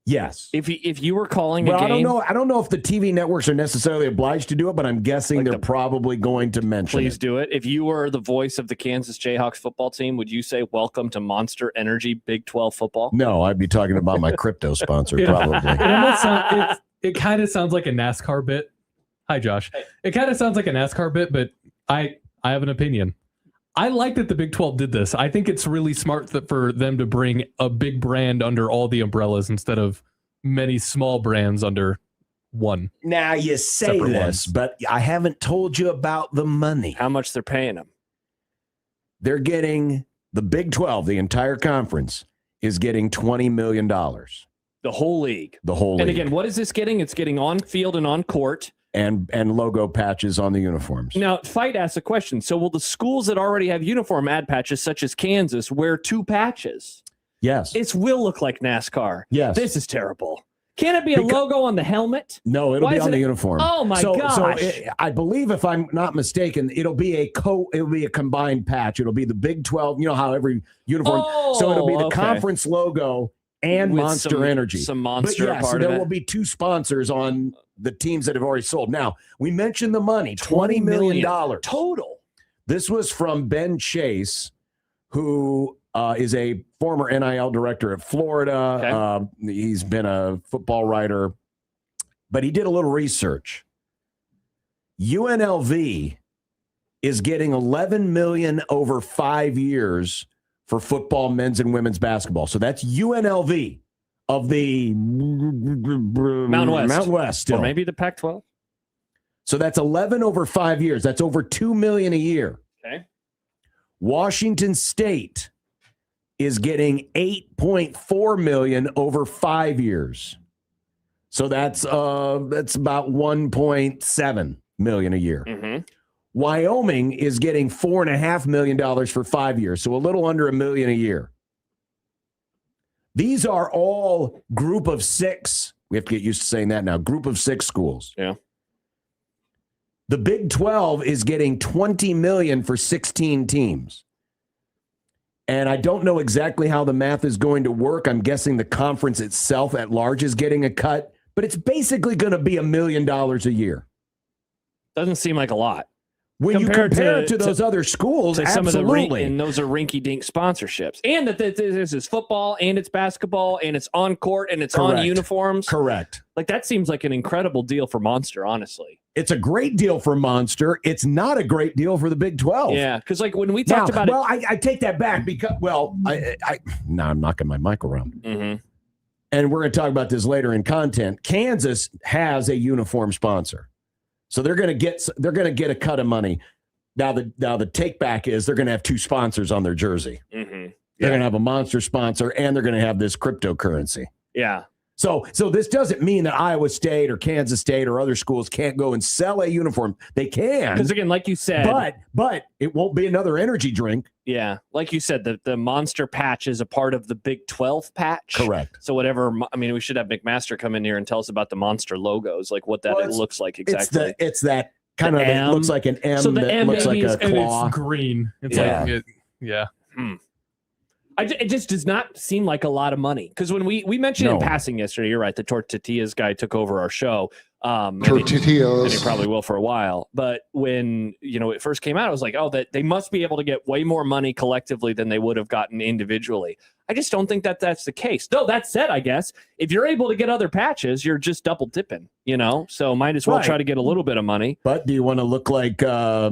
Yes. If you were calling a game... I don't know if the TV networks are necessarily obliged to do it, but I'm guessing they're probably going to mention Please it. do it. If you were the voice of the Kansas Jayhawks football team, would you say, welcome to Monster Energy Big 12 football? No, I'd be talking about my crypto sponsor, probably. It kind of sounds like a NASCAR bit. Hi, Josh. It kind of sounds like a NASCAR bit, but I have an opinion. I like that the Big 12 did this. I think it's really smart for them to bring a big brand under all the umbrellas instead of many small brands under one. Now, you say this, but I haven't told you about the money. How much they're paying them. They're getting, the Big 12, the entire conference, is getting $20 million. The whole league. The whole league. And again, what is this getting? It's getting on field and on court. And logo patches on the uniforms. Now, Fight asks a question. So will the schools that already have uniform ad patches, such as Kansas, wear 2 patches? Yes. It will look like NASCAR. Yes. This is terrible. Can it be a logo on the helmet? No, it'll be on the uniform. Oh my gosh! So I believe, if I'm not mistaken, it'll be a combined patch. It'll be the Big 12. You know how every uniform. So it'll be the conference logo and With Monster Energy. Some Monster But yes, part there of it. will be 2 sponsors on the teams that have already sold. Now, we mentioned the money, $20 million total. This was from Ben Chase, who is a former NIL director at Florida. Okay. He's been a football writer, but he did a little research. UNLV is getting $11 million over 5 years for football, men's and women's basketball. So that's UNLV of the Mountain West still. Or maybe the Pac-12. So that's 11 over 5 years. That's over $2 million a year. Okay. Washington State is getting $8.4 million over 5 years. So that's about $1.7 million a year. Mm-hmm. Wyoming is getting $4.5 million for 5 years, so a little under $1 million a year. These are all group of 6. We have to get used to saying that now. Group of 6 schools. Yeah. The Big 12 is getting $20 million for 16 teams. And I don't know exactly how the math is going to work. I'm guessing the conference itself at large is getting a cut, but it's basically going to be $1 million a year. Doesn't seem like a lot. When you compare it to those other schools, absolutely. And those are rinky-dink sponsorships. And that this is football, and it's basketball, and it's on court, and it's on uniforms. Correct. Like, that seems like an incredible deal for Monster, honestly. It's a great deal for Monster. It's not a great deal for the Big 12. Yeah, because like when we talked about it. I take that back because, now I'm knocking my mic around. Mm-hmm. And we're going to talk about this later in content. Kansas has a uniform sponsor. So they're going to get a cut of money. Now the take back is they're going to have 2 sponsors on their jersey. Mm-hmm. They're going to have a monster sponsor, and they're going to have this cryptocurrency. Yeah. So this doesn't mean that Iowa State or Kansas State or other schools can't go and sell a uniform. They can. Because again, like you said, but it won't be another energy drink. Yeah, like you said, the monster patch is a part of the Big 12 patch. Correct. So whatever, I mean, we should have McMaster come in here and tell us about the monster logos, like what that looks like exactly. It's that kind of, it looks like an M, So the that M looks like is- a and claw. It's green. It's Yeah. like, yeah. It just does not seem like a lot of money. Because when we mentioned in No. passing yesterday, you're right, the Tortillas guy took over our show. Tortillas. And he probably will for a while. But when, it first came out, I was like, oh, that they must be able to get way more money collectively than they would have gotten individually. I just don't think that that's the case. Though that said, I guess, if you're able to get other patches, you're just double dipping, so might as well Right. try to get a little bit of money. But do you want to look like a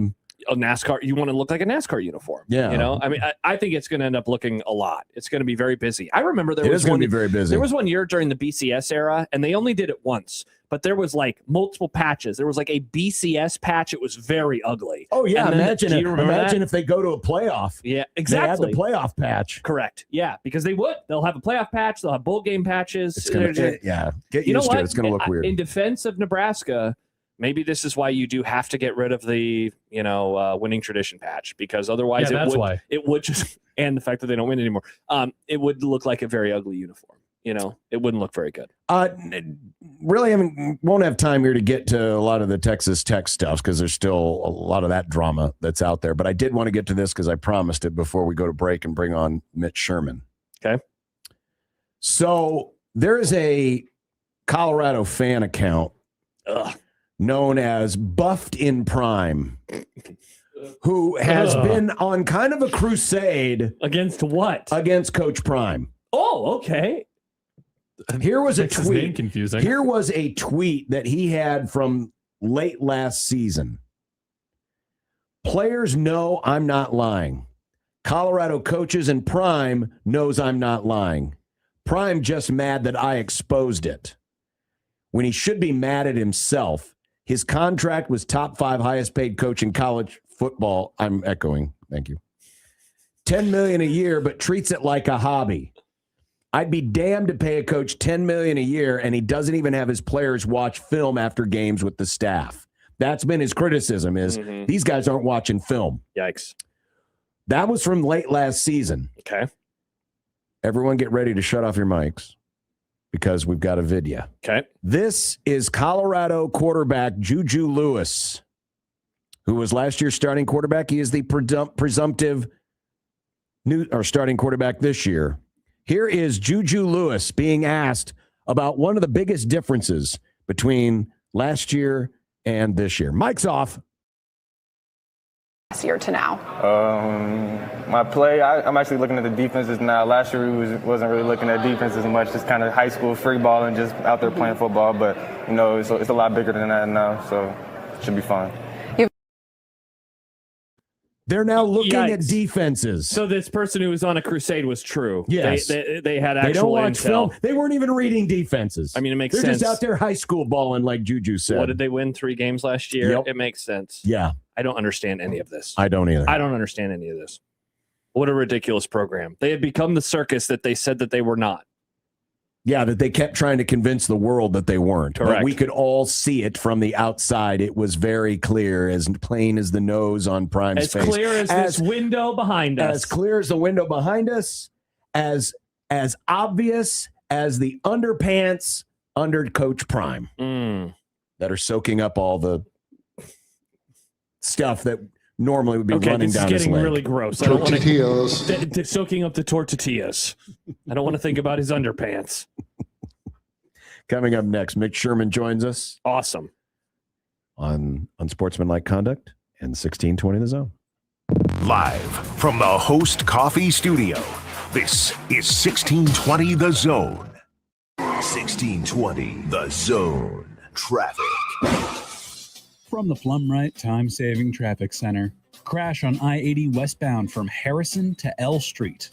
NASCAR? You want to look like a NASCAR uniform. Yeah. I mean, I think it's going to end up looking a lot. It's going to be very busy. I remember It is going to be very busy. There was one year during the BCS era, and they only did it once, but there was like multiple patches. There was like a BCS patch. It was very ugly. Oh yeah, And then- imagine do you remember imagine that? if they go to a playoff. Yeah, They exactly. have the playoff patch. Correct. Yeah, because they would. They'll have a playoff patch. They'll have bowl game patches. It's gonna, They're just- yeah, get You know used to it. what? It's going to look weird. In defense of Nebraska, maybe this is why you do have to get rid of the winning tradition patch, because otherwise Yeah, that's why. it would just, and the fact that they don't win anymore, it would look like a very ugly uniform. It wouldn't look very good. Really, won't have time here to get to a lot of the Texas Tech stuff because there's still a lot of that drama that's out there. But I did want to get to this because I promised it before we go to break and bring on Mitch Sherman. Okay. So there is a Colorado fan account known as Buffed in Prime, who has been on kind of a crusade against what? Against Coach Prime. Oh, okay. Here was a Makes his name tweet. confusing. Here was a tweet that he had from late last season. Players know I'm not lying. Colorado coaches and Prime knows I'm not lying. Prime just mad that I exposed it. When he should be mad at himself. His contract was top 5 highest paid coach in college football. I'm echoing. Thank you. $10 million a year, but treats it like a hobby. I'd be damned to pay a coach $10 million a year, and he doesn't even have his players watch film after games with the staff. That's been his criticism is these guys aren't watching film. Yikes. That was from late last season. Okay. Everyone get ready to shut off your mics because we've got a video. Okay. This is Colorado quarterback Juju Lewis, who was last year's starting quarterback. He is the presumptive starting quarterback this year. Here is Juju Lewis being asked about one of the biggest differences between last year and this year. Mic's off. Last year to now. My play, I'm actually looking at the defenses now. Last year we wasn't really looking at defense as much, just kind of high school free ball and just out there playing football. But, it's a lot bigger than that now, so it should be fine. They're now looking at Yikes. defenses. So this person who was on a crusade was true. Yes. They had They don't actual watch intel. film. They weren't even reading defenses. I mean, it makes They're sense. just out there high school balling, like Juju said. What did they win? 3 games last year? Yep. It makes sense. Yeah. I don't understand any of this. I don't either. I don't understand any of this. What a ridiculous program. They had become the circus that they said that they were not. Yeah, that they kept trying to convince the world that they weren't. But Correct. we could all see it from the outside. It was very clear, as plain as the nose on Prime's As face. clear as this window behind us. As clear as the window behind us, as obvious as the underpants under Coach Prime that are soaking up all the stuff that normally would be running this down is his getting leg. really gross. I don't wanna- Tortillas. They're soaking up the tortillas. I don't want to think about his underpants. Coming up next, Mitch Sherman joins us. Awesome. On Unsportsmanlike Conduct and 1620 The Zone. Live from the Host Coffee Studio, this is 1620 The Zone. 1620 The Zone. Traffic. From the Flumrite Time-Saving Traffic Center. Crash on I-80 westbound from Harrison to L Street.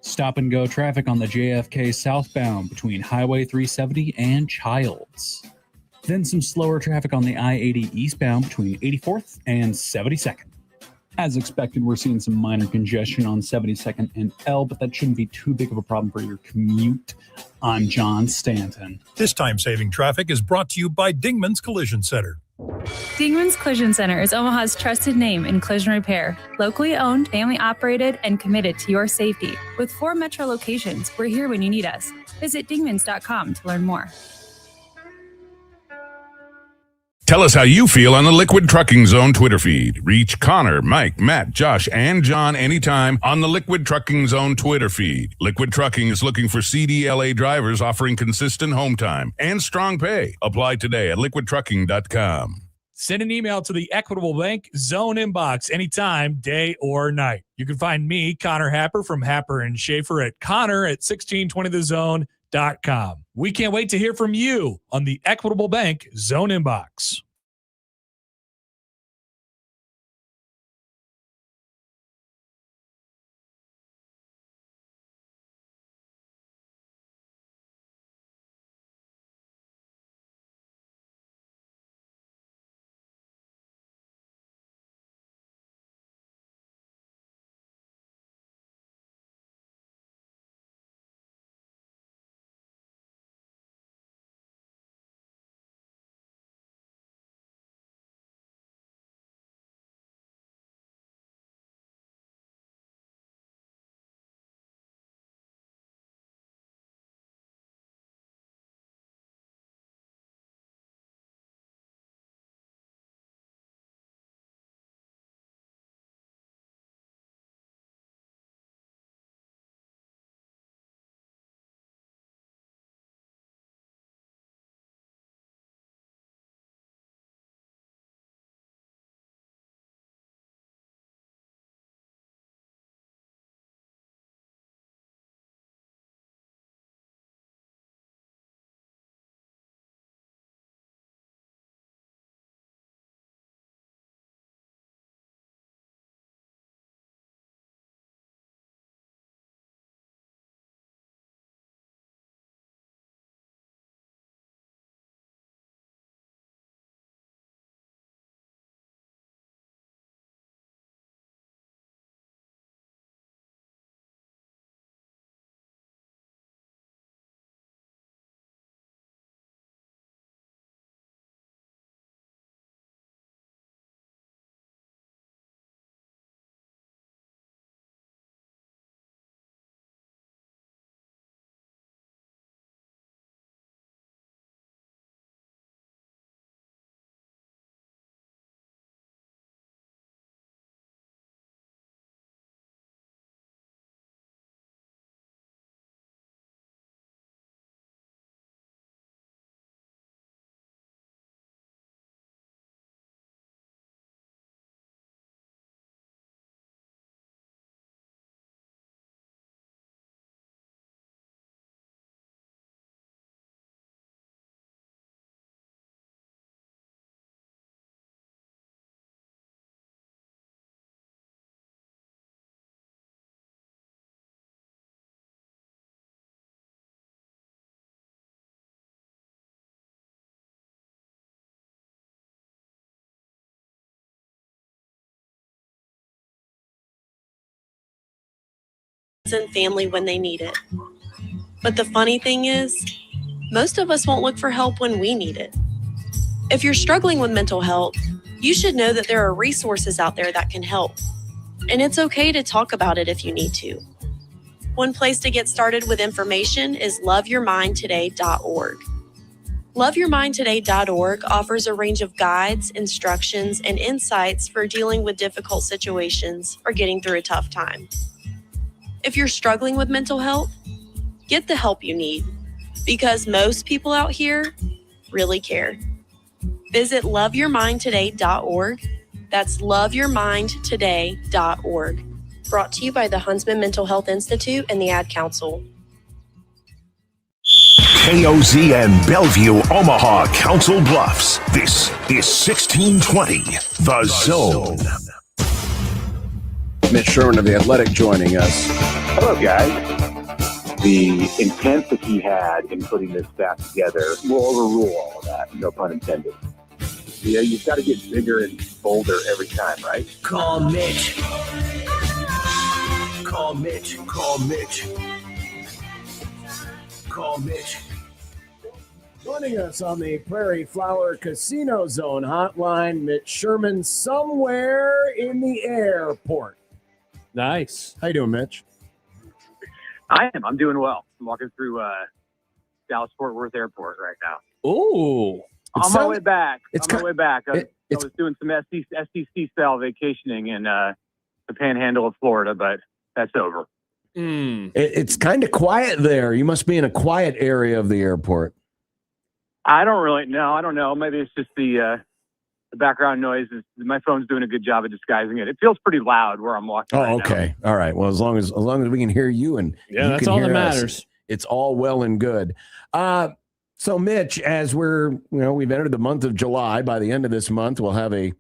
Stop-and-go traffic on the JFK southbound between Highway 370 and Childs. Then some slower traffic on the I-80 eastbound between 84th and 72nd. As expected, we're seeing some minor congestion on 72nd and L, but that shouldn't be too big of a problem for your commute. I'm John Stanton. This time-saving traffic is brought to you by Dingman's Collision Center. Dingman's Collision Center is Omaha's trusted name in collision repair. Locally owned, family-operated, and committed to your safety. With 4 metro locations, we're here when you need us. Visit dingmans.com to learn more. Tell us how you feel on the Liquid Trucking Zone Twitter feed. Reach Connor, Mike, Matt, Josh, and John anytime on the Liquid Trucking Zone Twitter feed. Liquid Trucking is looking for CDLA drivers offering consistent home time and strong pay. Apply today at liquidtrucking.com. Send an email to the Equitable Bank Zone inbox anytime, day or night. You can find me, Connor Happer from Happer and Schaefer at Connor@1620thezone.com. We can't wait to hear from you on the Equitable Bank Zone inbox. And family when they need it. But the funny thing is, most of us won't look for help when we need it. If you're struggling with mental health, you should know that there are resources out there that can help. And it's okay to talk about it if you need to. One place to get started with information is loveyourmindtoday.org. Loveyourmindtoday.org offers a range of guides, instructions, and insights for dealing with difficult situations or getting through a tough time. If you're struggling with mental health, get the help you need, because most people out here really care. Visit loveyourmindtoday.org. That's loveyourmindtoday.org. Brought to you by the Huntsman Mental Health Institute and the Ad Council. KOZN Bellevue, Omaha, Council Bluffs. This is 1620, The Zone. Mitch Sherman of The Athletic joining us. Hello, guys. The intent that he had in putting this staff together will overrule all of that, no pun intended. You know, you've got to get bigger and bolder every time, right? Call Mitch. Call Mitch. Call Mitch. Call Mitch. Joining us on the Prairie Flower Casino Zone hotline, Mitch Sherman, somewhere in the airport. Nice. How you doing, Mitch? I am. I'm doing well. I'm walking through Dallas Fort Worth Airport right now. Oh, on my way back. It's on my way back. I was doing some SEC style vacationing in the Panhandle of Florida, but that's over. It's kind of quiet there. You must be in a quiet area of the airport. I don't really know. I don't know. Maybe it's just the background noise. My phone's doing a good job of disguising it. It feels pretty loud where I'm walking. Oh, okay. All right. Well, as long as we can hear you and you that's can all that hear us, matters. it's all well and good. So, Mitch, as we've entered the month of July. By the end of this month, we'll have a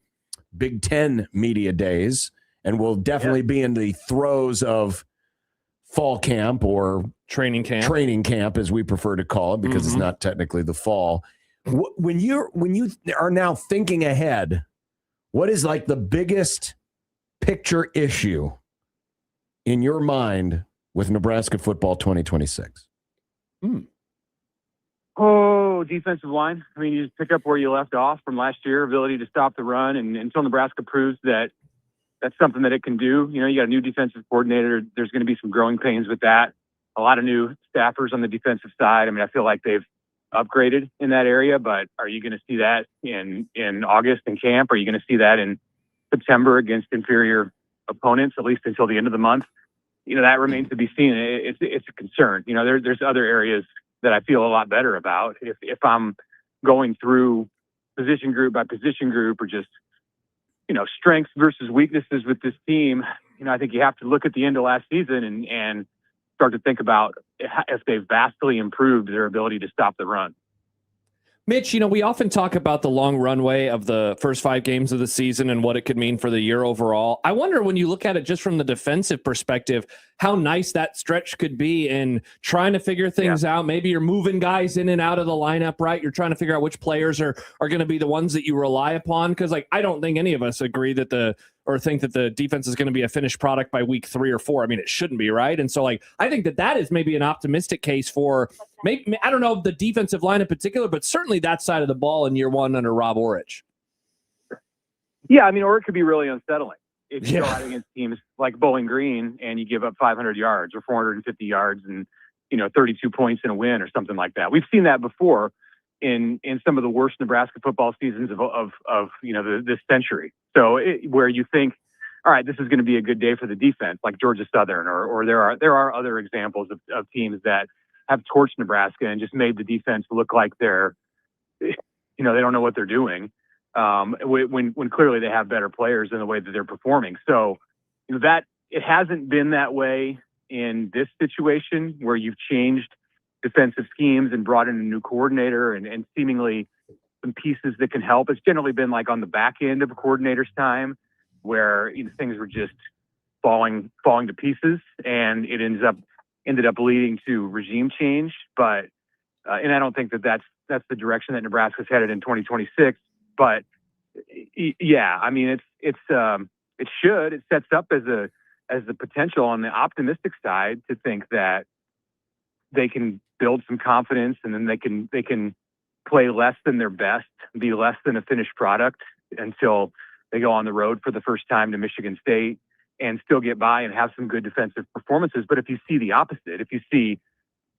Big Ten media days, and we'll definitely be in the throes of fall camp or training camp, as we prefer to call it, because it's not technically the fall. When you are now thinking ahead, what is like the biggest picture issue in your mind with Nebraska football 2026? Oh, defensive line. I mean, you just pick up where you left off from last year, ability to stop the run. And until Nebraska proves that that's something that it can do, you got a new defensive coordinator. There's going to be some growing pains with that. A lot of new staffers on the defensive side. I mean, I feel like they've upgraded in that area, but are you going to see that in August in camp? Are you going to see that in September against inferior opponents, at least until the end of the month? That remains to be seen. It's a concern. There's other areas that I feel a lot better about. If I'm going through position group by position group or just, strengths versus weaknesses with this team, I think you have to look at the end of last season and start to think about if they've vastly improved their ability to stop the run. Mitch, we often talk about the long runway of the first 5 games of the season and what it could mean for the year overall. I wonder, when you look at it just from the defensive perspective, how nice that stretch could be in trying to figure things out. Maybe you're moving guys in and out of the lineup, right? You're trying to figure out which players are going to be the ones that you rely upon. Because, I don't think any of us agree that think that the defense is going to be a finished product by week 3 or 4. I mean, it shouldn't be, right? And so, I think that is maybe an optimistic case for maybe, I don't know the defensive line in particular, but certainly that side of the ball in year 1 under Rob Orich. Yeah, I mean, or it could be really unsettling if you go out against teams like Bowling Green and you give up 500 yards or 450 yards and 32 points in a win or something like that. We've seen that before in some of the worst Nebraska football seasons of this century. So where you think, all right, this is going to be a good day for the defense, like Georgia Southern, or there are other examples of teams that have torched Nebraska and just made the defense look like they're, they don't know what they're doing. When clearly they have better players in the way that they're performing. So that it hasn't been that way in this situation where you've changed defensive schemes and brought in a new coordinator and seemingly some pieces that can help. It's generally been like on the back end of a coordinator's time where things were just falling to pieces, and it ended up leading to regime change. But and I don't think that's the direction that Nebraska's headed in 2026. But yeah, I mean, it sets up as the potential on the optimistic side to think that they can build some confidence, and then they can play less than their best, be less than a finished product until they go on the road for the first time to Michigan State and still get by and have some good defensive performances. But if you see the opposite, if you see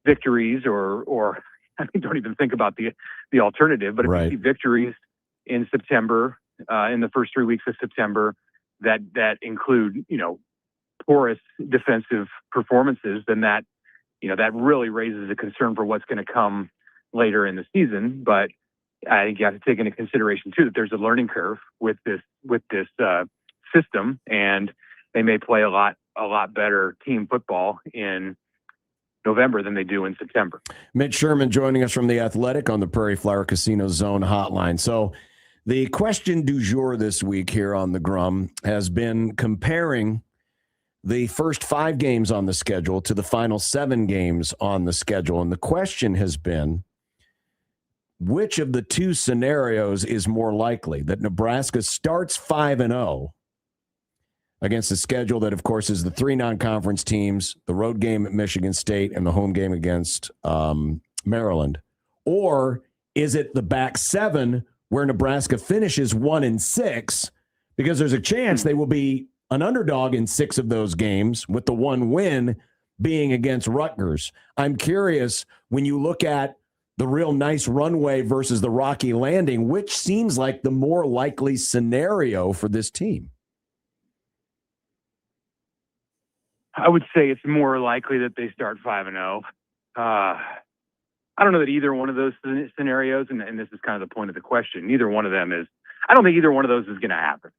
victories or I mean, don't even think about the alternative, but if you see victories in September, in the first 3 weeks of September, that include, porous defensive performances, then that really raises a concern for what's going to come later in the season. But I think you have to take into consideration too that there's a learning curve with this system, and they may play a lot better team football in November than they do in September. Mitch Sherman joining us from The Athletic on the Prairie Flower Casino Zone hotline. So the question du jour this week here on the Grum has been comparing the first 5 games on the schedule to the final 7 games on the schedule. And the question has been, which of the two scenarios is more likely, that Nebraska starts 5-0 against a schedule that, of course, is the 3 non-conference teams, the road game at Michigan State, and the home game against Maryland? Or is it the back 7 where Nebraska finishes 1-6, because there's a chance they will be an underdog in 6 of those games, with the 1 win being against Rutgers? I'm curious, when you look at the real nice runway versus the rocky landing, which seems like the more likely scenario for this team? I would say it's more likely that they start 5-0. I don't know that either one of those scenarios, and this is kind of the point of the question, neither one of them is, I don't think either one of those is going to happen.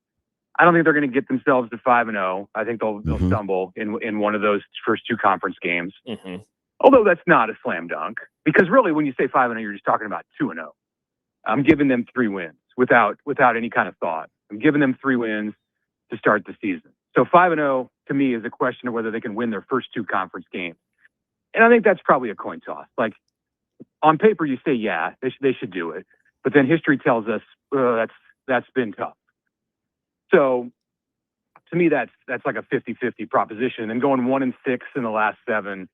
I don't think they're going to get themselves to 5-0. I think they'll stumble in one of those first 2 conference games. Although that's not a slam dunk, because really when you say 5-0, you're just talking about 2-0. I'm giving them 3 wins without any kind of thought. I'm giving them 3 wins to start the season. So 5-0 to me is a question of whether they can win their first 2 conference games. And I think that's probably a coin toss. Like, on paper, you say, yeah, they should do it. But then history tells us that's been tough. So to me, that's like a 50-50 proposition. And going 1-6 in the last 7,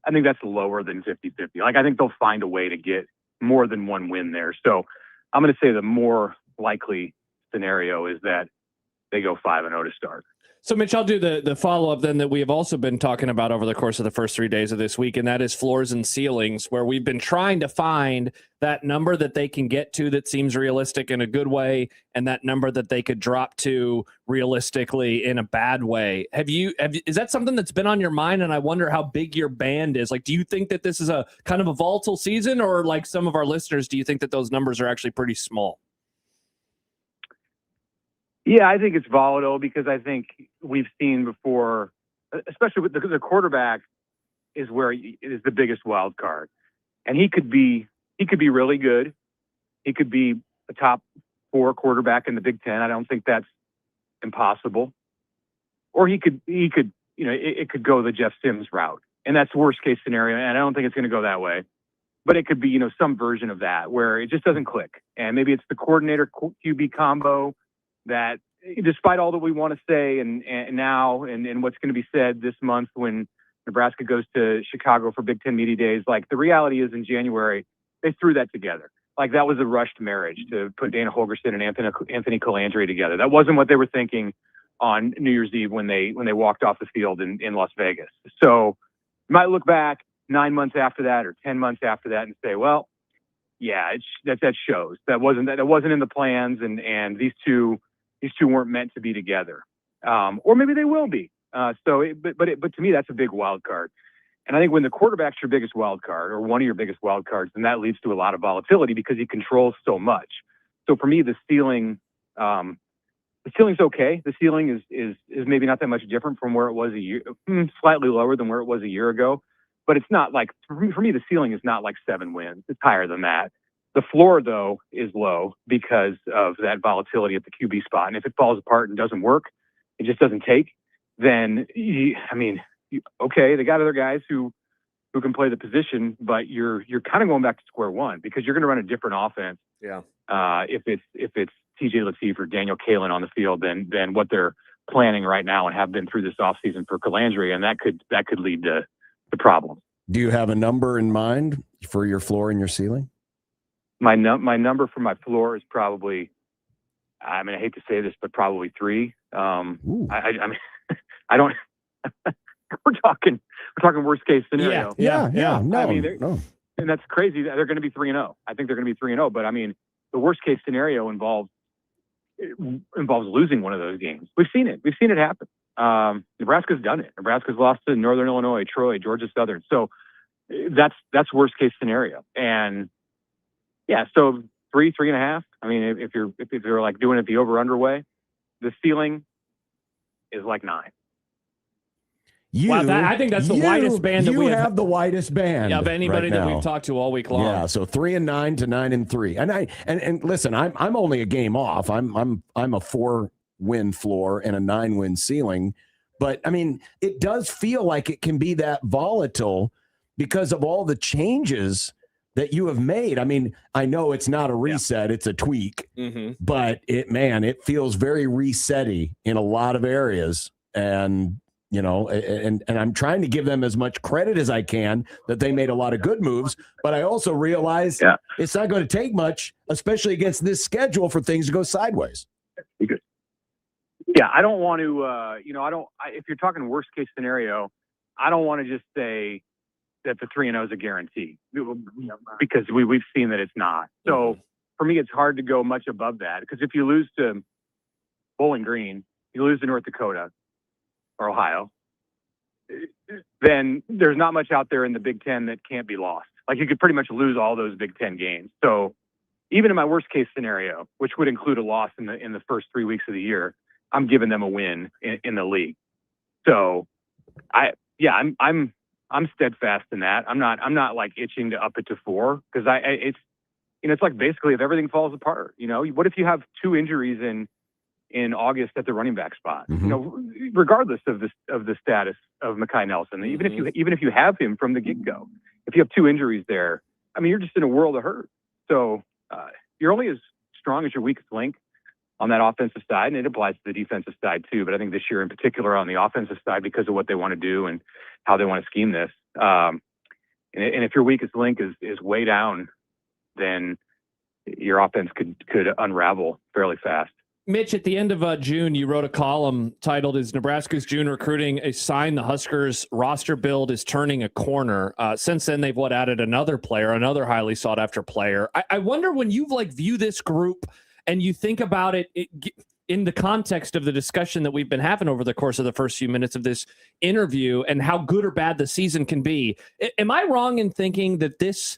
I think that's lower than 50-50. Like, I think they'll find a way to get more than 1 win there. So I'm going to say the more likely scenario is that they go 5-0 to start. So, Mitch, I'll do the follow-up then that we have also been talking about over the course of the first 3 days of this week, and that is floors and ceilings, where we've been trying to find that number that they can get to that seems realistic in a good way, and that number that they could drop to realistically in a bad way. Is that something that's been on your mind? And I wonder how big your band is. Like, do you think that this is a kind of a volatile season, or like some of our listeners, do you think that those numbers are actually pretty small? Yeah, I think it's volatile because I think we've seen before, especially with the quarterback, is where it is the biggest wild card, and he could be really good. He could be a top 4 quarterback in the Big Ten. I don't think that's impossible. Or he could, it could go the Jeff Sims route, and that's worst case scenario. And I don't think it's going to go that way, but it could be, some version of that where it just doesn't click, and maybe it's the coordinator QB combo that, despite all that we want to say and now and what's going to be said this month when Nebraska goes to Chicago for Big Ten Media Days, like, the reality is in January, they threw that together. Like, that was a rushed marriage to put Dana Holgorsen and Anthony Colandre together. That wasn't what they were thinking on New Year's Eve when they walked off the field in Las Vegas. So you might look back 9 months after that or 10 months after that and say, well, yeah, that shows. That wasn't in the plans, and these two weren't meant to be together, or maybe they will be. But to me, that's a big wild card. And I think when the quarterback's your biggest wild card, or one of your biggest wild cards, then that leads to a lot of volatility because he controls so much. So for me, the ceiling's okay. The ceiling is maybe not that much different from where it was slightly lower than where it was a year ago. But it's not like, for me, the ceiling is not like 7 wins. It's higher than that. The floor, though, is low because of that volatility at the QB spot. And if it falls apart and doesn't work, it just doesn't take, then, okay, they got other guys who can play the position, but you're kind of going back to square one because you're going to run a different offense. Yeah. If it's TJ Lateef or Daniel Kalen on the field than what they're planning right now and have been through this offseason for Colandre, and that could lead to the problem. Do you have a number in mind for your floor and your ceiling? My number for my floor is probably, I hate to say this, but probably 3. I mean, I don't. we're talking worst case scenario. Yeah. No, and that's crazy. They're going to be 3-0. I think they're going to be 3-0. But I mean, the worst case scenario involves losing one of those games. We've seen it. We've seen it happen. Nebraska's done it. Nebraska's lost to Northern Illinois, Troy, Georgia Southern. So that's worst case scenario. And yeah, so 3.5. I mean, if you're like doing it the over under way, the ceiling is like 9. I think that's the widest band that we have. The widest band of anybody that we've talked to all week long. Yeah, so 3-9 to 9-3. And listen, I'm only a game off. I'm a 4-win floor and a 9-win ceiling. But I mean, it does feel like it can be that volatile because of all the changes that you have made. I mean, I know it's not a reset, it's a tweak, but it feels very reset-y in a lot of areas. And, you know, and I'm trying to give them as much credit as I can that they made a lot of good moves, but I also realize it's not going to take much, especially against this schedule, for things to go sideways. Yeah, I don't want to, if you're talking worst case scenario, I don't want to just say that the 3-0 is a guarantee, because we've seen that it's not. So for me, it's hard to go much above that, because if you lose to Bowling Green, you lose to North Dakota or Ohio, then there's not much out there in the Big Ten that can't be lost. Like, you could pretty much lose all those Big Ten games. So even in my worst case scenario, which would include a loss in the first 3 weeks of the year, I'm giving them a win in the league. So I'm steadfast in that. I'm not like itching to up it to 4, because it's like, basically, if everything falls apart, what if you have 2 injuries in August at the running back spot? Regardless of the status of Mekhi Nelson, even if you have him from the get-go, if you have 2 injuries there, I mean, you're just in a world of hurt. So you're only as strong as your weakest link on that offensive side, and it applies to the defensive side too. But I think this year in particular on the offensive side, because of what they want to do and how they want to scheme this, and if your weakest link is way down, then your offense could unravel fairly fast. Mitch, at the end of June, you wrote a column titled, "Is Nebraska's June recruiting a sign the Huskers roster build is turning a corner?" Since then, they've added another player, another highly sought after player. I wonder, when you've view this group and you think about it in the context of the discussion that we've been having over the course of the first few minutes of this interview and how good or bad the season can be. Am I wrong in thinking that this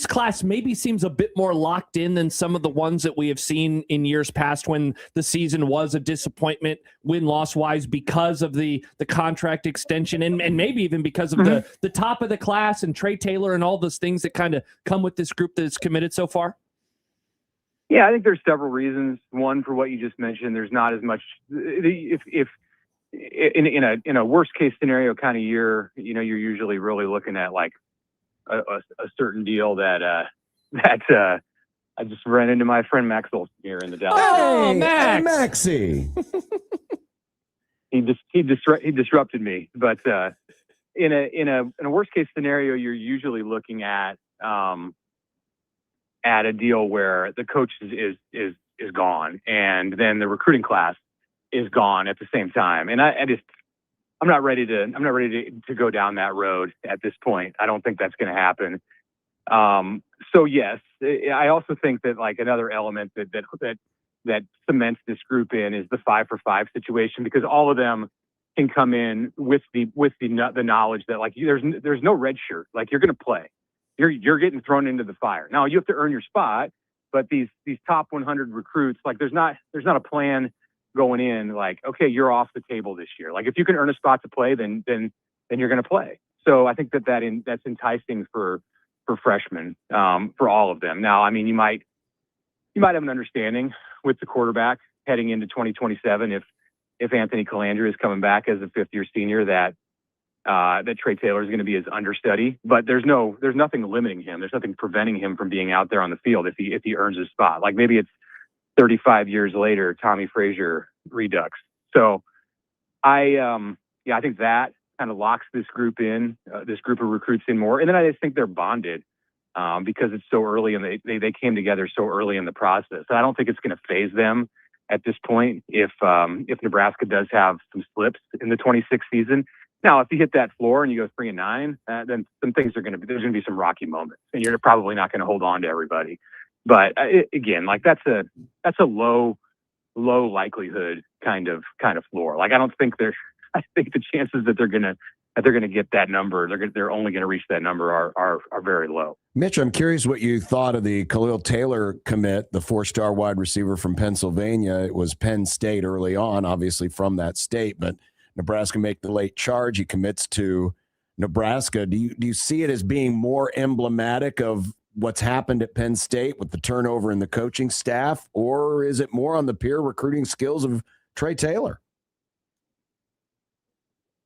class maybe seems a bit more locked in than some of the ones that we have seen in years past, when the season was a disappointment win-loss wise because of the contract extension and maybe even because of the top of the class and Trey Taylor and all those things that kind of come with this group that's committed so far? Yeah, I think there's several reasons. One, for what you just mentioned, there's not as much. If in a worst case scenario kind of year, you're usually really looking at like a certain deal that I just ran into my friend Max Olson here in the Dallas. Oh, Max. Maxie. He disrupted me, but in a worst case scenario, you're usually looking at a deal where the coach is gone, and then the recruiting class is gone at the same time. And I'm not ready to go down that road at this point. I don't think that's going to happen. So yes, I also think that like another element that cements this group in is the 5-for-5 situation, because all of them can come in with the knowledge that like there's no red shirt. Like, you're going to play. You're getting thrown into the fire. Now you have to earn your spot, but these top 100 recruits, like there's not a plan going in like, okay, you're off the table this year. Like, if you can earn a spot to play, then you're going to play. So I think that's enticing for freshmen, for all of them. Now, I mean, you might have an understanding with the quarterback heading into 2027 if Anthony Calandra is coming back as a 5th-year senior, that Trey Taylor is going to be his understudy, but there's nothing limiting him. There's nothing preventing him from being out there on the field if he earns his spot. Like, maybe it's 35 years later, Tommy Frazier redux. So I think that kind of locks this group of recruits in more. And then I just think they're bonded because it's so early, and they came together so early in the process. And I don't think it's going to phase them at this point if Nebraska does have some slips in the 26th season. Now, if you hit that floor and you go 3-9, then some things there's going to be some rocky moments, and you're probably not going to hold on to everybody. But again, like that's a low likelihood kind of floor. Like, I think the chances that they're going to get that number, they're only going to reach that number are very low. Mitch, I'm curious what you thought of the Khalil Taylor commit, the 4-star wide receiver from Pennsylvania. It was Penn State early on, obviously from that state, but Nebraska make the late charge. He commits to Nebraska. Do you see it as being more emblematic of what's happened at Penn State with the turnover in the coaching staff, or is it more on the pure recruiting skills of Trey Taylor?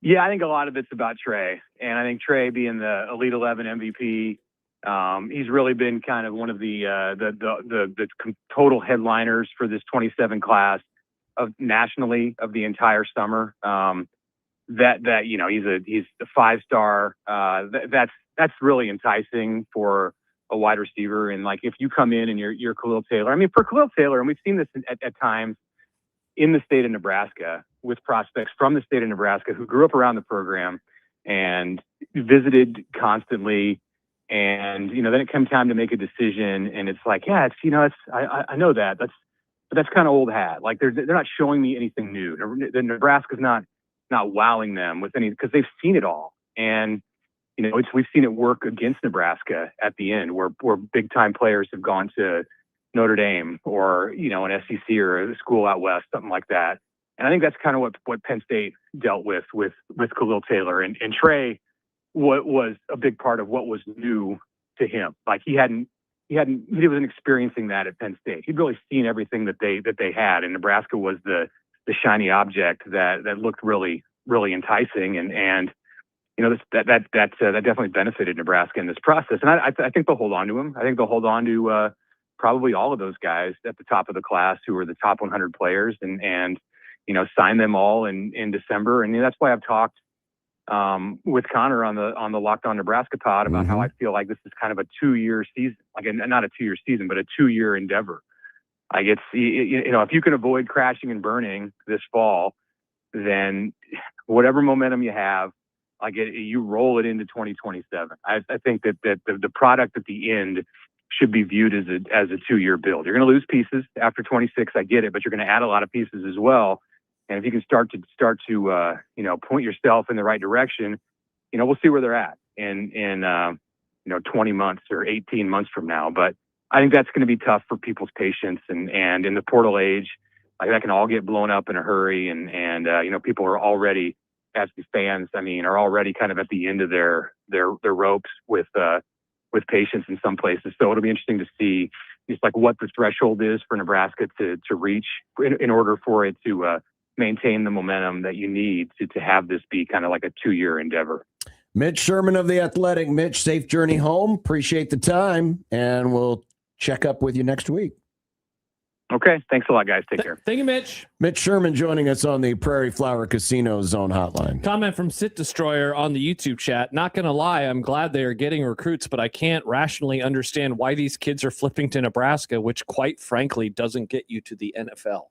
Yeah, I think a lot of it's about Trey, and I think Trey being the Elite 11 MVP He's really been kind of one of the total headliners for this 27 class of nationally of the entire summer. He's a 5-star. That's really enticing for a wide receiver. And like, if you come in and you're Khalil Taylor, I mean, for Khalil Taylor, and we've seen this at times in the state of Nebraska with prospects from the state of Nebraska who grew up around the program and visited constantly. And, then it comes time to make a decision and it's like, yeah, I know that but that's kind of old hat. Like they're not showing me anything new. The Nebraska's not wowing them with any, because they've seen it all. And, we've seen it work against Nebraska at the end where big time players have gone to Notre Dame or, an SEC or a school out west, something like that. And I think that's kind of what Penn State dealt with Khalil Taylor and Trey. What was a big part of what was new to him. Like he wasn't experiencing that at Penn State. He'd really seen everything that they had, and Nebraska was the shiny object that looked really, really enticing. And that definitely benefited Nebraska in this process. And I think they'll hold on to him. I think they'll hold on to probably all of those guys at the top of the class who are the top 100 players and sign them all in December. And that's why I've talked with Connor on the Locked On Nebraska pod about how I feel like this is kind of a 2-year season, like not a 2-year season, but a 2-year endeavor. Like if you can avoid crashing and burning this fall, then whatever momentum you have, you roll it into 2027. I think that the product at the end should be viewed as a 2-year build. You're going to lose pieces after 26. I get it, but you're going to add a lot of pieces as well. And if you can start to point yourself in the right direction, we'll see where they're at in 20 months or 18 months from now. But I think that's going to be tough for people's patience and in the portal age, like that can all get blown up in a hurry. And people are already, as the fans, are already kind of at the end of their ropes with patience in some places. So it'll be interesting to see just like what the threshold is for Nebraska to reach in order for it to maintain the momentum that you need to have this be kind of like a 2-year endeavor. Mitch Sherman of The Athletic. Mitch, safe journey home. Appreciate the time, and we'll check up with you next week. Okay. Thanks a lot, guys. Take care. Thank you, Mitch. Mitch Sherman joining us on the Prairie Flower Casino Zone Hotline. Comment from Sit Destroyer on the YouTube chat. Not going to lie, I'm glad they are getting recruits, but I can't rationally understand why these kids are flipping to Nebraska, which quite frankly doesn't get you to the NFL.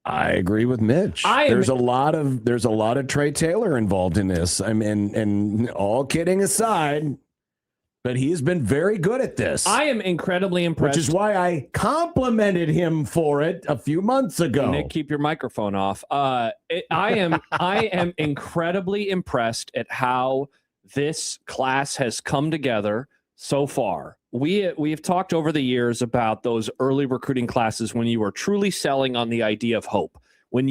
I agree with Mitch. There's a lot of Trey Taylor involved in this. And all kidding aside, but he's been very good at this. I am incredibly impressed. Which is why I complimented him for it a few months ago. Nick, keep your microphone off. I am incredibly impressed at how this class has come together so far. We have talked over the years about those early recruiting classes when you are truly selling on the idea of hope. When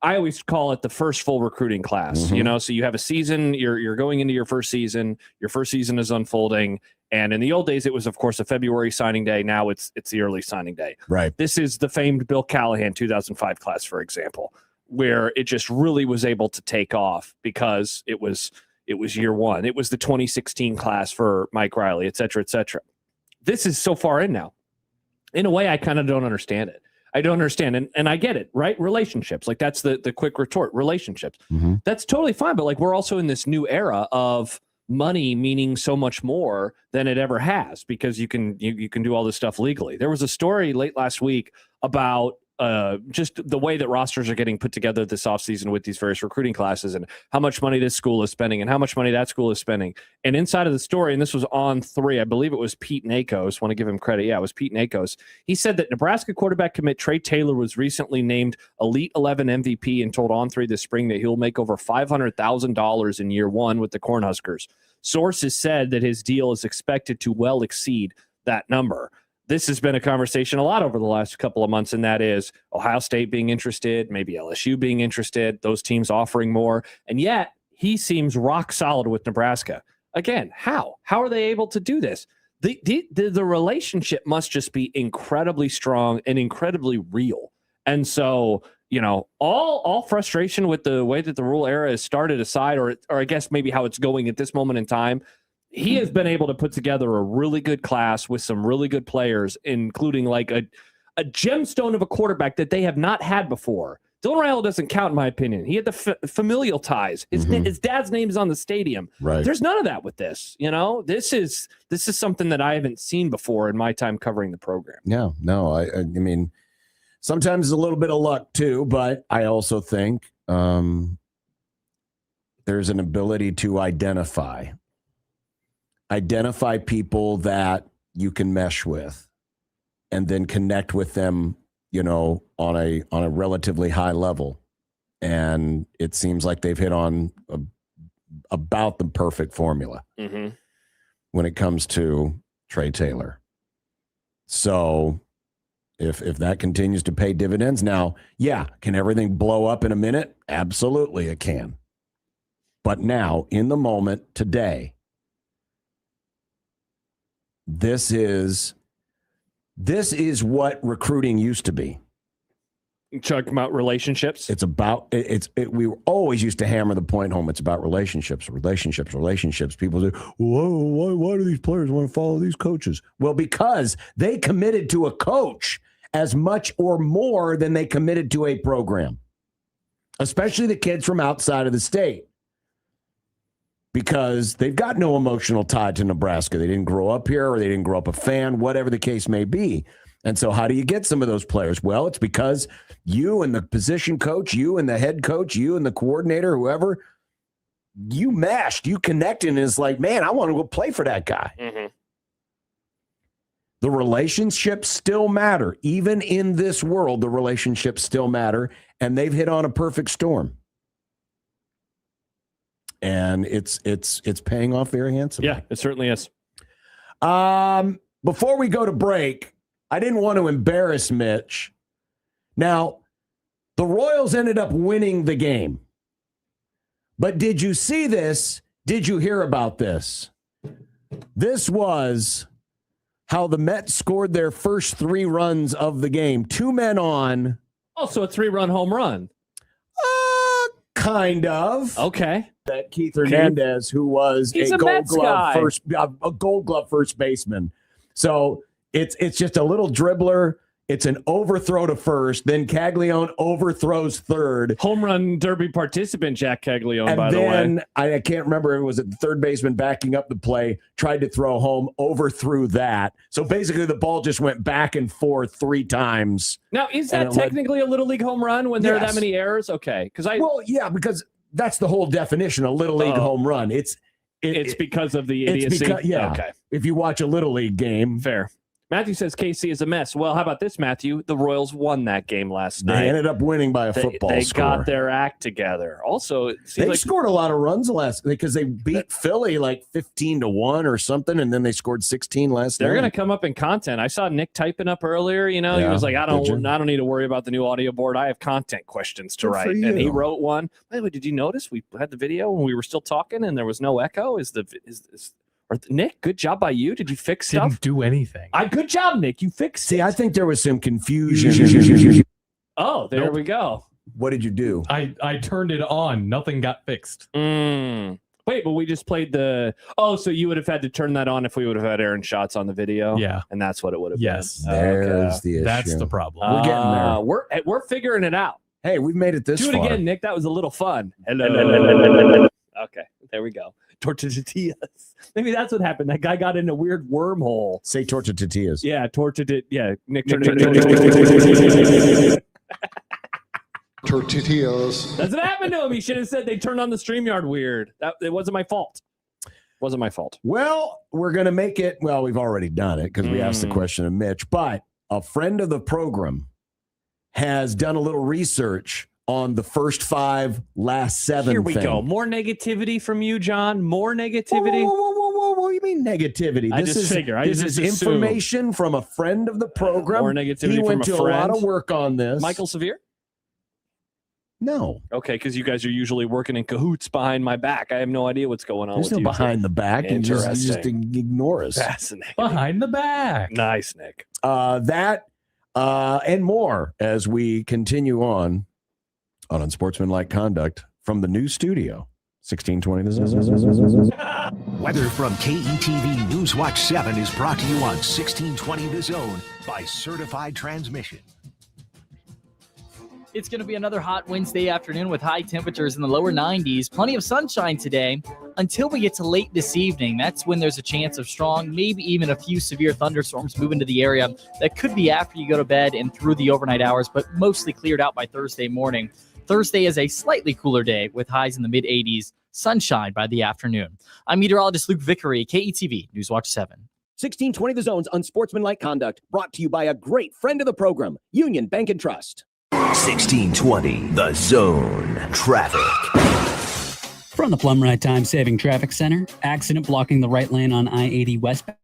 I always call it the first full recruiting class, so you have a season, you're going into your first season is unfolding. And in the old days, it was, of course, a February signing day. Now it's the early signing day. Right. This is the famed Bill Callahan 2005 class, for example, where it just really was able to take off because it was year one. It was the 2016 class for Mike Riley, et cetera, et cetera. This is so far in now. In a way, I kind of don't understand it. I don't understand. And I get it, right? Relationships. Like that's the quick retort. Relationships. That's totally fine. But like we're also in this new era of money meaning so much more than it ever has because you can do all this stuff legally. There was a story late last week about just the way that rosters are getting put together this offseason with these various recruiting classes and how much money this school is spending and how much money that school is spending. And inside of the story, and this was on 3, I believe it was Pete Nakos. Want to give him credit. Yeah, it was Pete Nakos. He said that Nebraska quarterback commit Trey Taylor was recently named Elite 11 MVP and told on 3 this spring that he'll make over $500,000 in year 1 with the Cornhuskers. Sources said that his deal is expected to well exceed that number. This has been a conversation a lot over the last couple of months, and that is Ohio State being interested, maybe LSU being interested, those teams offering more. And yet he seems rock solid with Nebraska. Again, how? How are they able to do this? The relationship must just be incredibly strong and incredibly real. And so, all frustration with the way that the rule era has started aside, or I guess maybe how it's going at this moment in time, he has been able to put together a really good class with some really good players, including like a gemstone of a quarterback that they have not had before. Dylan Raiola doesn't count, in my opinion. He had the familial ties. His dad's name is on the stadium. Right. There's none of that with this. This is something that I haven't seen before in my time covering the program. Yeah, no, I mean, sometimes a little bit of luck too, but I also think there's an ability to identify people that you can mesh with, and then connect with them, on a relatively high level. And it seems like they've hit on about the perfect formula when it comes to Trey Taylor. So if that continues to pay dividends, now, can everything blow up in a minute? Absolutely it can. But now, in the moment, today, this is what recruiting used to be. Talking about relationships. It's about we always used to hammer the point home. It's about relationships. People say, why do these players want to follow these coaches? Well, because they committed to a coach as much or more than they committed to a program, especially the kids from outside of the state, because they've got no emotional tie to Nebraska. They didn't grow up here, or they didn't grow up a fan, whatever the case may be. And so how do you get some of those players? Well, it's because you and the position coach, you and the head coach, you and the coordinator, whoever, you meshed, you connected, and it's like, man, I want to go play for that guy. The relationships still matter. Even in this world, the relationships still matter, and they've hit on a perfect storm. And it's paying off very handsomely. Yeah, it certainly is. Before we go to break, I didn't want to embarrass Mitch. Now, the Royals ended up winning the game. But did you see this? Did you hear about this? This was how the Mets scored their first 3 runs of the game. 2 men on. Also a 3-run home run. Kind of. Okay. That Keith Hernandez, who was a Gold Glove first baseman. So it's just a little dribbler. It's an overthrow to first. Then Caglione overthrows third. Home run derby participant Jack Caglione, by the way. And then I can't remember, was it the third baseman backing up the play, tried to throw home, overthrew that. So basically the ball just went back and forth 3 times. Now, is that technically a Little League home run when there are that many errors? Okay. Because that's the whole definition, a Little League home run. It's because of the idiocy? Okay. If you watch a Little League game. Fair. Matthew says KC is a mess. Well, how about this, Matthew? The Royals won that game last night. They ended up winning by a football score. They got their act together. Also, they scored a lot of runs because they beat Philly like 15-1 or something, and then they scored 16 last night. They're going to come up in content. I saw Nick typing up earlier. He was like, I don't need to worry about the new audio board. I have content questions to write. And he wrote one. By the way, did you notice we had the video when we were still talking and there was no echo? Nick, good job by you. Did you fix stuff? Didn't do anything. Good job, Nick. You fixed it. I think there was some confusion. Oh, there we go. What did you do? I turned it on. Nothing got fixed. Wait, but we just played so you would have had to turn that on if we would have had Aaron shots on the video? Yeah. And that's what it would have been. There's the issue. That's the problem. We're getting there. We're figuring it out. Hey, we've made it this far. Do it again, Nick. That was a little fun. Hello. Okay, there we go. Tortillas. Maybe that's what happened. That guy got in a weird wormhole. Say tortillas. Yeah, Yeah, Nick. Tortillas. That's what happened to him. He should have said they turned on the StreamYard weird. It wasn't my fault. Wasn't my fault. Well, we're going to make it. Well, we've already done it because we asked the question of Mitch. But a friend of the program has done a little research on the first 5, last 7. Here we go. More negativity from you, John. More negativity. Whoa. What do you mean negativity? This is information from a friend of the program. More negativity he from went to a lot of work on this. Michael Severe? No. Okay, because you guys are usually working in cahoots behind my back. I have no idea what's going on. There's no behind the back. You just ignore us. Fascinating. Behind the back. Nice, Nick. That and more as we continue on On Unsportsmanlike Conduct from the new studio, 1620 The Zone. Weather from KETV Newswatch 7 is brought to you on 1620 The Zone by Certified Transmission. It's going to be another hot Wednesday afternoon with high temperatures in the lower 90s. Plenty of sunshine today until we get to late this evening. That's when there's a chance of strong, maybe even a few severe thunderstorms move into the area. That could be after you go to bed and through the overnight hours, but mostly cleared out by Thursday morning. Thursday is a slightly cooler day with highs in the mid-80s, sunshine by the afternoon. I'm meteorologist Luke Vickery, KETV Newswatch 7. 1620 The Zone's Unsportsmanlike Conduct, brought to you by a great friend of the program, Union Bank and Trust. 1620 The Zone Traffic. From the Plum Ride Time Saving Traffic Center, accident blocking the right lane on I-80 westbound.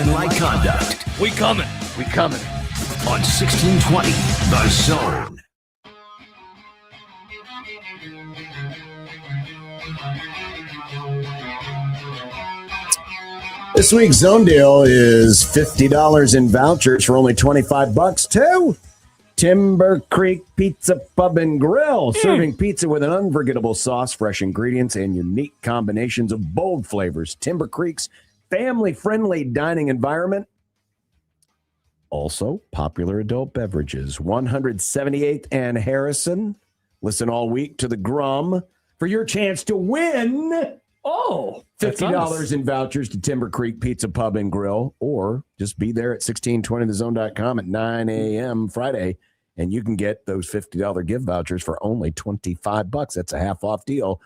Like conduct. We coming. On 1620 The Zone. This week's Zone Deal is $50 in vouchers for only $25 to Timber Creek Pizza Pub and Grill, serving pizza with an unforgettable sauce, fresh ingredients, and unique combinations of bold flavors. Timber Creek's family-friendly dining environment. Also, popular adult beverages. 178th and Harrison. Listen all week to the Grum for your chance to win. $50 in vouchers to Timber Creek Pizza Pub and Grill, or just be there at 1620thezone.com at 9 a.m. Friday, and you can get those $50 gift vouchers for only $25. That's a half-off deal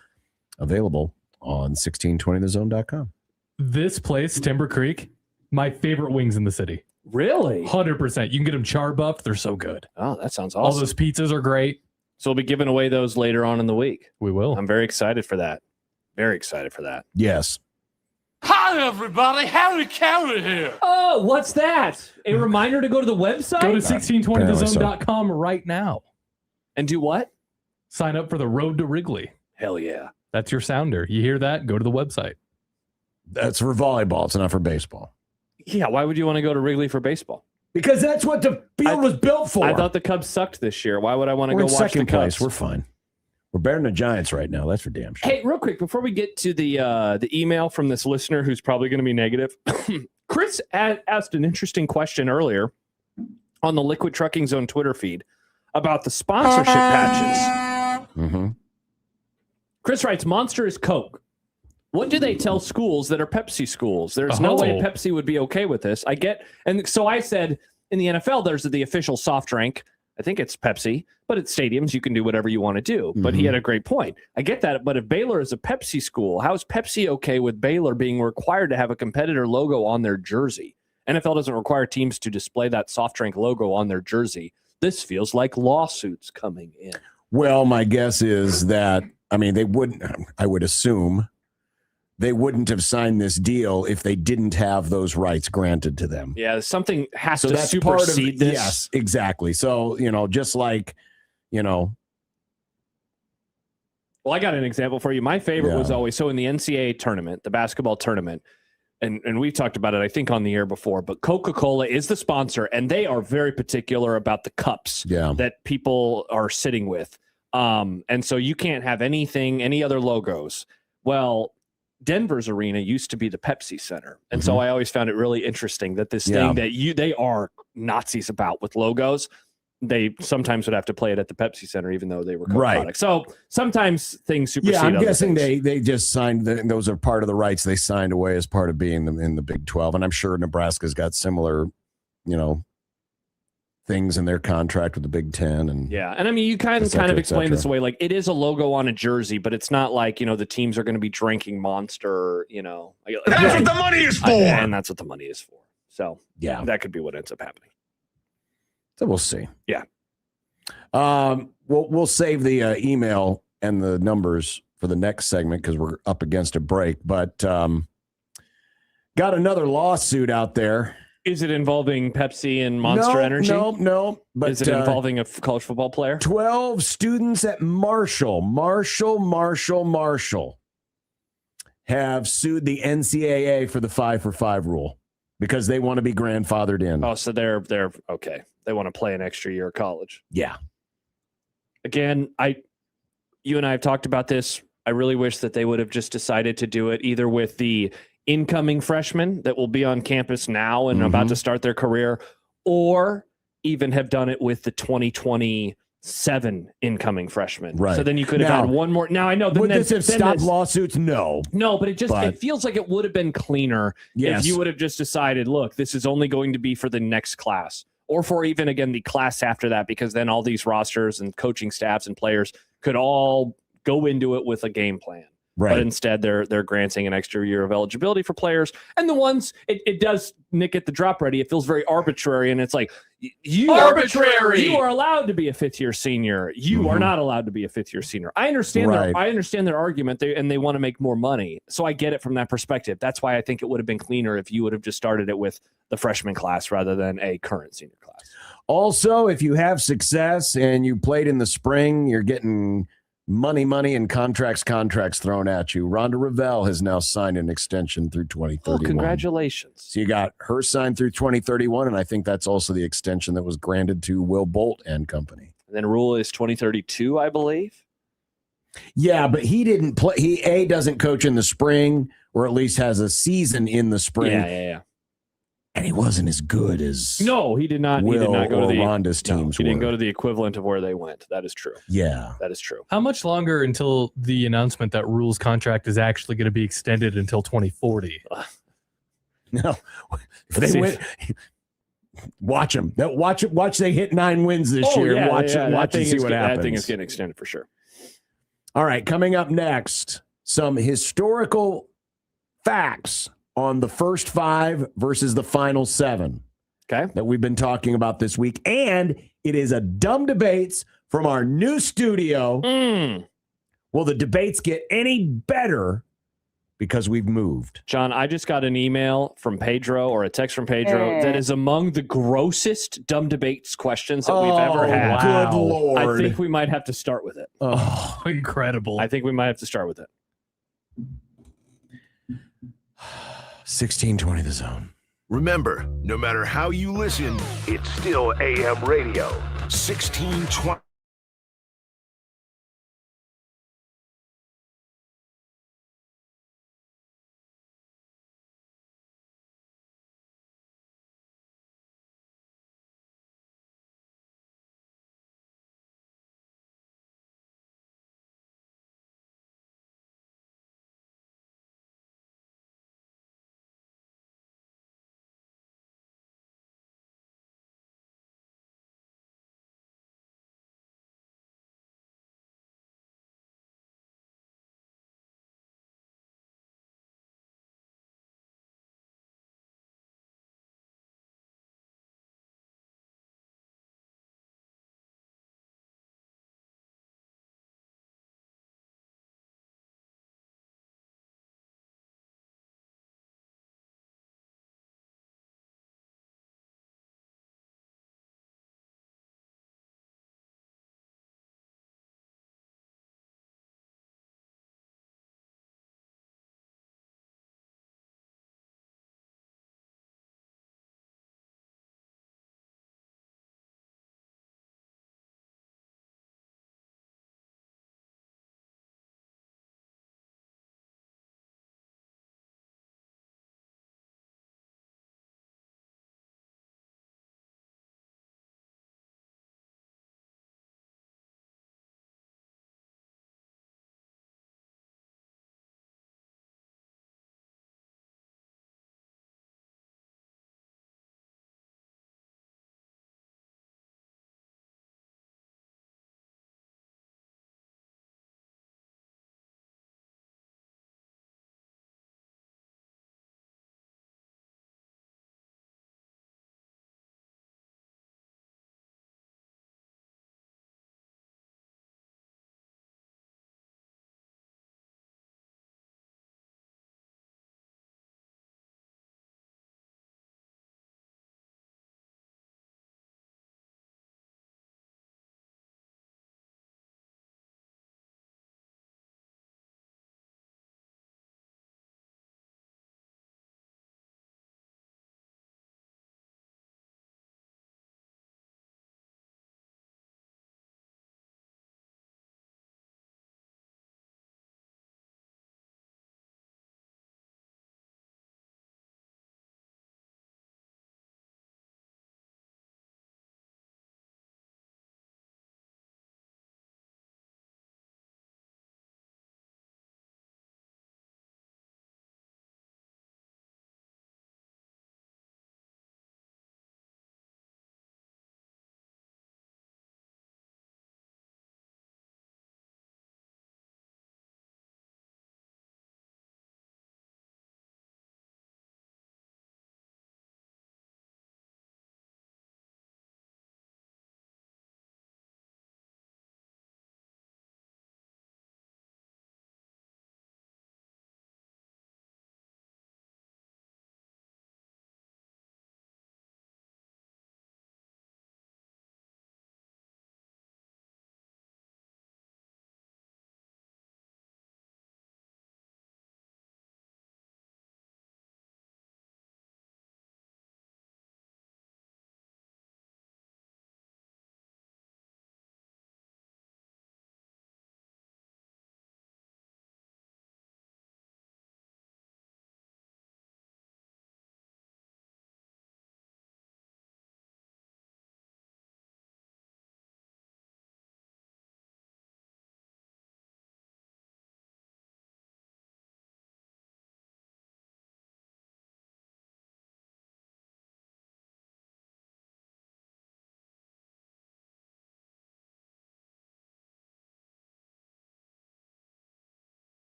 available on 1620thezone.com. This place, Timber Creek, my favorite wings in the city. Really? 100%. You can get them char buffed. They're so good. Oh, that sounds awesome. All those pizzas are great. So we'll be giving away those later on in the week. We will. I'm very excited for that. Very excited for that. Yes. Hi, everybody. Harry Carey here. Oh, what's that? A reminder to go to the website? Go to 1620thezone.com right now. And do what? Sign up for the Road to Wrigley. Hell yeah. That's your sounder. You hear that? Go to the website. That's for volleyball. It's not for baseball. Yeah, why would you want to go to Wrigley for baseball? Because that's what the field was built for. I thought the Cubs sucked this year. Why would I want to We're go in watch second the Cubs? place. We're fine. We're better than the Giants right now. That's for damn sure. Hey, real quick, before we get to the email from this listener who's probably going to be negative, Chris asked an interesting question earlier on the Liquid Trucking Zone Twitter feed about the sponsorship patches. Mm-hmm. Chris writes, Monster is Coke. What do they tell schools that are Pepsi schools? There's no way Pepsi would be okay with this. I get, and so I said, in the NFL, there's the official soft drink. I think it's Pepsi, but at stadiums, you can do whatever you want to do. But he had a great point. I get that, but if Baylor is a Pepsi school, how is Pepsi okay with Baylor being required to have a competitor logo on their jersey? NFL doesn't require teams to display that soft drink logo on their jersey. This feels like lawsuits coming in. Well, my guess is that, I mean, they wouldn't, I would assume, they wouldn't have signed this deal if they didn't have those rights granted to them. Yeah, something has So to that's part of supersede this. Yes, exactly. So, just like, Well, I got an example for you. My favorite was always, so in the NCAA tournament, the basketball tournament, and we've talked about it, I think, on the air before, but Coca-Cola is the sponsor, and they are very particular about the cups that people are sitting with. And so you can't have any other logos. Well, Denver's arena used to be the Pepsi Center. And so I always found it really interesting that this thing that they are Nazis about with logos, they sometimes would have to play it at the Pepsi Center, even though they were Coke products. So sometimes things supersede. I'm other guessing things. they just signed, those are part of the rights they signed away as part of being in the Big 12. And I'm sure Nebraska's got similar, things in their contract with the Big 10. And I mean, you kind of explain this away, like it is a logo on a jersey, but it's not like, the teams are going to be drinking Monster, That's what the money is for. And that's what the money is for. So that could be what ends up happening. So we'll see. Yeah. We'll save the email and the numbers for the next segment because we're up against a break. But got another lawsuit out there. Is it involving Pepsi and Monster Energy? No. But is it involving a college football player? 12 students at Marshall have sued the NCAA for the 5-for-5 rule because they want to be grandfathered in. Oh, so they're okay. They want to play an extra year of college. Yeah. Again, you and I have talked about this. I really wish that they would have just decided to do it either with the incoming freshmen that will be on campus now and about to start their career, or even have done it with the 2027 incoming freshmen. Right. So then you could have had one more. Now I know. Would this have stopped lawsuits? No, but it feels like it would have been cleaner if you would have just decided, look, this is only going to be for the next class, or for even again the class after that, because then all these rosters and coaching staffs and players could all go into it with a game plan. Right. But instead, they're granting an extra year of eligibility for players. And the ones, it does, Nick, at the drop ready, it feels very arbitrary. And it's like, you are allowed to be a fifth-year senior. You are not allowed to be a fifth-year senior. I understand their argument, they want to make more money. So I get it from that perspective. That's why I think it would have been cleaner if you would have just started it with the freshman class rather than a current senior class. Also, if you have success and you played in the spring, you're getting Money, and contracts thrown at you. Rhonda Revelle has now signed an extension through 2031. Oh, congratulations. So you got her signed through 2031, and I think that's also the extension that was granted to Will Bolt and company. And then Rule is 2032, I believe. Yeah, but he didn't play. He doesn't coach in the spring, or at least has a season in the spring. Yeah. And he wasn't as good as No, he did not. Will he did not go or to the Rhonda's no, teams he didn't were. go to the equivalent of where they went. That is true. Yeah, that is true. How much longer until the announcement that Rule's contract is actually going to be extended until 2040? No, if they win, watch them. Watch they hit 9 wins this year. Yeah, Watch and see what happens. That thing is getting extended for sure. All right, coming up next, some historical facts on the first 5 versus the final 7. Okay. That we've been talking about this week. And it is a dumb debates from our new studio. Will the debates get any better because we've moved? John, I just got an email from Pedro or a text from Pedro that is among the grossest dumb debates questions that we've ever had. Good Lord. I think we might have to start with it. Oh, incredible. I think we might have to start with it. 1620 The Zone. Remember, no matter how you listen, it's still AM radio. 1620.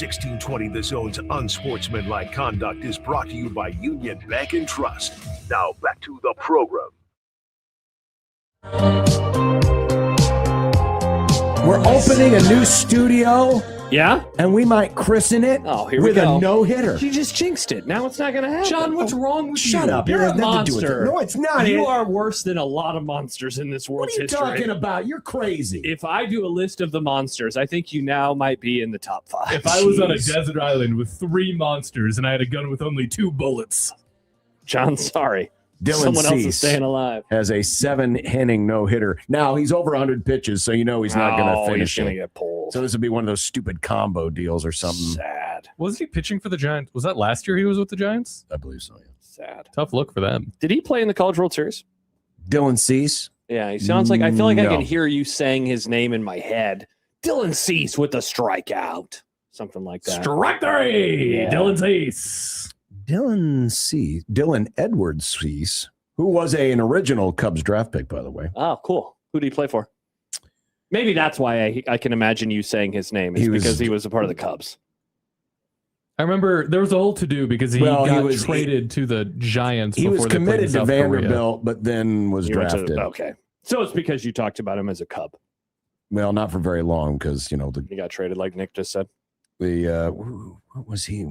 1620 The Zone's Unsportsmanlike Conduct is brought to you by Union Bank and Trust. Now back to the program. We're opening a new studio. Yeah? And we might christen it with a no-hitter. You just jinxed it. Now it's not going to happen. John, what's wrong with you? Shut up. You're It a has nothing to do with monster. it. No, it's not. You are worse than a lot of monsters in this world's What are you history. talking about? You're crazy. If I do a list of the monsters, I think you now might be in the top 5. If I was on a desert island with 3 monsters and I had a gun with only 2 bullets. John, sorry. Dylan Someone else is Cease staying alive. has a 7-inning no-hitter. Now, he's over 100 pitches, so you know he's not going to finish He's going to it. get pulled. So this would be one of those stupid combo deals or something. Sad. Was he pitching for the Giants? Was that last year he was with the Giants? I believe so, yeah. Sad. Tough look for them. Did he play in the College World Series? Dylan Cease? Yeah, he sounds like, I feel like I No. can hear you saying his name in my head. Dylan Cease with a strikeout. Something like that. Strike 3! Yeah. Dylan Cease. Dylan Edwards Cease, who was an original Cubs draft pick, by the way. Oh, cool. Who did he play for? Maybe that's why I can imagine you saying his name. It's because he was a part of the Cubs. I remember there was a whole to-do because he got traded to the Giants. He was before they played in committed to South Korea. Vanderbilt, but then was You went to- drafted. okay. So it's because you talked about him as a Cub. Well, not for very long because, he got traded like Nick just said. What was he?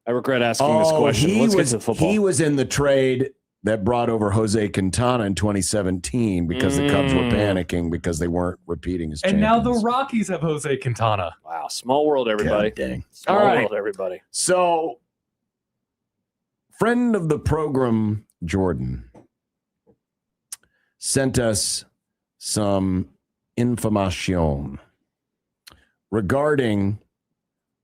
I regret asking this question. Let's get to football. He was in the trade that brought over Jose Quintana in 2017 because the Cubs were panicking because they weren't repeating his And now the champions. Rockies have Jose Quintana. Wow, small world, everybody. God dang. Small All right. world, everybody. So, friend of the program, Jordan, sent us some information regarding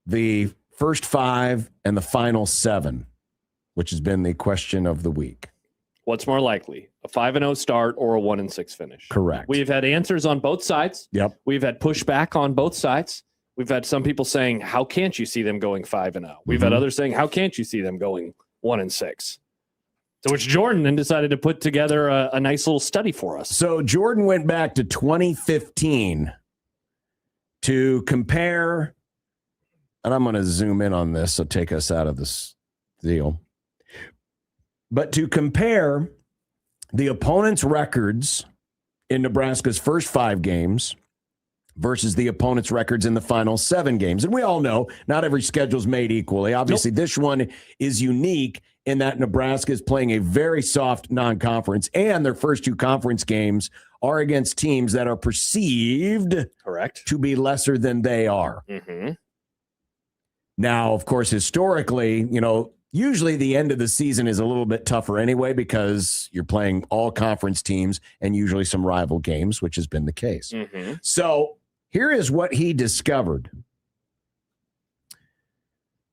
the first 5 and the final 7, which has been the question of the week. What's more likely, a 5-0 start or a 1-6 finish? Correct. We've had answers on both sides. Yep. We've had pushback on both sides. We've had some people saying, "How can't you see them going 5-0?" We've had others saying, "How can't you see them going 1-6?" So, which Jordan then decided to put together a nice little study for us. So Jordan went back to 2015 to compare, and I'm going to zoom in on this, so take us out of this deal. But to compare the opponent's records in Nebraska's first 5 games versus the opponent's records in the final 7 games. And we all know not every schedule is made equally. Obviously, this one is unique in that Nebraska is playing a very soft non-conference, and their first 2 conference games are against teams that are perceived to be lesser than they are. Mm-hmm. Now, of course, historically, usually the end of the season is a little bit tougher anyway because you're playing all conference teams and usually some rival games, which has been the case. Mm-hmm. So here is what he discovered.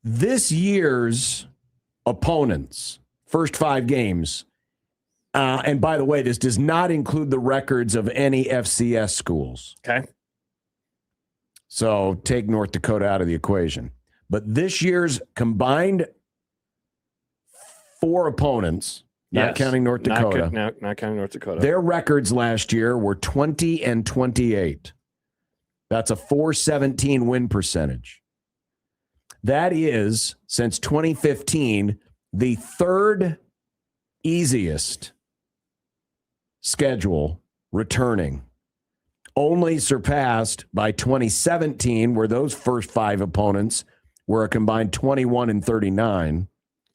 This year's opponents, first 5 games, and by the way, this does not include the records of any FCS schools. Okay. So take North Dakota out of the equation. But this year's combined 4 opponents, not counting North Dakota. Not counting North Dakota. Their records last year were 20-28. That's a .417 win percentage. That is, since 2015, the 3rd easiest schedule returning, only surpassed by 2017, where those first 5 opponents were a combined 21-39.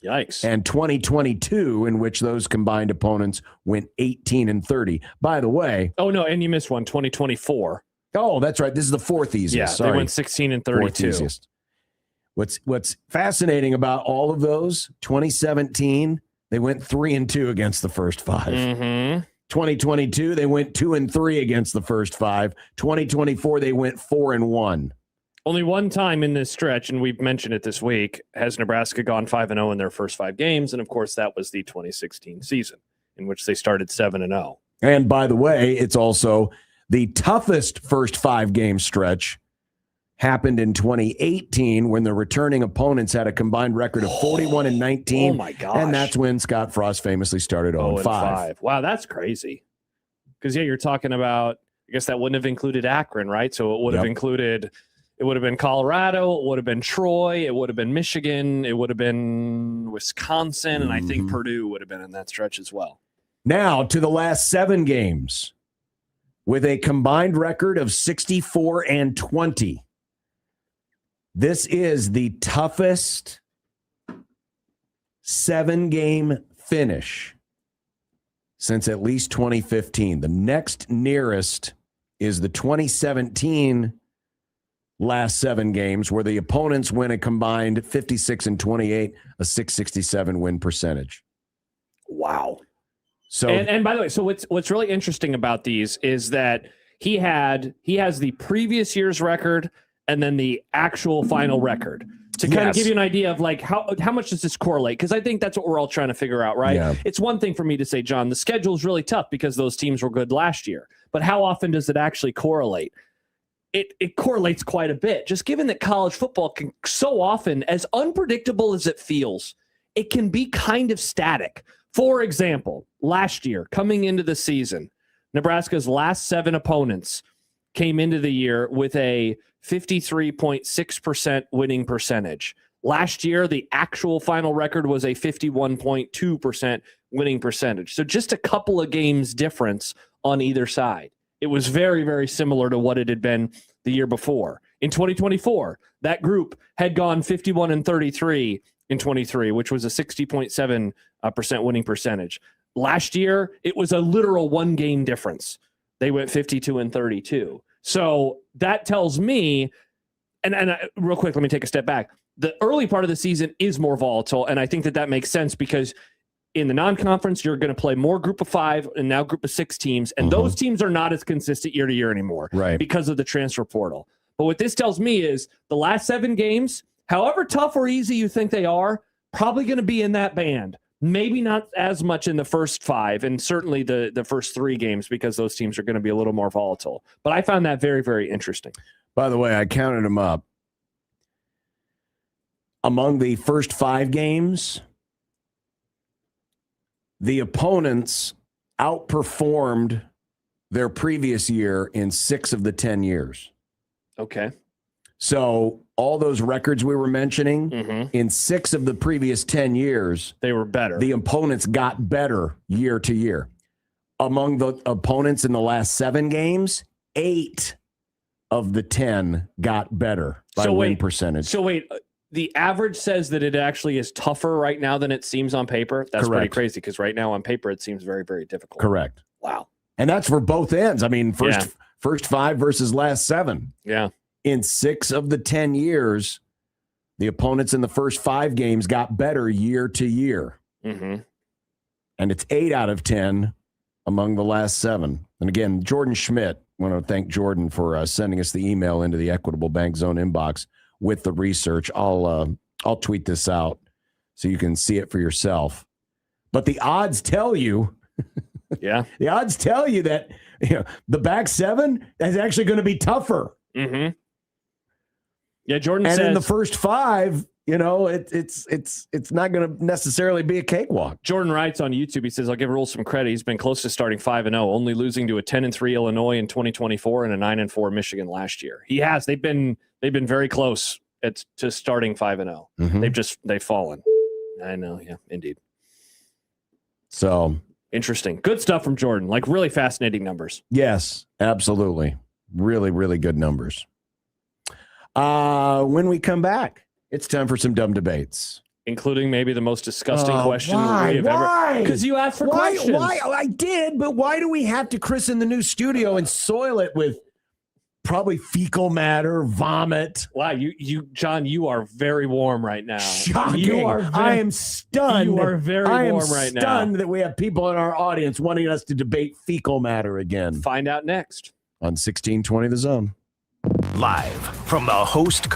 Yikes. And 2022, in which those combined opponents went 18-30. By the way. Oh, no, and you missed one, 2024. Oh, that's right. This is the 4th easiest. Yeah, Sorry. they went 16-32. 4th easiest. What's fascinating about all of those, 2017, they went 3-2 against the first 5. Mm-hmm. 2022, they went 2-3 against the first 5. 2024, they went 4-1. Only one time in this stretch, and we've mentioned it this week, has Nebraska gone 5-0 in their first 5 games. And, of course, that was the 2016 season, in which they started 7-0. And, by the way, it's also the toughest first 5-game stretch happened in 2018 when the returning opponents had a combined record of 41-19. Oh, my gosh. And that's when Scott Frost famously started 0-5. Wow, that's crazy. Because, you're talking about, I guess that wouldn't have included Akron, right? So it would have included It would have been Colorado. It would have been Troy. It would have been Michigan. It would have been Wisconsin. And I think Purdue would have been in that stretch as well. Now to the last 7 games with a combined record of 64-20. This is the toughest 7-game finish since at least 2015. The next nearest is the 2017 last 7 games where the opponents win a combined 56-28, a 667 win percentage. Wow. So and by the way, so what's really interesting about these is that he has the previous year's record and then the actual final record to kind of give you an idea of like how much does this correlate? Because I think that's what we're all trying to figure out, right? Yeah. It's one thing for me to say, John, the schedule is really tough because those teams were good last year. But how often does it actually correlate? It correlates quite a bit. Just given that college football can so often, as unpredictable as it feels, it can be kind of static. For example, last year, coming into the season, Nebraska's last 7 opponents came into the year with a 53.6% winning percentage. Last year, the actual final record was a 51.2% winning percentage. So just a couple of games difference on either side. It was very, very similar to what it had been the year before. In 2024, that group had gone 51-33 in 23, which was a 60.7% winning percentage. Last year, it was a literal 1-game difference. They went 52-32. So that tells me, and real quick, let me take a step back. The early part of the season is more volatile, and I think that makes sense because in the non-conference, you're going to play more group of 5 and now group of 6 teams, and those teams are not as consistent year to year anymore because of the transfer portal. But what this tells me is the last 7 games, however tough or easy you think they are, probably going to be in that band. Maybe not as much in the first 5 and certainly the first 3 games because those teams are going to be a little more volatile. But I found that very, very interesting. by the way, I counted them up. Among the first 5 games, the opponents outperformed their previous year in 6 of the 10 years. Okay. So all those records we were mentioning, in 6 of the previous 10 years, they were better. The opponents got better year to year. Among the opponents in the last 7 games, 8 of the 10 got better by win percentage. So wait, the average says that it actually is tougher right now than it seems on paper. That's pretty crazy because right now on paper it seems very, very difficult. Correct. Wow. And that's for both ends. I mean, first 5 versus last 7. Yeah. In 6 of the 10 years, the opponents in the first 5 games got better year to year. Mm-hmm. And it's 8 out of 10 among the last 7. And again, Jordan Schmidt, I want to thank Jordan for sending us the email into the Equitable Bank Zone inbox with the research. I'll tweet this out so you can see it for yourself. But the odds tell you, the odds tell you that the back 7 is actually going to be tougher. Mm-hmm. Yeah, Jordan and says in the first 5, it's not going to necessarily be a cakewalk. Jordan writes on YouTube. He says, "I'll give Rule some credit. He's been close to starting 5-0, only losing to a 10-3 Illinois in 2024 and a 9-4 Michigan last year. He has. They've been very close to starting 5-0. They've fallen. I know. Yeah, indeed. So interesting. Good stuff from Jordan. Like really fascinating numbers. Yes, absolutely. Really, really good numbers. When we come back, it's time for some dumb debates. Including maybe the most disgusting question we have ever. Because you asked for questions. Why? I did, but why do we have to christen the new studio and soil it with probably fecal matter, vomit? Wow, John, you are very warm right now. Shocking. I am stunned. You are very warm right now. I am stunned that we have people in our audience wanting us to debate fecal matter again. Find out next. On 1620 The Zone. Live from the host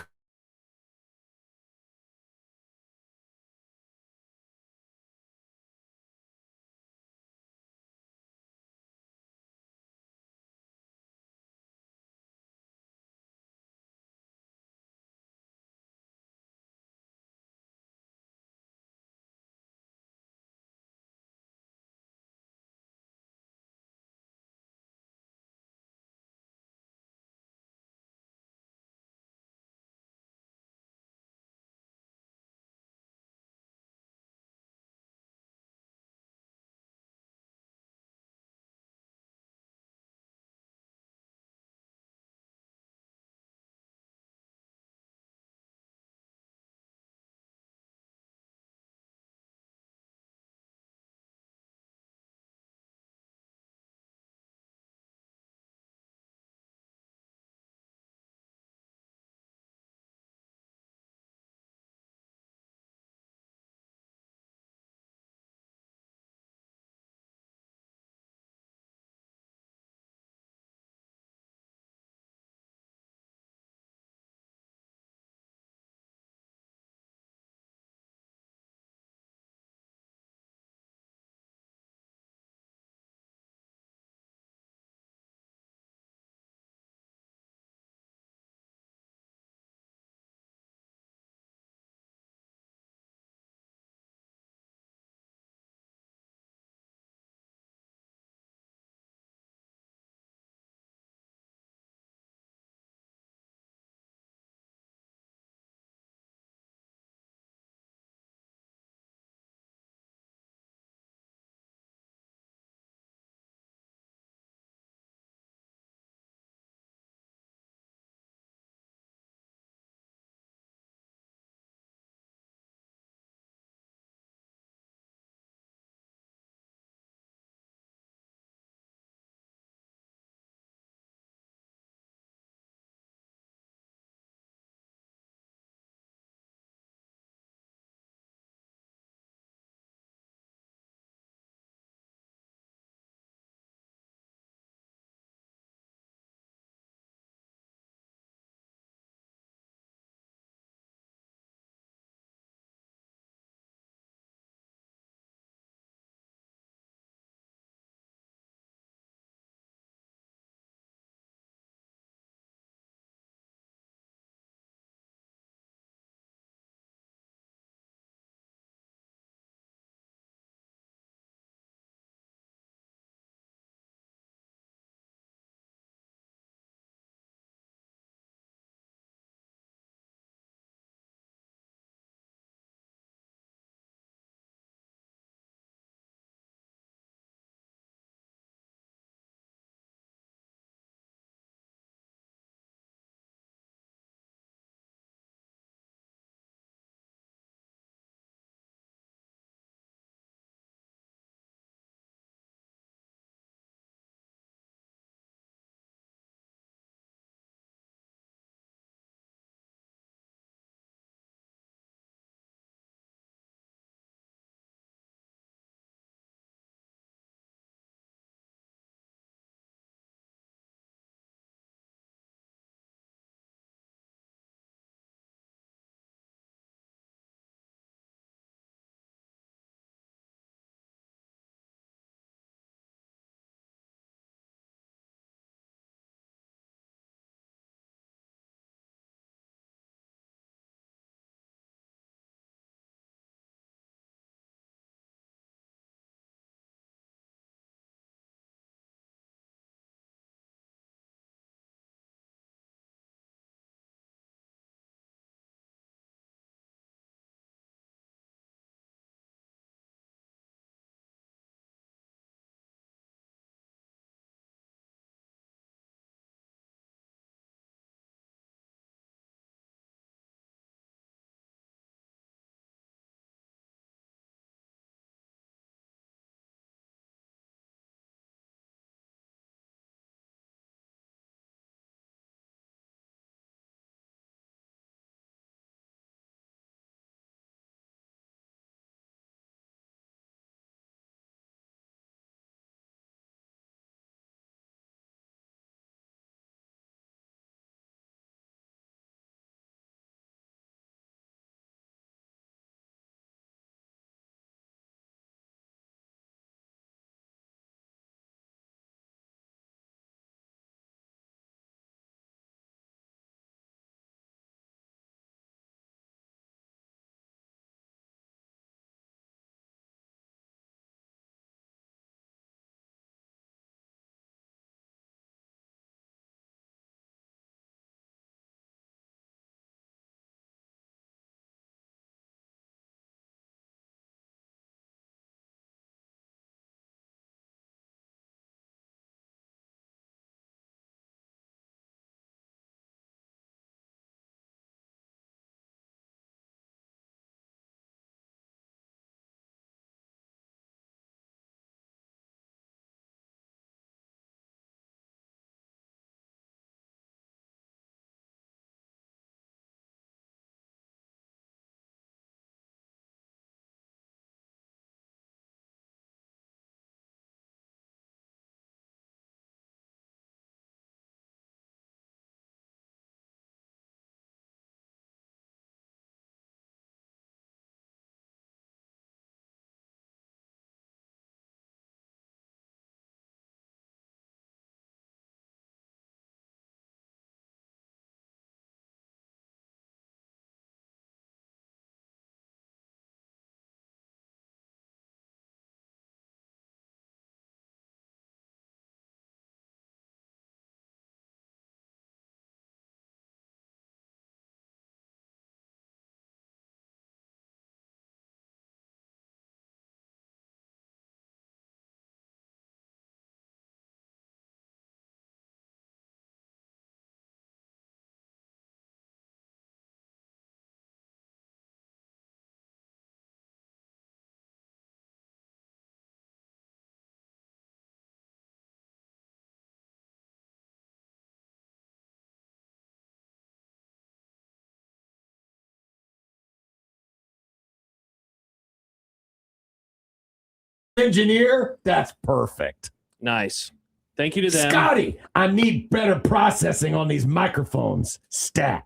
engineer. That's perfect. Nice. Thank you to them. Scotty, I need better processing on these microphones. Stat.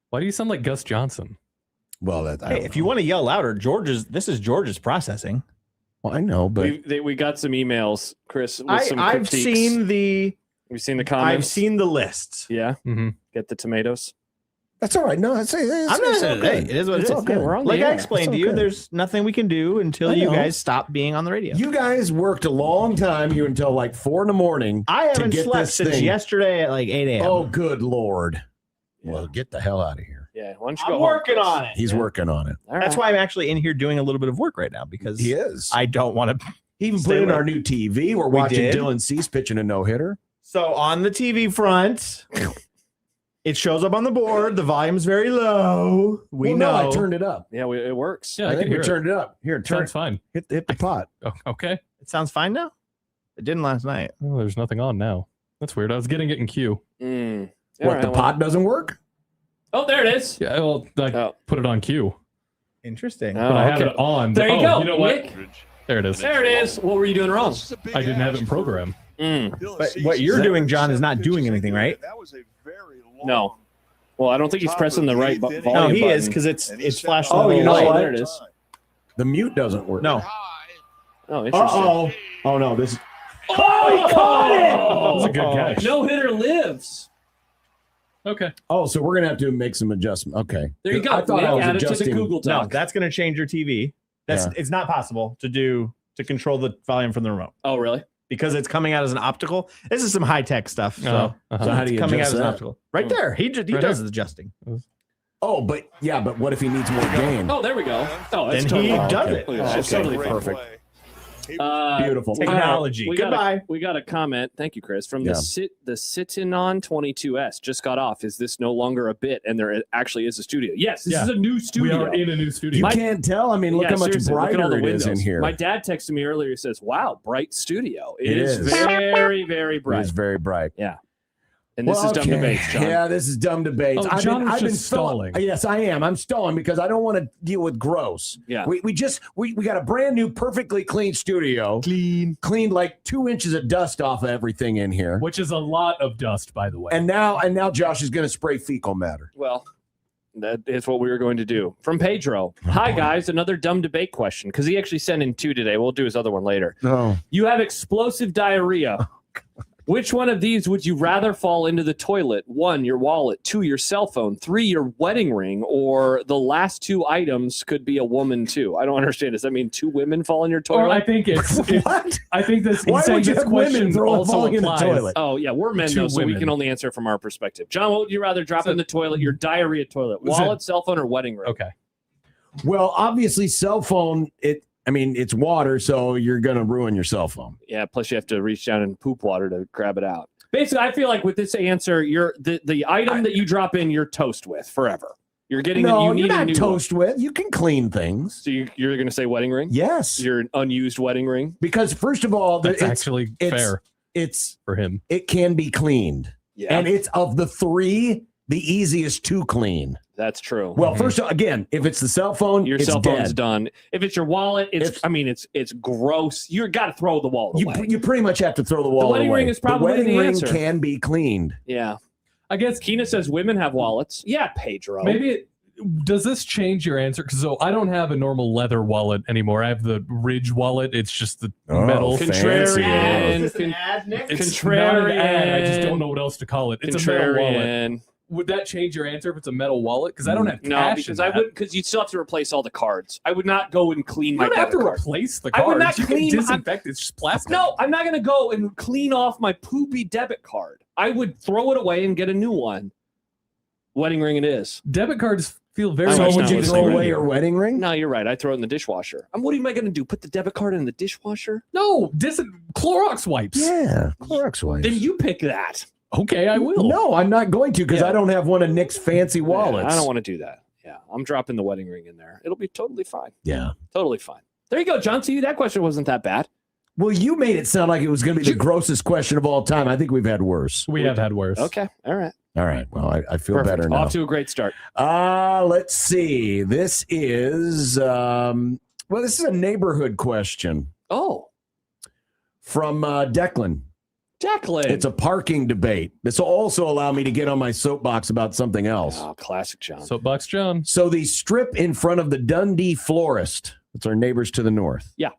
Why do you sound like Gus Johnson? Well, if you want to yell louder, this is George's processing. Well, I know, but we got some emails, Chris. With some I've critiques. seen the. You've seen the comments. I've seen the lists. Yeah. Mm-hmm. Get the tomatoes. That's all right. No, it's I'm not saying it is what it is. all good. We're on the Like I air. explained to It's you, okay. there's nothing we can do until I you know. guys stop being on the radio. You guys worked a long time. You until like 4 a.m. I haven't to get slept this since thing. yesterday at like 8 a.m. Oh, good Lord. Well, get the hell out of here. Yeah. Why don't you go I'm home, working Chris? on it. He's working on it. All That's right. why I'm actually in here doing a little bit of work right now because He is. I don't want to. He even Stay put in awake. our new TV. We're We watching did. Dylan Cease pitching a no-hitter. So on the TV front, it shows up on the board. The volume's very low. We Well, know. No, I turned it up. Yeah, it works. Yeah, I I think can we hear turned it up. Here, it. turn Sounds fine. hit the pot. Oh, okay. It sounds fine now. It didn't last night. Oh, there's nothing on now. That's weird. I was getting it in queue. Mm. What, All right, the well- pot doesn't work? Oh, there it is. Yeah, well, I put it on queue, Interesting. but I have okay. it on. There you Oh, go. You know what? Nick. There it is. There it is. What were you doing wrong? I didn't have it in program. But what you're doing, John, is not doing anything, right? No. Well, I don't think he's pressing the right volume No, he button. is because it's flashing. Oh, the you know light. what? There it is. The mute doesn't work. No. Oh, interesting. Uh-oh. Oh, no. This. Oh, he caught it! That was a good catch. No hitter lives. Okay. Oh, so we're going to have to make some adjustments. Okay. There you go. I thought Nick, I was add it to the adjusting. Google No, Doc. that's going to change your TV. That's Yeah. It's not possible to control the volume from the remote Oh, really? because it's coming out as an optical. This is some high tech stuff. So, Uh-huh. So how it's do you coming out adjust as an that? optical? Right there. He Right does here. the adjusting. Oh, but what if he needs more gain? Oh, there we go. Oh, that's Then he totally does okay. it. Look at that. It's Okay, totally fine. perfect. Beautiful. Technology. Goodbye. We got a comment. Thank you, Chris. From Yeah. the Citinon 22S just got off. Is this no longer a bit? And there actually is a studio. Yes, this Yeah. is a new We studio. are in a new studio. You My- can't tell. I mean, look Yeah, how much seriously, look at all brighter the it is in windows. here. My dad texted me earlier. He says, "Wow, bright studio. It is is. very, very It bright." is very bright. Yeah. And this is dumb okay. debates, John. Yeah, this is dumb debates. Oh, John was just stalling. Yes, I am. I'm stalling because I don't want to deal with gross. Yeah. We got a brand new, perfectly clean studio. Cleaned like 2 inches of dust off of everything in here. Which is a lot of dust, by the way. And now Josh is going to spray fecal matter. Well, that is what we were going to do. From Pedro. Hi, guys. Another dumb debate question because he actually sent in 2 today. We'll do his other one later. No. You have explosive diarrhea. Which one of these would you rather fall into the toilet? 1, your wallet. 2, your cell phone. 3, your wedding ring. Or the last 2 items could be a woman too. I don't understand. Does that mean 2 women fall in your toilet? Or I think it's What? I think this. Why he's saying would you this have women question also falling in the applies. toilet? Oh, yeah. We're men, 2 though, so we women. can only answer from our perspective. John, what would you rather drop So- in the toilet? Your diarrhea toilet. Was it- Wallet, cell phone, or wedding ring? Okay. Well, obviously, cell phone. It's water, so you're going to ruin your cell phone. Yeah, plus you have to reach down and poop water to grab it out. Basically, I feel like with this answer, you're the item that you drop in, you're toast with forever. You're getting No, you need you're a not new toast with. You can clean things. So you're going to say wedding ring? Yes. Your unused wedding ring? Because first of all, That's actually fair It's for him. It can be cleaned. Yeah. And it's of the 3, the easiest to clean. That's true. Well, first of all, again, if it's the cell phone, Your it's cell phone's dead. done. If it's your wallet, it's gross. You got to throw the wallet away. You pretty much have to throw the wallet wedding away. ring is probably the wedding the ring answer. can be cleaned. Yeah. I guess Keena says women have wallets. Yeah, Pedro. maybe. Does this change your answer? Because I don't have a normal leather wallet anymore. I have the Ridge wallet. It's just the metal. Contrarian. It's Contrarian. not an ad. I just don't know what else to call it. It's a metal wallet. Contrarian. Would that change your answer if it's a metal wallet? Because I don't have No, cash. because in I that. would because you'd still have to replace all the cards. I would not go and clean You my don't have to debit card. replace the I cards. would not You clean. can disinfect. It's just plastic. No, I'm not going to go and clean off my poopy debit card. I would throw it away and get a new one. Wedding ring it is. Debit cards feel very. So much would not you what throw they away do. your wedding ring? No, you're right. I throw it in the dishwasher. What am I going to do? Put the debit card in the dishwasher? No, Clorox wipes. Yeah, Clorox wipes. Then you pick that. Okay, I will. No, I'm not going to because I don't have one of Nick's fancy wallets. Yeah, I don't want to do that. Yeah, I'm dropping the wedding ring in there. It'll be totally fine. Yeah. Totally fine. There you go, John. See, that question wasn't that bad. Well, you made it sound like it was going to be the grossest question of all time. I think we've had worse. We have had worse. Okay. All right. All right. Well, I feel Perfect. better now. Off to a great start. Let's see. This is this is a neighborhood question. Oh. From Declan. Declan. It's a parking debate. This will also allow me to get on my soapbox about something else. Oh, classic John. Soapbox John. So the strip in front of the Dundee Florist, that's our neighbors to the north. Yeah.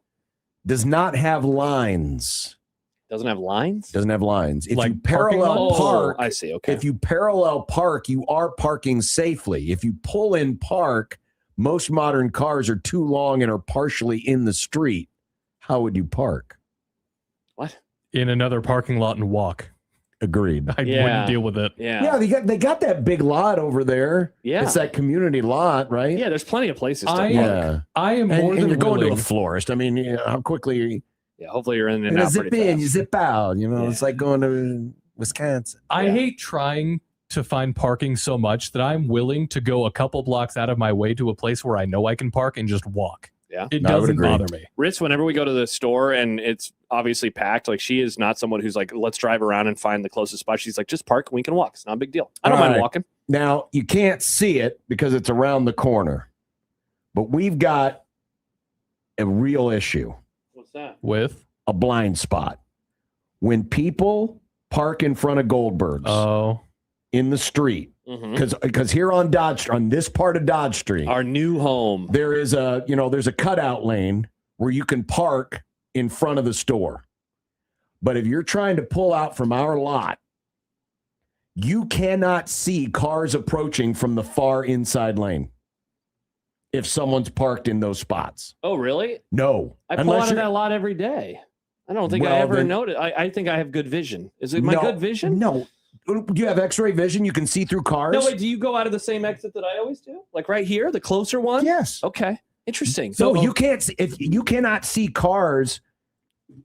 Does not have lines. Doesn't have lines? Doesn't have lines. If Like you parallel park, I see. Okay. if you parallel park, you are parking safely. If you pull in park, most modern cars are too long and are partially in the street. How would you park? What? In another parking lot and walk. Agreed. I wouldn't deal with it. Yeah. Yeah, they got that big lot over there. Yeah. It's that community lot, right? Yeah, there's plenty of places to park. Yeah. I am And more than you're going to willing. a florist. I mean, how quickly Yeah, hopefully you're in and you out zip pretty in, fast. you zip out. You know, it's like going to Wisconsin. I hate trying to find parking so much that I'm willing to go a couple blocks out of my way to a place where I know I can park and just walk. Yeah. It I would doesn't agree. bother me. Ritz, whenever we go to the store and it's obviously packed, like she is not someone who's like, let's drive around and find the closest spot. She's like, just park and we can walk. It's not a big deal. I don't All mind right. walking. Now, you can't see it because it's around the corner, but we've got a real issue. What's that? With? A blind spot. When people park in front of Goldberg's in the street, because here on Dodge, on this part of Dodge Street, Our new home. there is there's a cutout lane where you can park in front of the store. But if you're trying to pull out from our lot, you cannot see cars approaching from the far inside lane if someone's parked in those spots. Oh, really? No. I pull out of that lot every day. I don't think I ever noticed. I think I have good vision. Is it my good vision? No. Do you have x-ray vision? You can see through cars? No, wait, do you go out of the same exit that I always do? Like right here, the closer one? Yes. Okay. Interesting. So you can't see, if you cannot see cars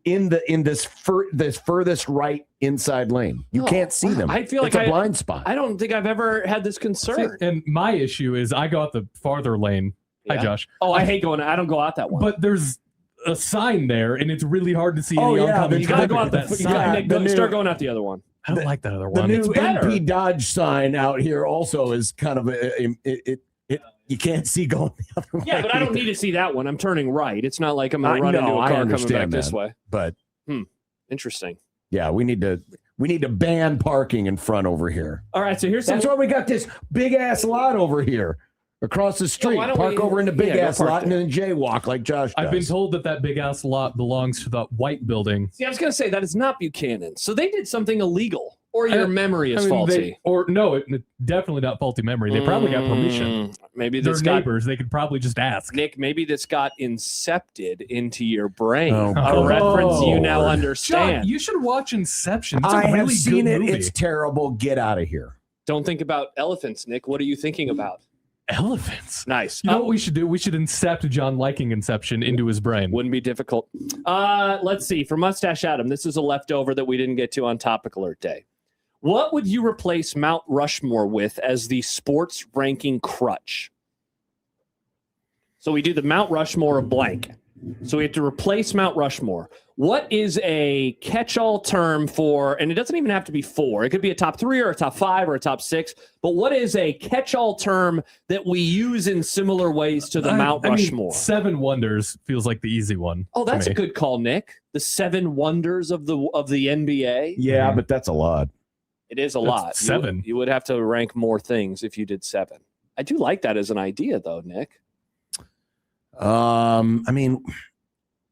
in this furthest right inside lane. You can't see them. I feel it's like a blind spot. I don't think I've ever had this concern. And my issue is I go out the farther lane. Hi, Yeah. Josh. Oh, I hate going. I don't go out that one. But there's a sign there, and it's really hard to see any oncoming you gotta traffic go out with that that you gotta sign. start going out the other one. I don't like that other The one. new It's better. MP Dodge sign out here also is kind of you can't see going the other way. Yeah, but I don't need to see that one. I'm turning right. It's not like I'm going to run into a car coming back this way. But Interesting. yeah, we need to ban parking in front over here. All right, so here's That's why we got this big ass lot over here across the street. why don't Park we- over in the big go ass park lot there. and then jaywalk like Josh does. I've been told that big ass lot belongs to the white building. See, I was going to say that is not Buchanan. So they did something illegal, or your memory is faulty. It's definitely not faulty memory. They probably got permission. Maybe They're this neighbors. They could probably just ask. Nick, maybe this got incepted into your brain. Oh, a reference you now Lord. understand. John, you should watch Inception. It's I a really have seen good it. movie. It's terrible. Get out of here. Don't think about elephants, Nick. What are you thinking about? Elephants. Nice. You know what we should do? We should incept John liking Inception into his brain. Wouldn't be difficult. Let's see. For Mustache Adam, this is a leftover that we didn't get to on Topic Alert Day. What would you replace Mount Rushmore with as the sports ranking crutch? So we do the Mount Rushmore of blank. So we have to replace Mount Rushmore. What is a catch-all term for, and it doesn't even have to be 4. It could be a top 3 or a top 5 or a top 6. But what is a catch-all term that we use in similar ways to the Mount Rushmore? 7 Wonders feels like the easy one. Oh, that's to a me. good call, Nick. The 7 wonders of the NBA. Yeah, but that's a lot. It is a That's lot. 7. You would have to rank more things if you did 7. I do like that as an idea, though, Nick. I mean,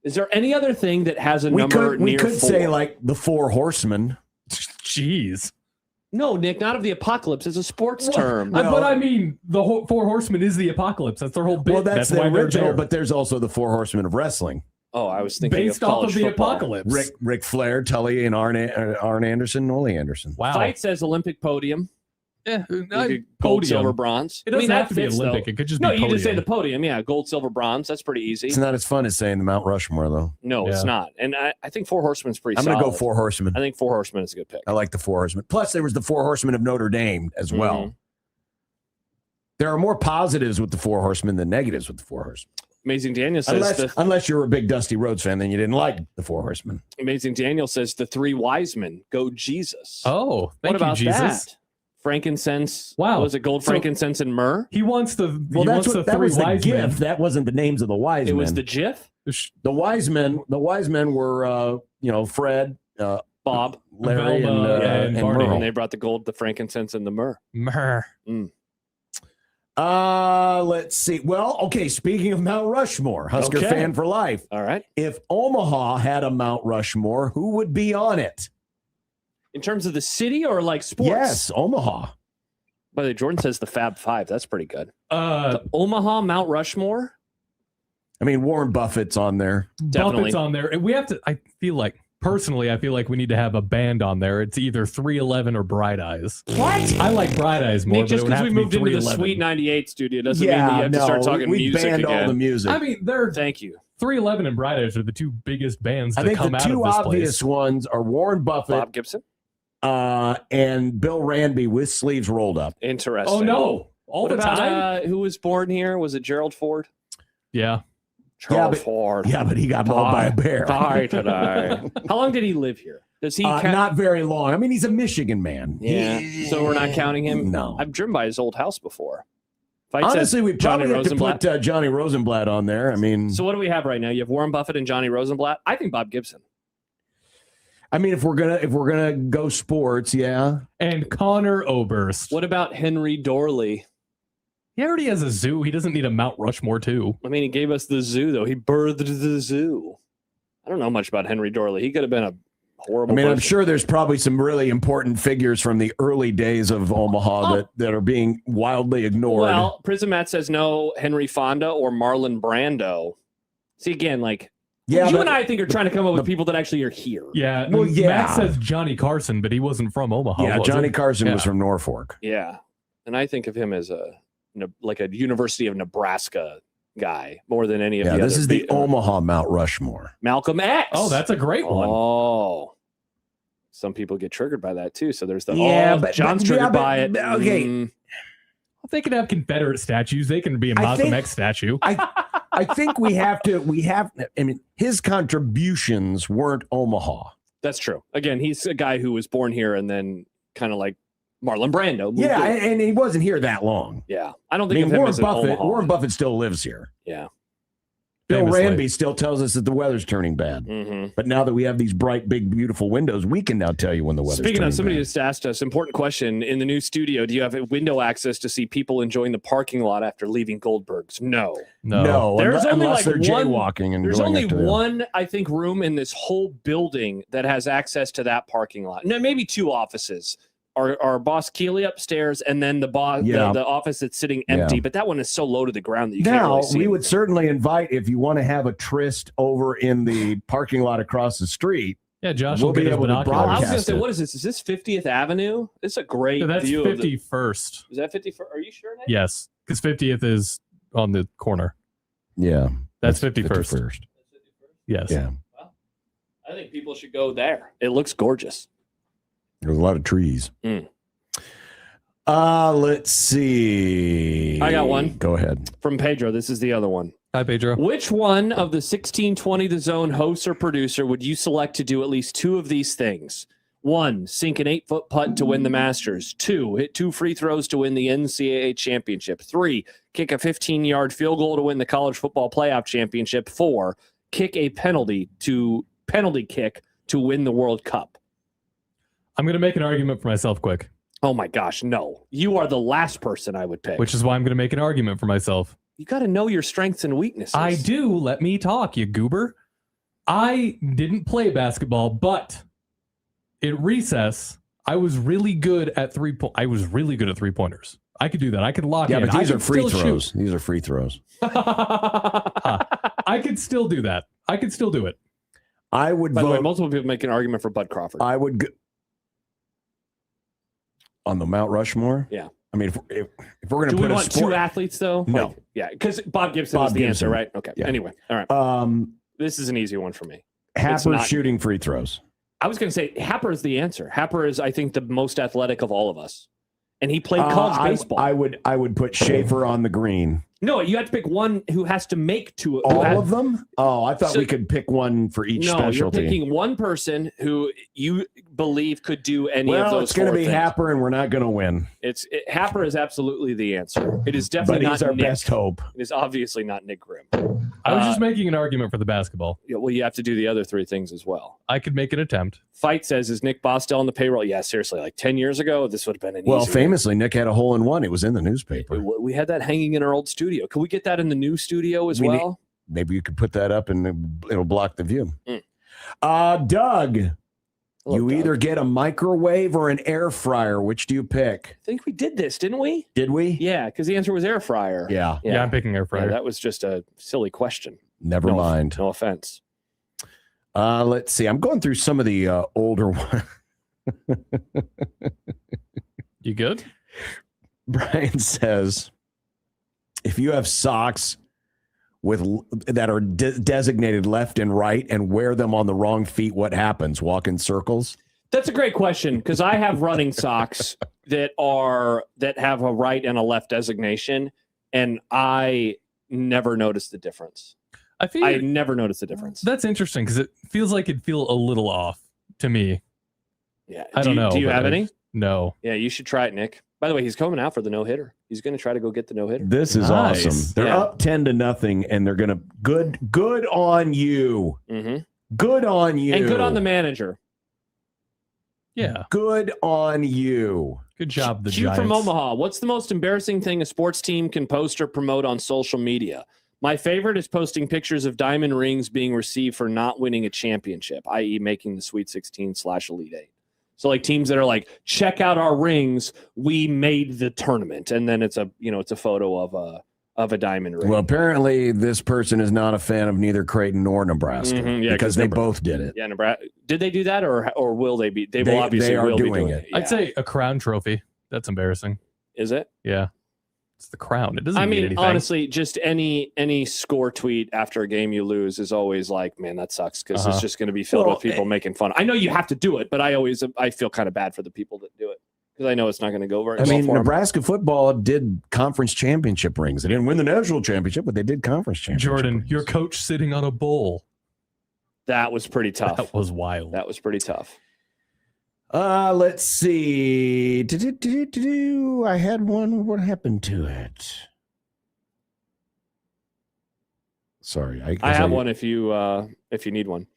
is there any other thing that has a we number could near 4? say like the 4 horsemen. Jeez. No, Nick, not of the apocalypse. It's a sports term. But I mean, the 4 horsemen is the apocalypse. That's their whole bit. Well, that's why the they're original, there. but there's also the 4 horsemen of wrestling. Oh, I was thinking Based of off college of the football. apocalypse. Rick Flair, Tully, and Arn Anderson, Ole Anderson. Wow. Fight says Olympic podium. Yeah, Gold, podium. silver, bronze. It doesn't have that to be fits, Olympic. though. It could just no, be you just say podium. the podium. Yeah, gold, silver, bronze. That's pretty easy. It's not as fun as saying the Mount Rushmore, though. No, it's Yeah. not. And I think 4 horsemen is pretty I'm solid. going to go 4 horsemen. I think 4 horsemen is a good pick. I like the 4 horsemen. Plus, there was the 4 horsemen of Notre Dame as well. Mhm. There are more positives with the 4 horsemen than negatives with the 4 horsemen. Amazing Daniel says Unless you're a big Dusty Rhodes fan, then you didn't like the 4 horsemen. Amazing Daniel says the 3 wise men go Jesus. Oh, thank what about you, Jesus. that? Frankincense. Wow. Was it gold, So- frankincense, and myrrh? He wants the Well, he wants that three was the wise gift. men. That wasn't the names of the wise It men. was the GIF? The wise men were Fred, Bob, Larry, Velma, and Barney, Merle. and they brought the gold, the frankincense, and the myrrh. Mm. Let's see. Well, okay, speaking of Mount Rushmore, Husker fan for life. All right. If Omaha had a Mount Rushmore, who would be on it? In terms of the city or like sports? Yes, Omaha. By the way, Jordan says the Fab Five. That's pretty good. The Omaha Mount Rushmore. I mean, Warren Buffett's on there. Definitely. Buffett's on there. We have to. I feel like we need to have a band on there. It's either 311 or Bright Eyes. What? I like Bright Eyes more. Nick, just because we moved into the Sweet 98 studio doesn't mean that you have to start talking music banned again. all the music. I mean, Thank you. 311 and Bright Eyes are the two biggest bands I to think come the out of two this obvious place. ones are Warren Buffett, Bob Gibson, and Bill Ranby with sleeves rolled up. Interesting. Oh no! All What the about time. who was born here? Was it Gerald Ford? Yeah. Charles Ford. Yeah, but he got mauled by a bear. Die today. How long did he live here? Does he? Not very long. I mean, he's a Michigan man. Yeah. So we're not counting him. No. I've driven by his old house before. Honestly, we probably have to Rosenblatt. put Johnny Rosenblatt on there. I mean, So what do we have right now? You have Warren Buffett and Johnny Rosenblatt. I think Bob Gibson. if we're gonna go sports, yeah. And Connor Oberst. What about Henry Dorley? He already has a zoo. He doesn't need a Mount Rushmore too. I mean, he gave us the zoo, though. He birthed the zoo. I don't know much about Henry Dorley. He could have been a horrible I mean, I'm person. sure there's probably some really important figures from the early days of Omaha that are being wildly ignored. Well, Prison Matt says no Henry Fonda or Marlon Brando. See, again, like, Yeah, you but and I think are trying to come up with people that actually are here. Yeah. Well, yeah. Matt says Johnny Carson, but he wasn't from Omaha. yeah, was Johnny he? Carson Yeah. was from Norfolk. Yeah. And I think of him as a University of Nebraska guy more than any of Yeah, the this other is the Omaha Mount Rushmore. Malcolm X. Oh, that's a great one. Oh. Some people get triggered by that too. So there's the John's but- triggered yeah, by it. okay. If they can have Confederate statues, they can be a Malcolm X statue. I think we have. I mean, his contributions weren't Omaha. That's true. Again, he's a guy who was born here and then kind of like Marlon Brando. moved Yeah, in. and he wasn't here that long. Yeah. I don't think of him Warren as an Omaha. Warren Buffett still lives here. Yeah. Bill Famously. Ranby still tells us that the weather's turning bad. Mm-hmm. But now that we have these bright, big, beautiful windows, we can now tell you when the weather's Speaking turning of, somebody bad. just asked us, important question. In the new studio, do you have window access to see people enjoying the parking lot after leaving Goldberg's? No. No, There's only unless like they're one, jaywalking and there's going only up to them. one, I think, room in this whole building that has access to that parking lot. No, maybe two offices. Our boss Keeley upstairs, and then the boss, Yeah. the office that's sitting empty. Yeah. But that one is so low to the ground that you can't Now, really see we it. would certainly invite, if you want to have a tryst over in the parking lot across the street. Yeah, Josh we'll will be get his able to binoculars. I was going to broadcast say, it. what is this? Is this 50th Avenue? This is a great So that's view of the. 51st. Is that 51st? Are you sure? Nick? Yes, because 50th is on the corner. Yeah. That's 51st. 51st. Yes. Yeah. I think people should go there. It looks gorgeous. There's a lot of trees. Mm. Let's see. I got one. Go ahead. From Pedro. This is the other one. Hi, Pedro. Which one of the 1620 The Zone hosts or producer would you select to do at least two of these things? 1, sink an 8-foot putt to win the Masters. 2, hit 2 free throws to win the NCAA championship. 3, kick a 15-yard field goal to win the college football playoff championship. 4, kick a penalty kick to win the World Cup. I'm going to make an argument for myself quick. Oh my gosh, no. You are the last person I would pick. Which is why I'm going to make an argument for myself. You got to know your strengths and weaknesses. I do. Let me talk, you goober. I didn't play basketball, but at recess, I was really good at three-pointers. I could do that. I could lock in. Yeah, but these I are could free still throws. shoot. These are free throws. I could still do that. I could still do it. I would By the way, vote. multiple people make an argument for Bud Crawford. I would go on the Mount Rushmore. Yeah. I mean, if we're going Do to we put a want sport, two athletes, though? No. Like, yeah, because Bob Gibson Bob is the Gibson. answer, right? Okay. Yeah. Anyway, all right. This is an easy one for me. Happer not- shooting free throws. I was going to say Happer is the answer. Happer is, I think, the most athletic of all of us, and he played college baseball. I would put Schaefer on the green. No, you have to pick one who has to make two. All of them? Oh, I thought we could pick one for each specialty. You're picking one person who you believe could do any of those. Well, it's going to be things. Happer, and we're not going to win. Happer is absolutely the answer. It is definitely But he's not our Nick. best hope. It is obviously not Nick Grimm. I was just making an argument for the basketball. Yeah, well, you have to do the other three things as well. I could make an attempt. Fight says, is Nick Bostel on the payroll? Yeah, seriously, like 10 years ago, this would have been an Well, easy famously, Nick had a hole-in-one. It was in the newspaper. We had that hanging in our old studio. Can we get that in the new studio as well? Maybe you could put that up and it'll block the view. Mm. Doug, Hello, you Doug. either get a microwave or an air fryer. Which do you pick? I think we did this, didn't we? Did we? Yeah, because the answer was air fryer. Yeah. Yeah, I'm picking air fryer. Yeah, that was just a silly question. Never mind. No offense. Let's see. I'm going through some of the older ones. You good? Brian says, if you have socks that are designated left and right and wear them on the wrong feet, what happens? Walk in circles? That's a great question because I have running socks that have a right and a left designation, and I never noticed the difference. I never noticed the difference. That's interesting because it feels like it'd feel a little off to me. Yeah, I don't know. Do you but have any? No. Yeah, you should try it, Nick. By the way, he's coming out for the no-hitter. He's going to try to go get the no-hitter. This is Nice. awesome. They're up 10-0, and they're going to good on you. Mm-hmm. Good on you. And good on the manager. Yeah. Good on you. Good job, the Q Giants. from Omaha. What's the most embarrassing thing a sports team can post or promote on social media? My favorite is posting pictures of diamond rings being received for not winning a championship, i.e. making the Sweet 16/Elite 8. So like teams that are like, check out our rings, we made the tournament, and then it's a photo of a diamond ring. Well, apparently this person is not a fan of neither Creighton nor Nebraska because they both did it. Yeah, Nebraska. Did they do that or will they be? They will obviously they are will doing be doing it. Yeah. I'd say a crown trophy. That's embarrassing. Is it? Yeah. It's the crown. It doesn't I mean mean, anything. honestly, just any score tweet after a game you lose is always like, man, that sucks because it's just going to be filled with people making fun. I know you have to do it, but I feel kind of bad for the people that do it because I know it's not going to go very well. I mean, for them. Nebraska football did conference championship rings. They didn't win the national championship, but they did conference championship. Jordan, rings. your coach sitting on a bowl. That was pretty tough. That was wild. That was pretty tough. Let's see. I had one. What happened to it? Sorry, I have one if you need one.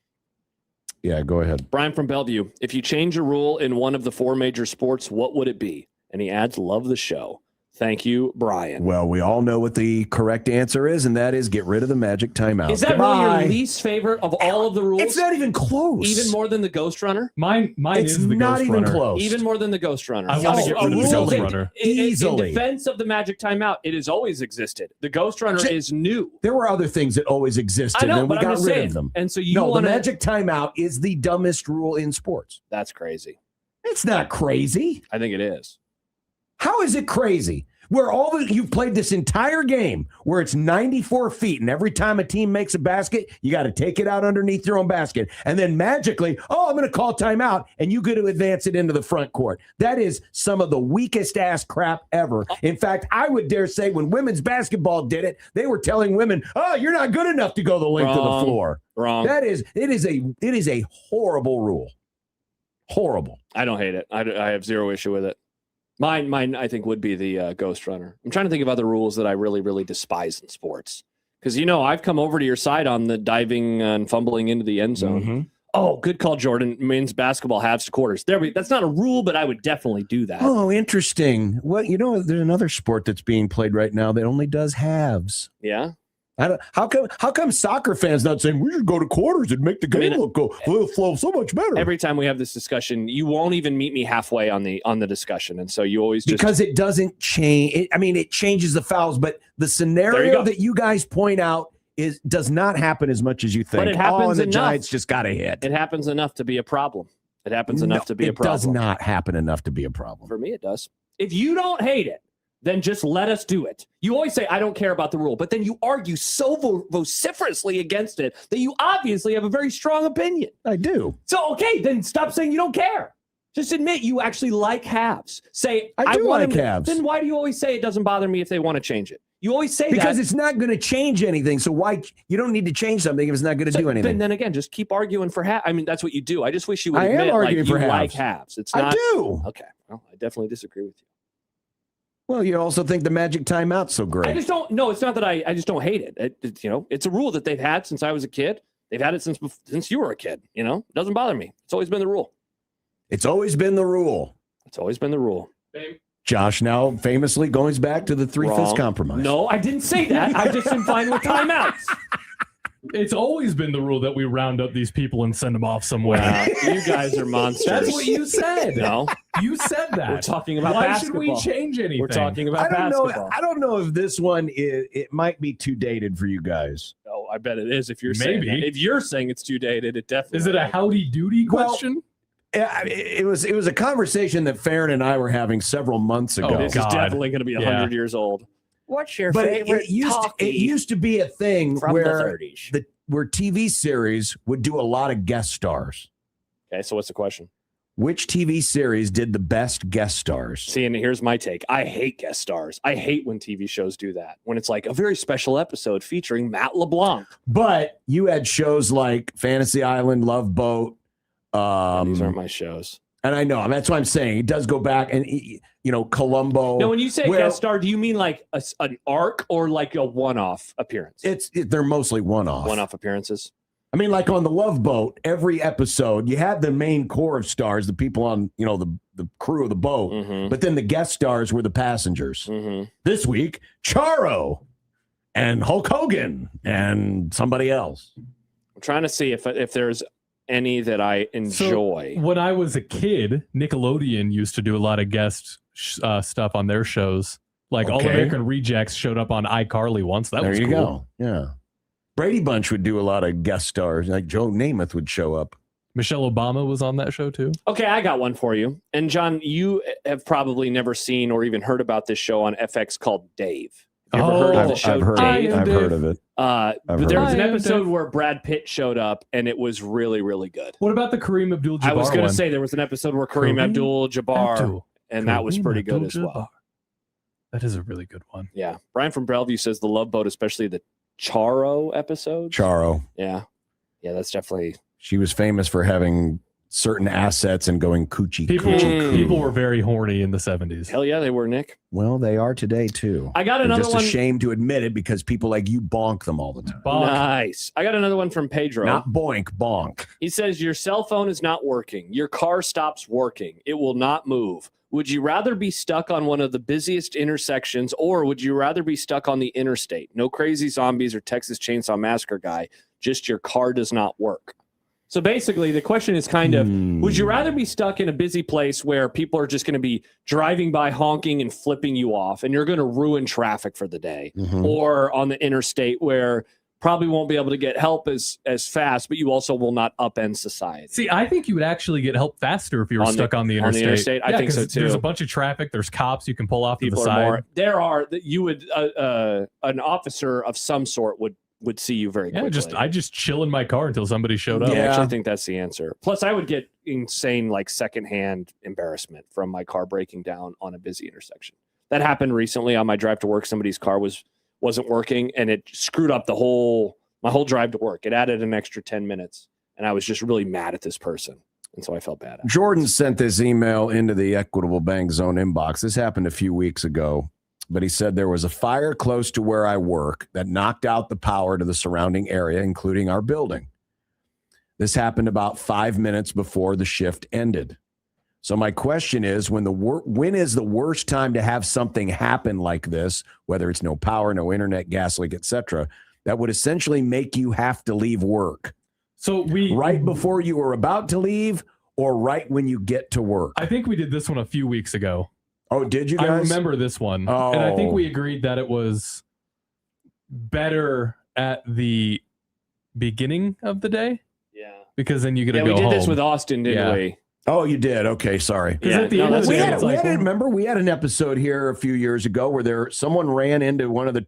Yeah, go ahead. Brian from Bellevue. If you change a rule in one of the 4 major sports, what would it be? And he adds, love the show. Thank you, Brian. Well, we all know what the correct answer is, and that is get rid of the magic timeout. Is that really your least favorite of all of the rules? It's not even close. Even more than the Ghost Runner? Mine It's is the not Ghost even Runner. close. Even more than the Ghost Runner. I want to get rid of the rule Ghost Runner. Easily. In defense of the magic timeout, it has always existed. The Ghost Runner is new. There were other things that always existed, I know, and we but I'm got just rid saying. of them. And so you the wanna- magic timeout is the dumbest rule in sports. That's crazy. It's not crazy. I think it is. How is it crazy? Where you've played this entire game where it's 94 feet, and every time a team makes a basket, you got to take it out underneath your own basket. And then magically, I'm going to call timeout, and you get to advance it into the front court. That is some of the weakest ass crap ever. In fact, I would dare say when women's basketball did it, they were telling women, you're not good enough to go the length of the floor. Wrong. It is a horrible rule. Horrible. I don't hate it. I have zero issue with it. Mine, I think, would be the Ghost Runner. I'm trying to think of other rules that I really, really despise in sports. Because, I've come over to your side on the diving and fumbling into the end zone. Mm-hmm. Oh, good call, Jordan. Men's basketball halves to quarters. That's not a rule, but I would definitely do that. Oh, interesting. Well, there's another sport that's being played right now that only does halves. Yeah? How come soccer fans not saying we should go to quarters and make the game flow so much better? Every time we have this discussion, you won't even meet me halfway on the discussion, and so you always because it doesn't change. It changes the fouls, but the scenario that you guys point out does not happen as much as you think. But it happens and the enough. Giants just got a hit. It happens enough to be a problem. It happens enough to be a problem. It does not happen enough to be a problem. For me, it does. If you don't hate it, then just let us do it. You always say, I don't care about the rule, but then you argue so vociferously against it that you obviously have a very strong opinion. I do. So, okay, then stop saying you don't care. Just admit you actually like halves. Say, I do want like him to- halves. Then why do you always say it doesn't bother me if they want to change it? You always say because that. it's not going to change anything. So why you don't need to change something if it's not going to do anything. And then again, just keep arguing for halves. I mean, that's what you do. I just wish you would I admit am arguing you for halves. like halves. It's not. I do. Okay. Well, I definitely disagree with you. Well, you also think the magic timeout's so great. I just don't. No, it's not that I just don't hate it. It's a rule that they've had since I was a kid. They've had it since you were a kid. It doesn't bother me. It's always been the rule. It's always been the rule. It's always been the rule. Josh now famously goes back to the 3/5 compromise. No, I didn't say that. I just am fine with timeouts. It's always been the rule that we round up these people and send them off somewhere. You guys are monsters. That's what you said. No. You said that. We're talking about Why basketball. should we change anything? We're talking about I basketball. don't know if this one it might be too dated for you guys. Oh, I bet it is. If you're Maybe. saying that. If you're saying it's too dated, it definitely Is it a howdy doody question? It was a conversation that Farron and I were having several months ago. This is definitely going to be 100 years old. What's your But favorite it used to be a thing from where the 30s? Where TV series would do a lot of guest stars. Okay, so what's the question? Which TV series did the best guest stars? See, and here's my take. I hate guest stars. I hate when TV shows do that. When it's like a very special episode featuring Matt LeBlanc. But you had shows like Fantasy Island, Love Boat. These aren't my shows. And I know, that's what I'm saying. It does go back and, Columbo. Now, when you say guest star, do you mean like an arc or like a one-off appearance? They're mostly one-off. One-off appearances? I mean, like on the Love Boat, every episode, you had the main core of stars, the people on, the crew of the boat. Mm-hmm. But then the guest stars were the passengers. Mm-hmm. This week, Charo and Hulk Hogan and somebody else. I'm trying to see if there's any that I enjoy. So, when I was a kid, Nickelodeon used to do a lot of guest stuff on their shows. Like All American Rejects showed up on iCarly once. That was there you cool. go. Yeah. Brady Bunch would do a lot of guest stars. Like Joe Namath would show up. Michelle Obama was on that show too. Okay, I got one for you. And John, you have probably never seen or even heard about this show on FX called Dave. Have you ever heard of the show Dave? I've heard of it. But there was an episode where Brad Pitt showed up, and it was really, really good. What about the Kareem Abdul-Jabbar I was going one? to say there was an episode where Kareem Abdul-Jabbar, and that was pretty good as well. That is a really good one. Yeah. Brian from Bellevue says the Love Boat, especially the Charo episodes. Charo. Yeah. Yeah, that's definitely... She was famous for having certain assets and going coochie. People were very horny in the 70s. Hell yeah, they were, Nick. Well, they are today too. I got another just one. Ashamed to admit it because people like you bonk them all the time. Nice. I got another one from Pedro. Not boink, bonk. He says your cell phone is not working. Your car stops working. It will not move. Would you rather be stuck on one of the busiest intersections, or would you rather be stuck on the interstate? No crazy zombies or Texas Chainsaw Massacre guy. Just your car does not work. So basically, the question is kind of, would you rather be stuck in a busy place where people are just going to be driving by, honking and flipping you off, and you're going to ruin traffic for the day, or on the interstate where probably won't be able to get help as fast, but you also will not upend society? See, I think you would actually get help faster if you were stuck on the interstate. On the interstate, I think so too. There's a bunch of traffic. There's cops. You can pull off to the People side. are more. There are you would an officer of some sort would see you very quickly. I just chill in my car until somebody showed up. I actually think that's the answer. Plus, I would get insane secondhand embarrassment from my car breaking down on a busy intersection. That happened recently on my drive to work. Somebody's car wasn't working, and it screwed up my whole drive to work. It added an extra 10 minutes, and I was just really mad at this person, and so I felt bad. Jordan sent this email into the Equitable Bank Zone inbox. This happened a few weeks ago. But he said there was a fire close to where I work that knocked out the power to the surrounding area, including our building. This happened about 5 minutes before the shift ended. So my question is, when is the worst time to have something happen like this, whether it's no power, no internet, gas leak, etc., that would essentially make you have to leave work? So right before you were about to leave, or right when you get to work? I think we did this one a few weeks ago. Oh, did you guys? I remember this one. Oh. And I think we agreed that it was better at the beginning of the day. Yeah. Because then you get to go we did home. this with Austin, didn't we? Oh, we sorry. Yeah, we had an episode here a few years ago where someone ran into one of the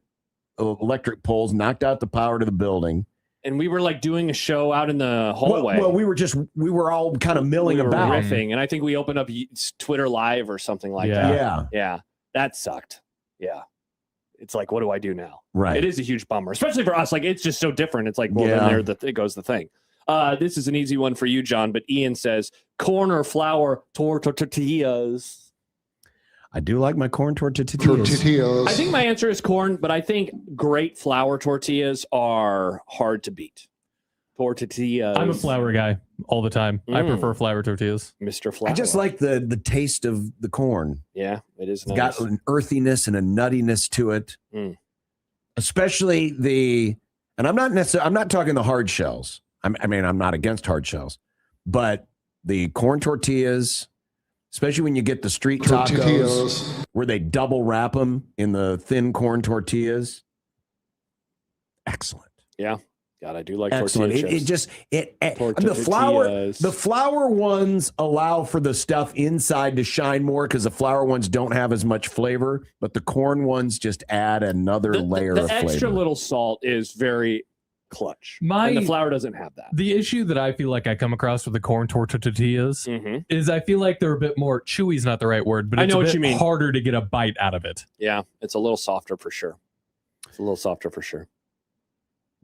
electric poles, knocked out the power to the building. And we were doing a show out in the hallway. Well, we were all kind of milling about. Riffing, and I think we opened up Twitter Live or something like that. Yeah. That sucked. Yeah. it's like, what do I do now? Right. It is a huge bummer, especially for us. Like, it's just so different. It's like, well, then there goes the thing. This is an easy one for you, John, but Ian says corn or flour tortillas. I do like my corn tortillas. I think my answer is corn, but I think great flour tortillas are hard to beat. Tortillas. I'm a flour guy all the time. I prefer flour tortillas. Mr. Flour. I just like the taste of the corn. Yeah, it is It's nice. got an earthiness and a nuttiness to it. Especially and I'm not talking the hard shells. I'm not against hard shells, but the corn tortillas, especially when you get the street tacos where they double wrap them in the thin corn tortillas. Excellent. Yeah. God, I do like Excellent. tortilla chips. The flour ones allow for the stuff inside to shine more because the flour ones don't have as much flavor, but the corn ones just add another layer of flavor. The extra little salt is very clutch. And the flour doesn't have that. The issue that I feel like I come across with the corn tortillas is I feel like they're a bit more chewy is not the right word, but I it's know a what bit you mean. harder to get a bite out of it. Yeah, it's a little softer for sure.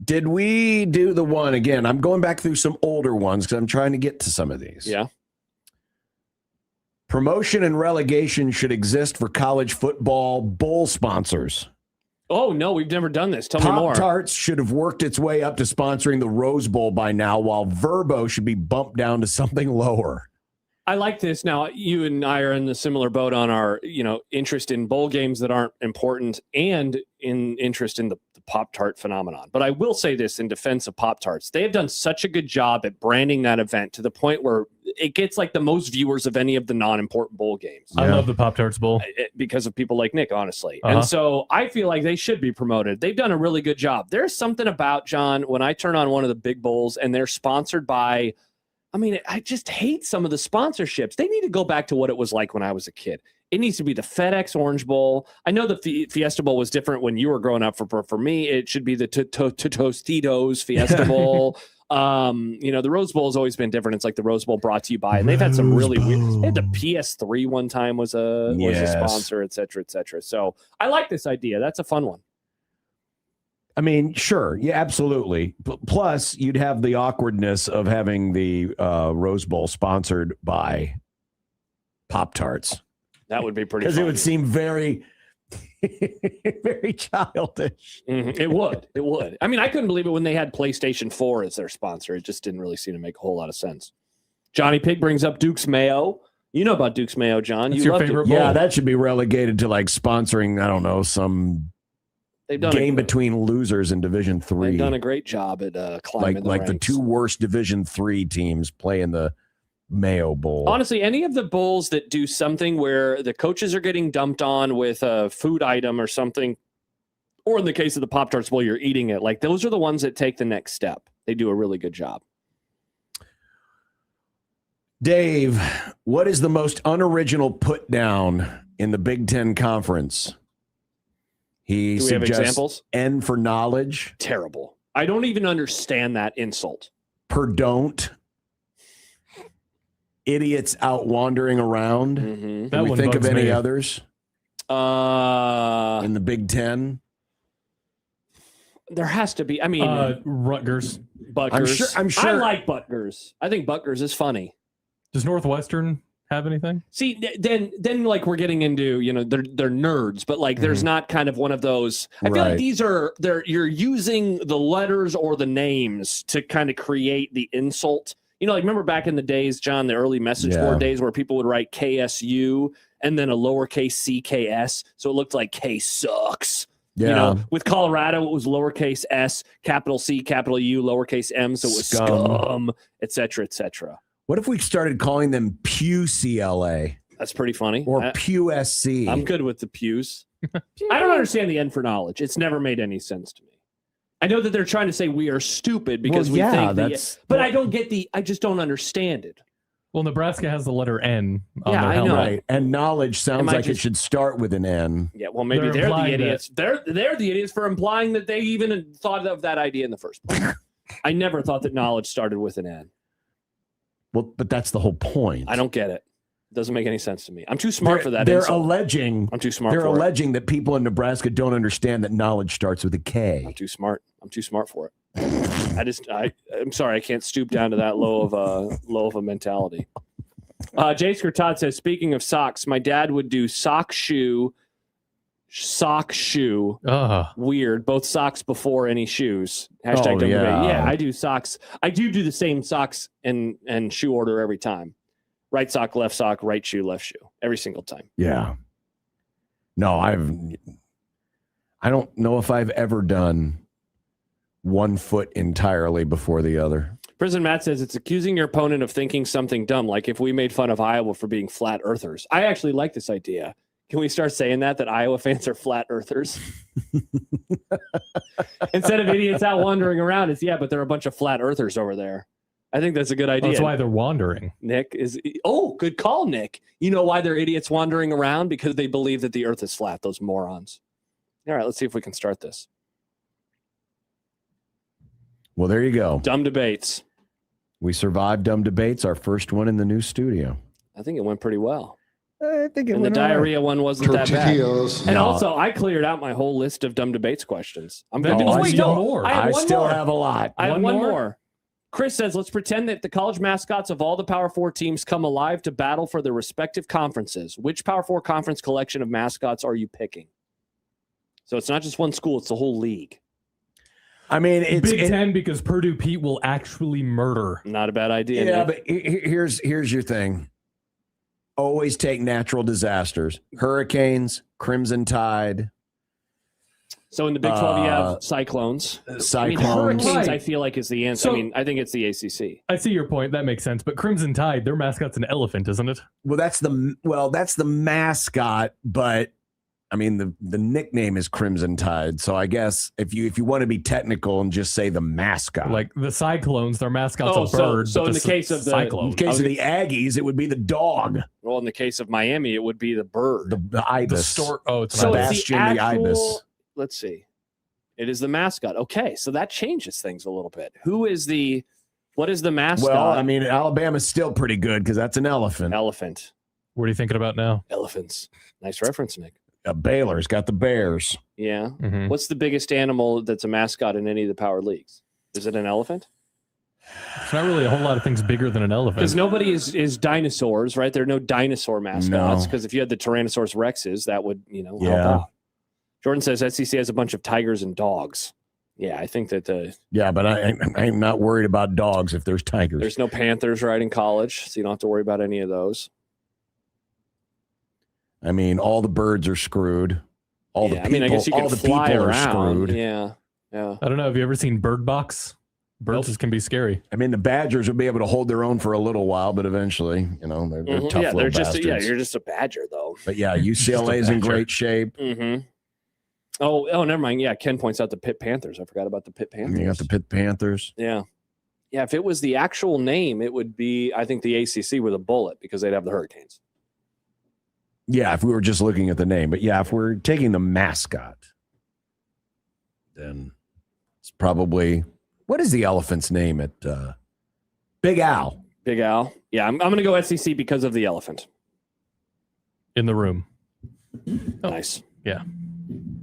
Did we do the one again? I'm going back through some older ones because I'm trying to get to some of these. Yeah. Promotion and relegation should exist for college football bowl sponsors. Oh, no, we've never done this. Tell me more. Pop-Tarts should have worked its way up to sponsoring the Rose Bowl by now, while Verbo should be bumped down to something lower. I like this. Now, you and I are in a similar boat on our, interest in bowl games that aren't important and in interest in the Pop-Tart phenomenon. But I will say this in defense of Pop-Tarts. They have done such a good job at branding that event to the point where it gets like the most viewers of any of the non-important bowl games. I love the Pop-Tarts Bowl. Because of people like Nick, honestly. And so I feel like they should be promoted. They've done a really good job. There's something about, John, when I turn on one of the big bowls and they're sponsored by, I just hate some of the sponsorships. They need to go back to what it was like when I was a kid. It needs to be the FedEx Orange Bowl. I know the Fiesta Bowl was different when you were growing up. For me, it should be the Tostitos Fiesta Bowl. The Rose Bowl has always been different. It's like the Rose Bowl brought to you by, and they've had some really weird. They had the PS3 one time was a sponsor, et cetera, et cetera. So I like this idea. That's a fun one. Sure. Yeah, absolutely. Plus, you'd have the awkwardness of having the Rose Bowl sponsored by Pop-Tarts. That would be pretty because it would seem very, very childish. It would. I couldn't believe it when they had PlayStation 4 as their sponsor. It just didn't really seem to make a whole lot of sense. Johnny Pig brings up Duke's Mayo. You know about Duke's Mayo, John. That's your favorite bowl. Yeah, that should be relegated to like sponsoring, I don't know, some game between losers in Division 3. They've done a great job at climbing the ranks. The two worst Division 3 teams play in the Mayo Bowl. Honestly, any of the bowls that do something where the coaches are getting dumped on with a food item or something, or in the case of the Pop-Tarts Bowl, you're eating it. Like, those are the ones that take the next step. They do a really good job. Dave, what is the most unoriginal put down in the Big Ten Conference? He Do we have suggests examples? N for knowledge. Terrible. I don't even understand that insult. Don't. Idiots out wandering around. Mm-hmm. Can we think of any others? In the Big Ten? There has to be. Rutgers. Butgers. I'm sure. I like Butgers. I think Butgers is funny. Does Northwestern have anything? See, then like we're getting into, they're nerds, but like there's not kind of one of those. I feel like you're using the letters or the names to kind of create the insult. Like remember back in the days, John, the early message board days where people would write KSU and then a lowercase CKS. So it looked like K sucks. Yeah. With Colorado, it was lowercase s, capital C, capital U, lowercase m. So it was scum, et cetera, et cetera. What if we started calling them Pew CLA? That's pretty funny. Or Pew SC. I'm good with the Pews. I don't understand the N for knowledge. It's never made any sense to me. I know that they're trying to say we are stupid because we think but I don't get I just don't understand it. Well, Nebraska has the letter N on their I helmet. know. Right. And knowledge sounds like it should start with an N. Yeah, well, maybe they're the idiots. They're the idiots for implying that they even thought of that idea in the first place. I never thought that knowledge started with an N. Well, but that's the whole point. I don't get it. Doesn't make any sense to me. I'm too smart for that. They're insult. alleging. I'm too smart. They're for alleging that people in Nebraska don't understand that knowledge starts with a K. I'm too smart. I'm too smart for it. I'm sorry. I can't stoop down to that low of a mentality. Jay Todd says, speaking of socks, my dad would do sock shoe. Weird. Both socks before any shoes. Hashtag debate. Yeah, I do socks. I do the same socks and shoe order every time. Right sock, right shoe, left shoe. Every single time. Yeah. No, I don't know if I've ever done one foot entirely before the other. Prison Matt says it's accusing your opponent of thinking something dumb, like if we made fun of Iowa for being flat earthers. I actually like this idea. Can we start saying that Iowa fans are flat earthers? Instead of idiots out wandering around, but they're a bunch of flat earthers over there. I think that's a good idea. That's why they're wandering. Nick is... Oh, good call, Nick. You know why they're idiots wandering around? Because they believe that the earth is flat, those morons. All right, let's see if we can start this. Well, there you go. Dumb debates. We survived dumb debates, our first one in the new studio. I think it went pretty well. I think it and went the diarrhea one wasn't that bad. And also, I cleared out my whole list of dumb debates questions. I still have a lot. I have one more. Chris says, let's pretend that the college mascots of all the Power 4 teams come alive to battle for their respective conferences. Which Power 4 conference collection of mascots are you picking? So it's not just one school, it's the whole league. I mean, it's Big Ten because Purdue Pete will actually murder. Not a bad idea. Yeah, but here's your thing. Always take natural disasters. Hurricanes, Crimson Tide. So in the Big 12, you have cyclones. Cyclones. Hurricanes, I feel like, is the answer. So, I think it's the ACC. I see your point. That makes sense. But Crimson Tide, their mascot's an elephant, isn't it? Well, that's the mascot, but I mean the nickname is Crimson Tide. So I guess if you want to be technical and just say the mascot, like the Cyclones, their mascot's a bird. So in the case of the Cyclone, in case of the Aggies, it would be the dog. Well, in the case of Miami, it would be the bird, the ibis. It's Sebastian the ibis. Let's see. It is the mascot. Okay, so that changes things a little bit. What is the mascot? Well, I mean, Alabama's still pretty good because that's an elephant. Elephant. What are you thinking about now? Elephants. Nice reference, Nick. Baylor's got the Bears. Yeah. Mm-hmm. What's the biggest animal that's a mascot in any of the power leagues? Is it an elephant? It's not really a whole lot of things bigger than an elephant. Because nobody is dinosaurs, right? There are no dinosaur mascots. Because if you had the Tyrannosaurus Rexes, that would, help out. Jordan says SEC has a bunch of tigers and dogs. Yeah, I think that Yeah, but I'm not worried about dogs if there's tigers. There's no panthers right in college, so you don't have to worry about any of those. I mean, all the birds are screwed. All the people, I guess you can fly people around. are screwed. Yeah. I don't know. Have you ever seen Bird Box? Birds can be scary. I mean, the Badgers will be able to hold their own for a little while, but eventually, they're tough little bastards. You're just a Badger, though. But yeah, UCLA is in great shape. Mm-hmm. Oh, never mind. Yeah, Ken points out the Pitt Panthers. I forgot about the Pitt Panthers. You got the Pitt Panthers. Yeah. Yeah, if it was the actual name, it would be, I think, the ACC with a bullet because they'd have the Hurricanes. Yeah, if we were just looking at the name. But yeah, if we're taking the mascot, then it's probably, what is the elephant's name at Big Al? Big Al. Yeah, I'm going to go SEC because of the elephant. In the room. Nice. Yeah.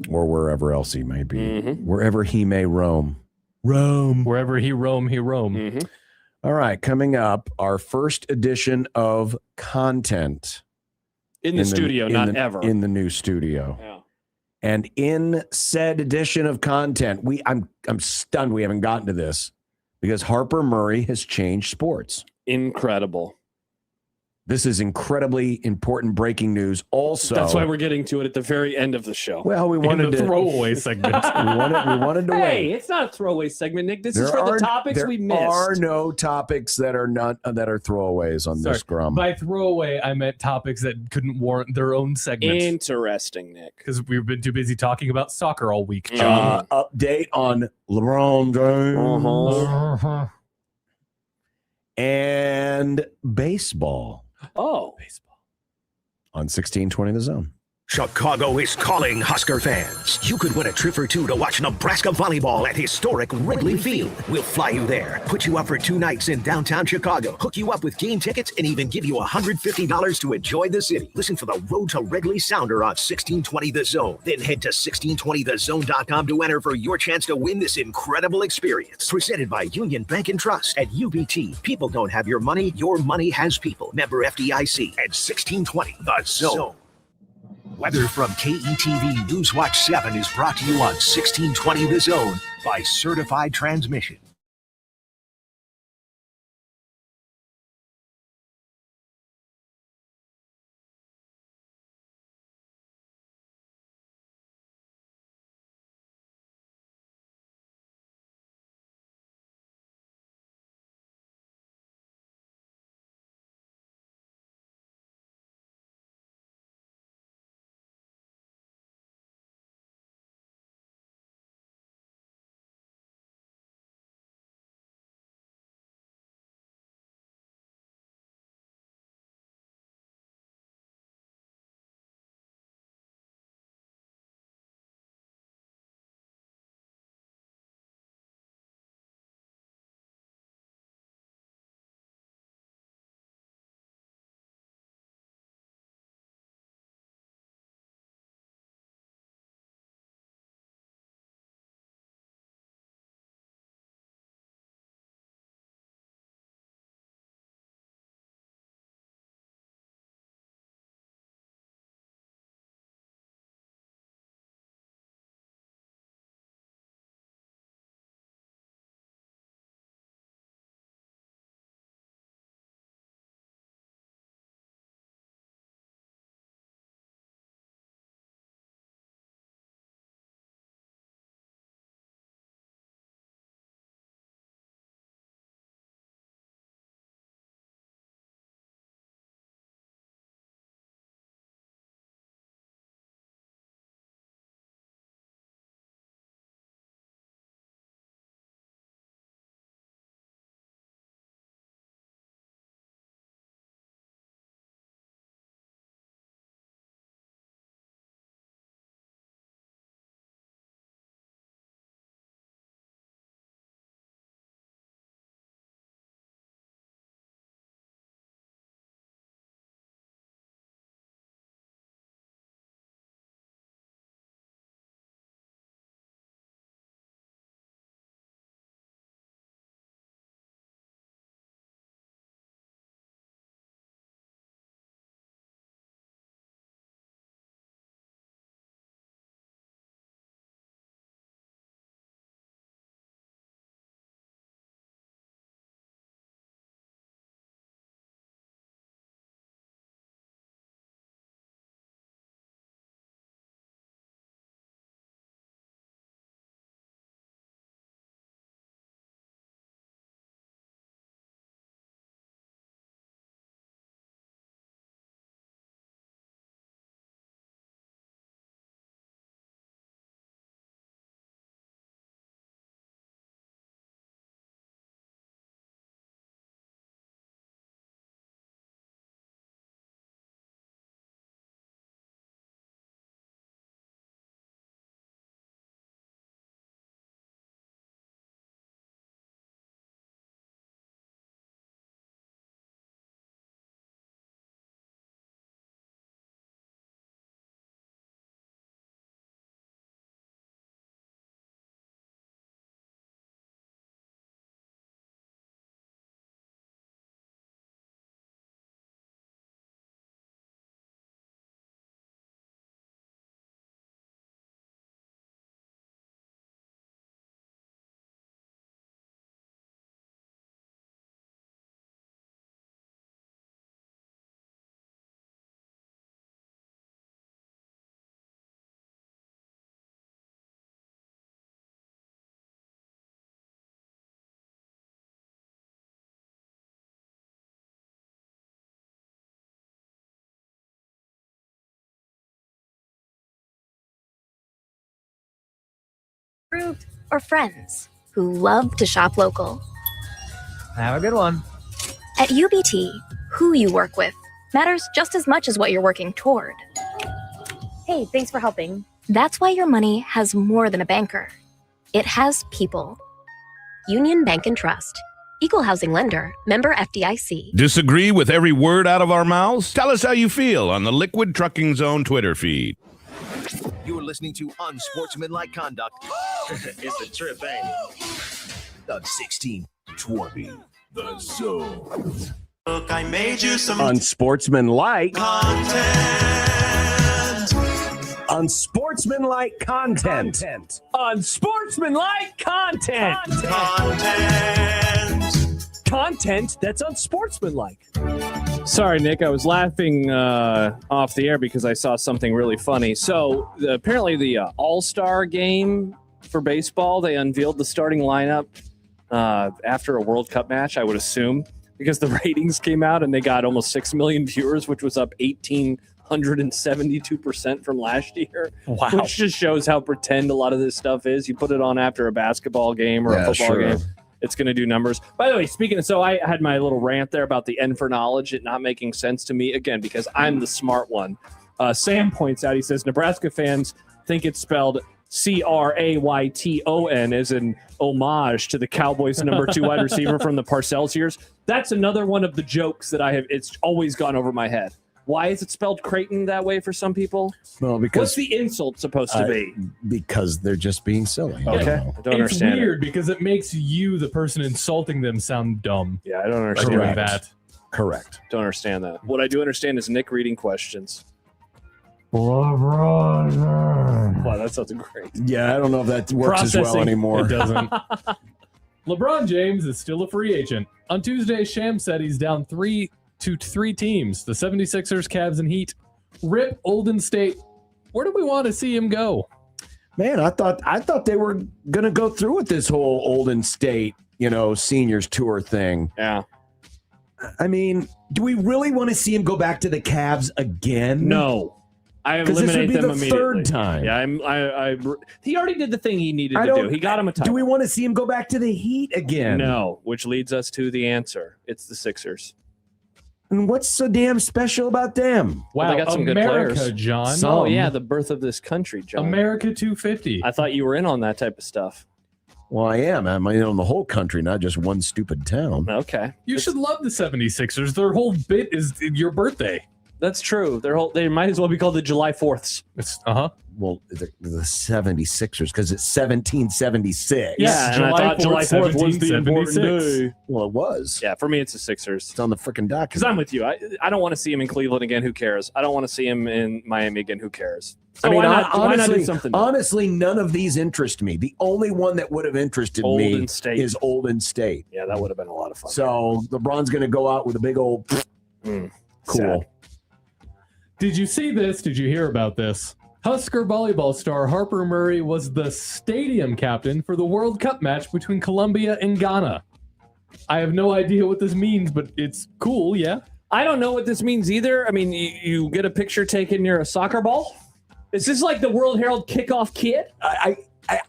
Or wherever else he may be. Mm-hmm. Wherever he may roam. Wherever he roam, he roam. Mm-hmm. All right, coming up, our first edition of content. In the studio, not ever. In the new studio. Yeah. And in said edition of content, I'm stunned we haven't gotten to this because Harper Murray has changed sports. Incredible. This is incredibly important breaking news. Also, that's why we're getting to it at the very end of the show. Well, we wanted to throwaway segment. we wanted to wait. Hey, it's not a throwaway segment, Nick. This is for the topics we missed. There are no topics that are throwaways on this scrum. By throwaway, I meant topics that couldn't warrant their own segment. Interesting, Nick. Because we've been too busy talking about soccer all week, John. Update on LeBron James and baseball. Oh, baseball on 1620 The Zone. Chicago is calling Husker fans. You could win a trip or two to watch Nebraska volleyball at historic Wrigley Field. We'll fly you there, put you up for 2 nights in downtown Chicago, hook you up with game tickets, and even give you $150 to enjoy the city. Listen for the Road to Wrigley Sounder on 1620 The Zone. Then head to 1620thezone.com to enter for your chance to win this incredible experience. Presented by Union Bank and Trust at UBT. People don't have your money has people. Member FDIC at 1620 The Zone. Weather from KETV Newswatch 7 is brought to you on 1620 The Zone by Certified Transmission. Or friends who love to shop local. Have a good one. At UBT, who you work with matters just as much as what you're working toward. Hey, thanks for helping. That's why your money has more than a banker. It has people. Union Bank and Trust. Equal housing lender. Member FDIC. Disagree with every word out of our mouths? Tell us how you feel on the Liquid Trucking Zone Twitter feed. You're listening to Unsportsmanlike Conduct. It's a trip, ain't it? On 1620 The Zone. Look, I made you some Unsportsmanlike content. Unsportsmanlike content. Unsportsmanlike content. Content that's unsportsmanlike. Sorry, Nick. I was laughing off the air because I saw something really funny. So apparently the All-Star game for baseball, they unveiled the starting lineup after a World Cup match, I would assume, because the ratings came out and they got almost 6 million viewers, which was up 1,872% from last year. Wow. Which just shows how pretend a lot of this stuff is. You put it on after a basketball game or a football game, it's going to do numbers. By the way, so I had my little rant there about the N for knowledge, it not making sense to me, again, because I'm the smart one. Sam points out, he says, Nebraska fans think it's spelled Crayton as an homage to the Cowboys' number 2 wide receiver from the Parcells years. That's another one of the jokes that it's always gone over my head. Why is it spelled Creighton that way for some people? Well, because what's the insult supposed to be? Because they're just being silly. Okay, I don't understand. It's weird because it makes you, the person insulting them, sound dumb. Yeah, I don't understand that. Correct. Don't understand that. What I do understand is Nick reading questions. Wow, that sounds great. Yeah, I don't know if that works as well anymore. It doesn't. LeBron James is still a free agent. On Tuesday, Sham said he's down 3 to 3 teams, the 76ers, Cavs, and Heat. Rip Olden State. Where do we want to see him go? Man, I thought they were going to go through with this whole Olden State, seniors tour thing. Yeah. I mean, do we really want to see him go back to the Cavs again? No. I eliminate them immediately. Third time. Yeah, he already did the thing he needed to do. He got him a title. Do we want to see him go back to the Heat again? No, which leads us to the answer. It's the Sixers. And what's so damn special about them? Wow, they got some America, good players. John. Oh, yeah, the birth of this country, John. America 250. I thought you were in on that type of stuff. Well, I am. I'm in the whole country, not just one stupid town. Okay. You should love the 76ers. Their whole bit is your birthday. That's true. They might as well be called the July 4ths. Well, the 76ers, because it's 1776. Yeah, and I thought July 4th was the important day. Well, it was. Yeah, for me, it's the Sixers. It's on the freaking document. Because I'm with you. I don't want to see him in Cleveland again. Who cares? I don't want to see him in Miami again. Who cares? So why not do something? Honestly, none of these interest me. The only one that would have interested me is Olden State. Yeah, that would have been a lot of fun. So LeBron's going to go out with a big old cool. Sad. Did you see this? Did you hear about this? Husker volleyball star Harper Murray was the stadium captain for the World Cup match between Colombia and Ghana. I have no idea what this means, but it's cool, yeah? I don't know what this means either. I mean, you get a picture taken near a soccer ball? Is this like the World Herald kickoff kid? I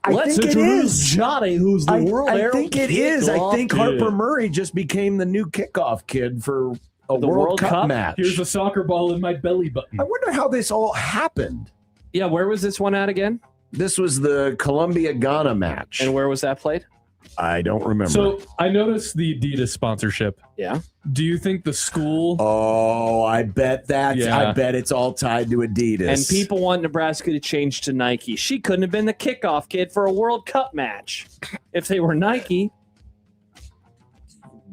Let's think it introduce is. Johnny, who's the World Herald I think it is. I think kickoff Harper kid. Murray just became the new kickoff kid for a The World Cup match. Here's a soccer ball in my belly button. I wonder how this all happened. Yeah, where was this one at again? This was the Colombia-Ghana match. And where was that played? I don't remember. So I noticed the Adidas sponsorship. Yeah. Do you think the school? Oh, I bet I bet it's all tied to Adidas. And people want Nebraska to change to Nike. She couldn't have been the kickoff kid for a World Cup match if they were Nike.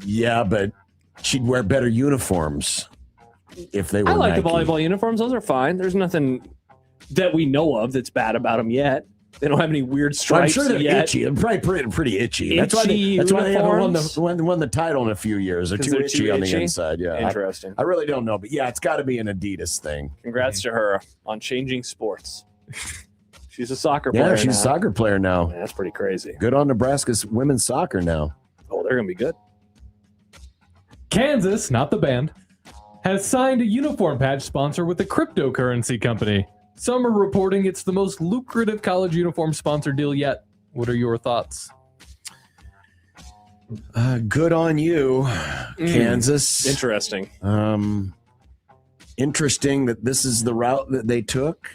Yeah, but she'd wear better uniforms if they were I like Nike. the volleyball uniforms. Those are fine. There's nothing that we know of that's bad about them yet. They don't have any weird Well, I'm stripes sure they're yet. itchy. They're probably pretty itchy. That's why they haven't won the title in a few years. They're 'Cause too they're itchy too on the itchy? inside. Yeah, Interesting. I really don't know, but yeah, it's got to be an Adidas thing. Congrats to her on changing sports. She's a soccer player Yeah, she's now. a soccer player now. Man, that's pretty crazy. Good on Nebraska's women's soccer now. Oh, they're going to be good. Kansas, not the band, has signed a uniform patch sponsor with a cryptocurrency company. Some are reporting it's the most lucrative college uniform sponsor deal yet. What are your thoughts? Good on you, Kansas. Interesting. Interesting that this is the route that they took.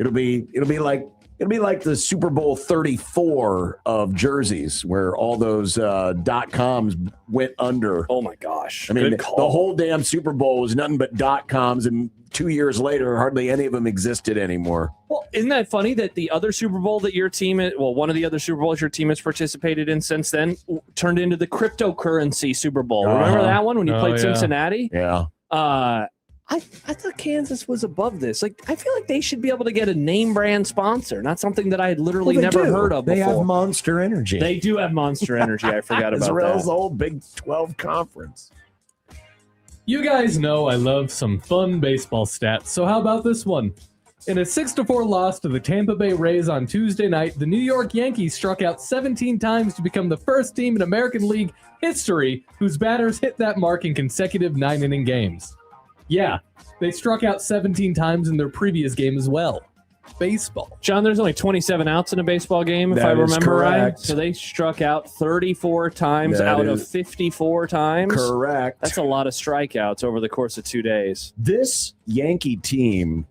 It'll be like the Super Bowl 34 of jerseys, where all those .coms went under. Oh my gosh! I mean, Good the call. whole damn Super Bowl was nothing but .coms, and 2 years later, hardly any of them existed anymore. Well, isn't that funny that the other Super Bowl that your team, one of the other Super Bowls your team has participated in since then, turned into the cryptocurrency Super Bowl. Remember that one when you played Cincinnati? Yeah. I thought Kansas was above this. Like, I feel like they should be able to get a name brand sponsor, not something that I had literally never heard of before. They have Monster Energy. They do have Monster Energy. I forgot about Israel's that. old Big 12 conference. You guys know I love some fun baseball stats, so how about this one? In a 6-4 loss to the Tampa Bay Rays on Tuesday night, the New York Yankees struck out 17 times to become the first team in American League history whose batters hit that mark in consecutive 9-inning games. Yeah, they struck out 17 times in their previous game as well. Baseball. John, there's only 27 outs in a baseball game, if That I is remember right. correct. So they struck out 34 times That out of is 54 times. Correct. That's a lot of strikeouts over the course of 2 days. This Yankee team,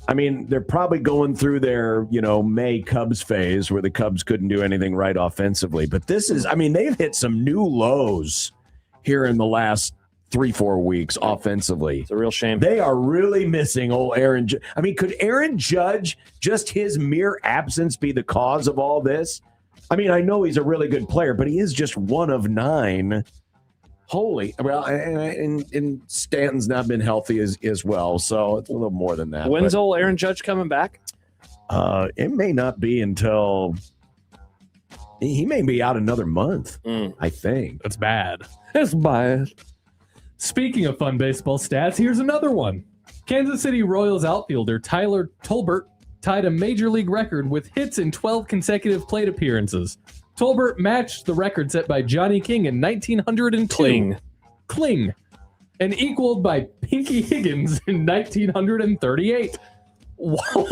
I mean, they're probably going through their, May Cubs phase where the Cubs couldn't do anything right offensively. But this is, they've hit some new lows here in the last 3-4 weeks offensively. It's a real shame. They are really missing old Aaron. Could Aaron Judge, just his mere absence, be the cause of all this? I know he's a really good player, but he is just one of 9. And Stanton's not been healthy as well, so it's a little more than that. When's old Aaron Judge coming back? It may not be until he may be out another month. I think That's bad. It's bad. Speaking of fun baseball stats, here's another one. Kansas City Royals outfielder Tyler Tolbert tied a major league record with hits in 12 consecutive plate appearances. Tolbert matched the record set by Johnny King in 1902. Kling. And equaled by Pinky Higgins in 1938. Wow.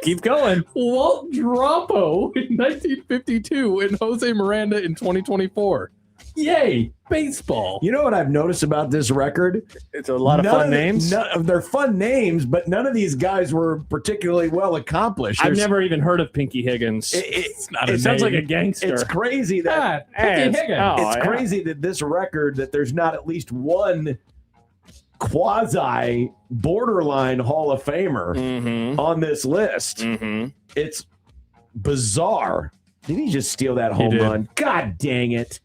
Keep going. Walt Drapo in 1952 and Jose Miranda in 2024. Yay, baseball. You know what I've noticed about this record? It's a lot of fun names. They're fun names, but none of these guys were particularly well accomplished. I've never even heard of Pinky Higgins. It's not It sounds like a gangster. It's crazy that Pinky Higgins. crazy that this record, that there's not at least one quasi borderline Hall of Famer on this list. It's bizarre. Did he just steal that home run? God dang it.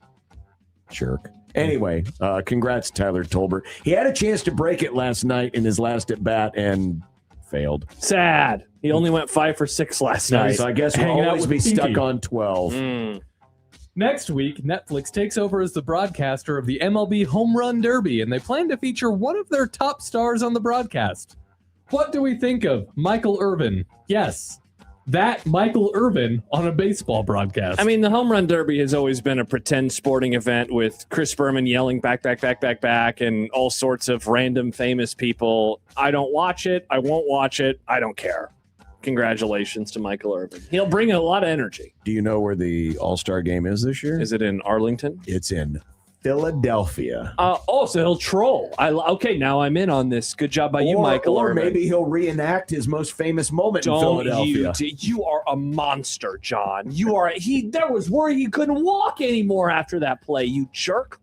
Jerk. Anyway, congrats, Tyler Tolbert. He had a chance to break it last night in his last at bat and failed. Sad. He only went 5 for 6 last night. So I guess we'll Hanging out always with be stuck Pinky. on 12. Next week, Netflix takes over as the broadcaster of the MLB Home Run Derby, and they plan to feature one of their top stars on the broadcast. What do we think of Michael Irvin? Yes, that Michael Irvin on a baseball broadcast. The home run derby has always been a pretend sporting event with Chris Berman yelling back, and all sorts of random famous people. I don't watch it. I won't watch it. I don't care. Congratulations to Michael Irvin. He'll bring a lot of energy. Do you know where the All-Star game is this year? Is it in Arlington? It's in Philadelphia. So he'll troll. Okay, now I'm in on this. Good job by you, Michael Or Irvin. maybe he'll reenact his most famous moment in Philadelphia. You are a monster, John. There was worry he couldn't walk anymore after that play, you jerk.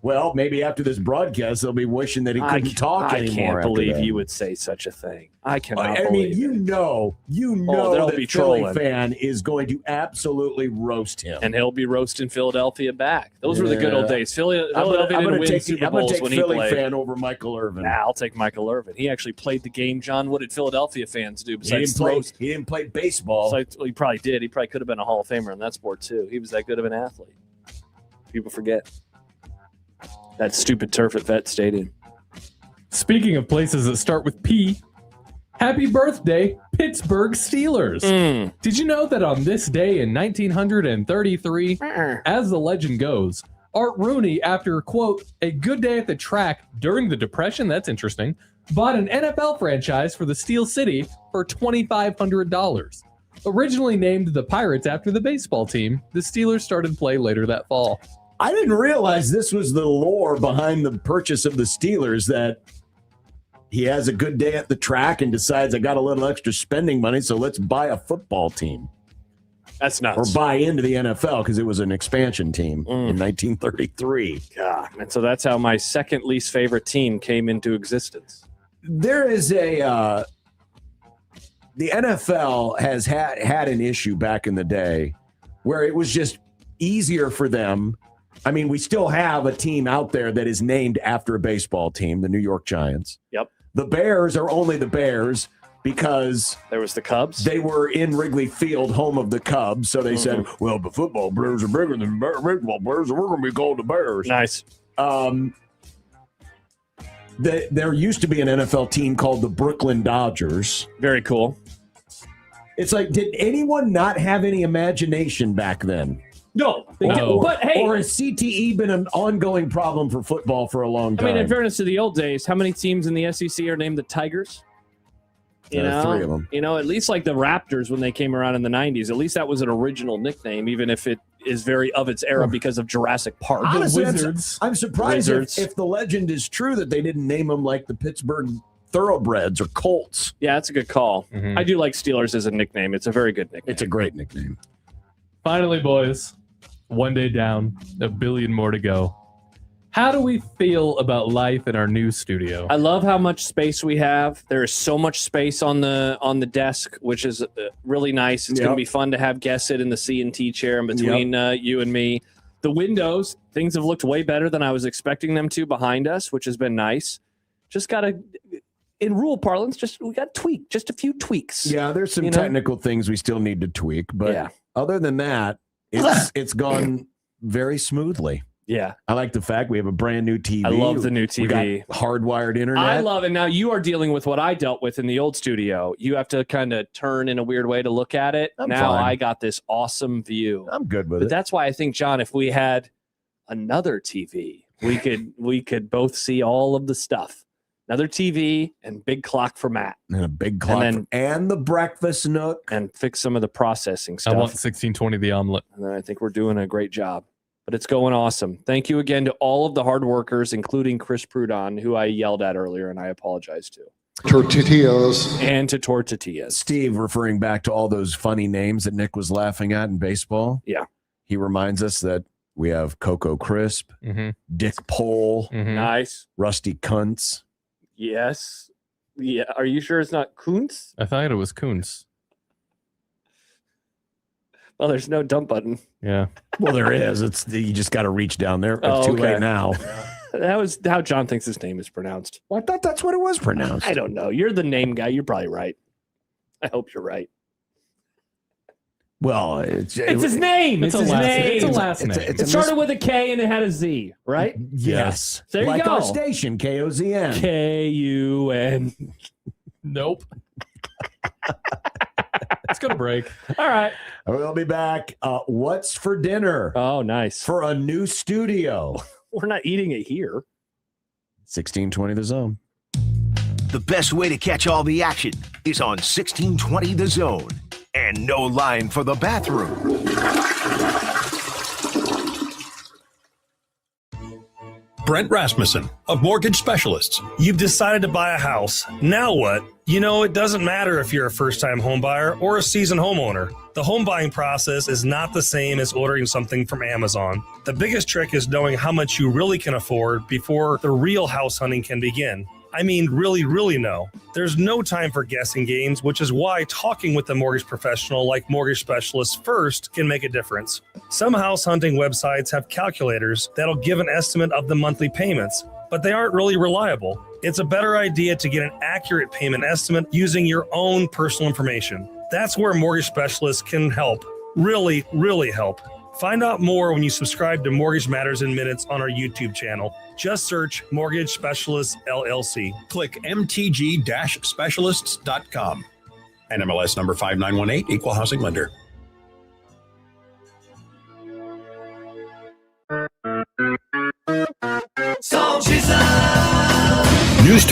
Well, maybe after this broadcast, they'll be wishing that he couldn't talk anymore. I can't after believe that. you would say such a thing. I cannot I believe mean, you know they'll that be Philly trolling. fan is going to absolutely roast him. And he'll be roasting Philadelphia back. Those were the good old days. Philadelphia didn't win Super Bowls when he Philly played. fan over Michael Irvin. Nah, I'll take Michael Irvin. He actually played the game, John. What did Philadelphia fans do He besides didn't play baseball. He probably did. He probably could have been a Hall of Famer in that sport, too. He was that good of an athlete. People forget. That stupid turf at Vet Stadium. Speaking of places that start with P, happy birthday, Pittsburgh Steelers. Did you know that on this day in 1933, as the legend goes, Art Rooney, after, quote, a good day at the track during the Depression, that's interesting, bought an NFL franchise for the Steel City for $2,500. Originally named the Pirates after the baseball team, the Steelers started play later that fall. I didn't realize this was the lore behind the purchase of the Steelers, that he has a good day at the track and decides I got a little extra spending money, so let's buy a football team. That's nuts. Or buy into the NFL because it was an expansion team in 1933. God, and so that's how my second least favorite team came into existence. There is the NFL has had an issue back in the day where it was just easier for them. I mean, we still have a team out there that is named after a baseball team, the New York Giants. Yep. The Bears are only the Bears because there was the Cubs. They were in Wrigley Field, home of the Cubs. So they said, well, the football Bears are bigger than the baseball Bears, so we're going to be called the Bears. Nice. There used to be an NFL team called the Brooklyn Dodgers. Very cool. It's like, did anyone not have any imagination back then? No. But hey, or has CTE been an ongoing problem for football for a long time? I mean, in fairness to the old days, how many teams in the SEC are named the Tigers? You know, 3 of them. You know, at least like the Raptors when they came around in the 90s, at least that was an original nickname, even if it is very of its era because of Jurassic Park. Honestly, Wizards. I'm surprised if the legend is true that they didn't name them like the Pittsburgh Thoroughbreds or Colts. Yeah, that's a good call. I do like Steelers as a nickname. It's a very good nickname. It's a great nickname. Finally, boys, one day down, a billion more to go. How do we feel about life in our new studio? I love how much space we have. There is so much space on the desk, which is really nice. It's going to be fun to have guests sit in the C&T chair in between you and me. The windows, things have looked way better than I was expecting them to behind us, which has been nice. Just got to, in rural parlance, we got to tweak, just a few tweaks. Yeah, there's some technical things we still need to tweak, but other than that, it's gone very smoothly. Yeah. I like the fact we have a brand new TV. I love the new TV. We got hardwired internet. I love it. Now you are dealing with what I dealt with in the old studio. You have to kind of turn in a weird way to look at it. Now fine. I got this awesome view. I'm good with But it. that's why I think, John, if we had another TV, we could both see all of the stuff. Another TV and big clock for Matt. And a big clock and the breakfast nook. And fix some of the processing stuff. I want 1620 the omelet. And then I think we're doing a great job. But it's going awesome. Thank you again to all of the hard workers, including Chris Prudon, who I yelled at earlier, and I apologize to. Tortillas. And to Tortillas. Steve, referring back to all those funny names that Nick was laughing at in baseball. Yeah. He reminds us that we have Coco Crisp, Dick Pole, Nice. Rusty Kuntz. Yes. Yeah. Are you sure it's not Kuntz? I thought it was Kuntz. Well, there's no dump button. Yeah. Well, there is. You just got to reach down there. It's too okay. late now. That was how John thinks his name is pronounced. Well, I thought that's what it was pronounced. I don't know. You're the name guy. You're probably right. I hope you're right. Well, it's his name. It's his name. It's a last name. It started with a K and it had a Z, right? Yes. There you like go. our station, KOZN. KUN. Nope. Let's go to break. All right. We'll be back. What's for dinner? Oh, nice. For a new studio. We're not eating it here. 1620 The Zone. The best way to catch all the action is on 1620 The Zone. And no line for the bathroom. Brent Rasmussen of Mortgage Specialists. You've decided to buy a house. Now what? You know, it doesn't matter if you're a first-time home buyer or a seasoned homeowner. The home buying process is not the same as ordering something from Amazon. The biggest trick is knowing how much you really can afford before the real house hunting can begin. I mean, really know. There's no time for guessing games, which is why talking with a mortgage professional like Mortgage Specialists first can make a difference. Some house hunting websites have calculators that'll give an estimate of the monthly payments, but they aren't really reliable. It's a better idea to get an accurate payment estimate using your own personal information. That's where Mortgage Specialists can help. Really help. Find out more when you subscribe to Mortgage Matters in Minutes on our YouTube channel. Just search Mortgage Specialists LLC. Click mtg-specialists.com. NMLS number 5918, Equal Housing Lender. News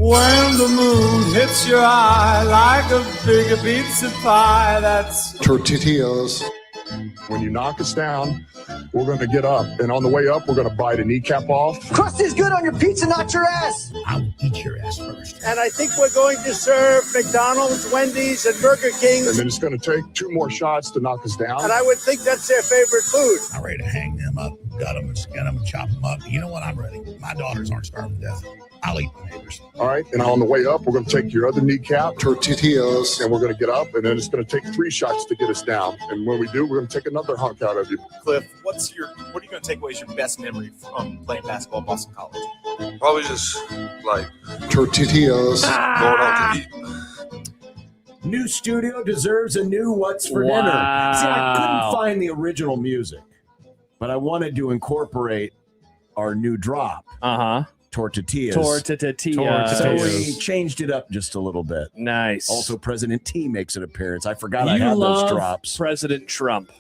When the moon hits your eye like a big pizza pie, that's Tortillas. When you knock us down, we're going to get up. And on the way up, we're going to bite a kneecap off. Crust is good on your pizza, not your ass. I will eat your ass first. And I think we're going to serve McDonald's, Wendy's, and Burger King. And then it's going to take 2 more shots to knock us down. And I would think that's their favorite food. I'm ready to hang them up, gut them, and skin them, and chop them up. You know what? I'm ready. My daughters aren't starving to death. I'll eat my neighbors. All right. And on the way up, we're going to take your other kneecap. Tortillas. And we're going to get up. And then it's going to take 3 shots to get us down. And when we do, we're going to take another hunk out of you. Cliff, what are you going to take away as your best memory from playing basketball at Boston College? Probably just like Tortillas. going out to eat. New studio deserves a new what's for dinner. See, I couldn't find the original music, but I wanted to incorporate our new drop. Tortillas. Tortillas. So we changed it up just a little bit. Nice. Also, President T makes an appearance. I forgot You I had love those drops. President Trump.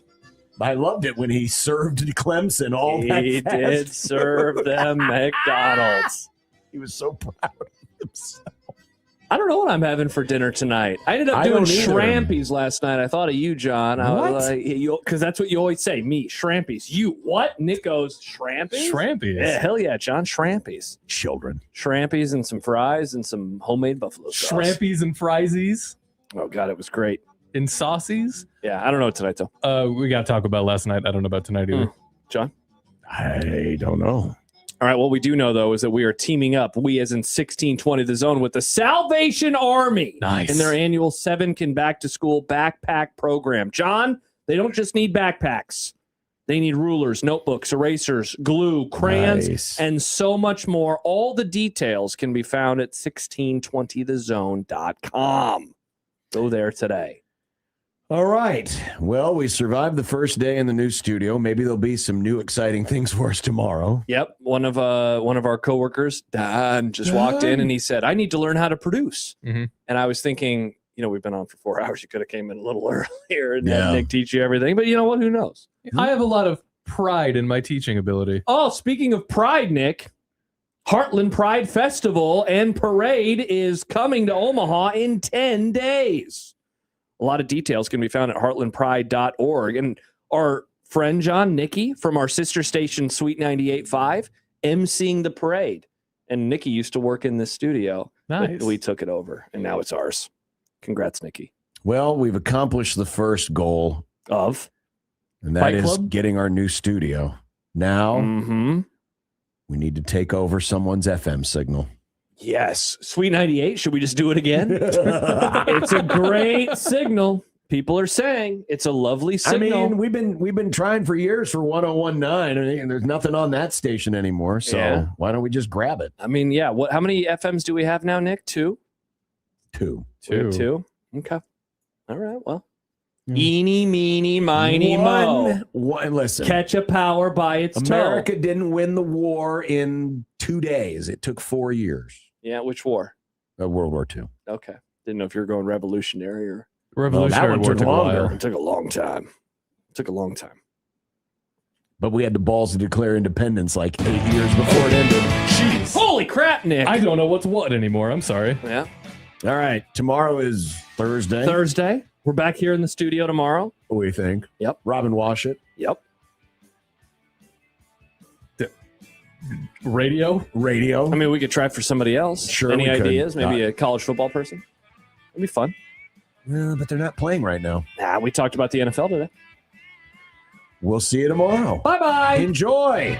I loved it when he served Clemson all that He fast. did serve them McDonald's. He was so proud of himself. I don't know what I'm having for dinner tonight. I ended up doing shrimpies last night. I thought of you, John. I was like, because that's what you always say. Me, shrimpies. You, what? Nick goes, shrimpies? Shrimpies? Yeah, hell yeah, John. Shrimpies. Children. Shrimpies and some fries and some homemade buffalo sauce. Shrimpies and friesies. Oh, God, it was great. And saucies? Yeah, I don't know tonight, though. We got to talk about last night. I don't know about tonight either. John? I don't know. All right, what we do know, though, is that we are teaming up, we as in 1620 The Zone, with the Salvation Army. Nice. In their annual 7 Can Back to School backpack program. John, they don't just need backpacks. They need rulers, notebooks, erasers, glue, crayons, and so much more. All the details can be found at 1620thezone.com. Go there today. All right. Well, we survived the first day in the new studio. Maybe there'll be some new exciting things for us tomorrow. Yep. One of our coworkers, Don, just walked in and he said, I need to learn how to produce. Mm-hmm. And I was thinking, we've been on for 4 hours. You could have came in a little earlier and had Nick teach you everything. But you know what? Who knows? I have a lot of pride in my teaching ability. Oh, speaking of pride, Nick, Heartland Pride Festival and Parade is coming to Omaha in 10 days. A lot of details can be found at heartlandpride.org. And our friend John, Nikki, from our sister station, Sweet 98.5, emceeing the parade. And Nikki used to work in this studio. Nice. We took it over, and now it's ours. Congrats, Nikki. Well, we've accomplished the first goal of, and that Fight is Club? getting our new studio. Now, we need to take over someone's FM signal. Yes. Sweet 98. Should we just do it again? It's a great signal. People are saying it's a lovely signal. I mean, we've been trying for years for 101.9, and there's nothing on that station anymore. So why don't we just grab it? I mean, yeah. How many FMs do we have now, Nick? 2? 2. We have 2? Okay. All right. Well, eeny, meeny, miny, One, listen. Catch a power by its America toe. didn't win the war in 2 days. It took 4 years. Yeah, which war? World War II. Okay. Didn't know if you were going revolutionary or... Revolutionary that one War took took a longer. while. It took a long time. But we had the balls to declare independence like 8 years before it ended. Jeez. Holy crap, Nick. I don't know what's what anymore. I'm sorry. Yeah. All right. Tomorrow is Thursday. Thursday. We're back here in the studio tomorrow. What do you think? Yep. Robin Washit. Yep. Radio. I mean, we could try for somebody else. Sure, Any we could. ideas? Maybe a college football person? It'd be fun. But they're not playing right now. We talked about the NFL today. We'll see you tomorrow. Bye-bye. Enjoy.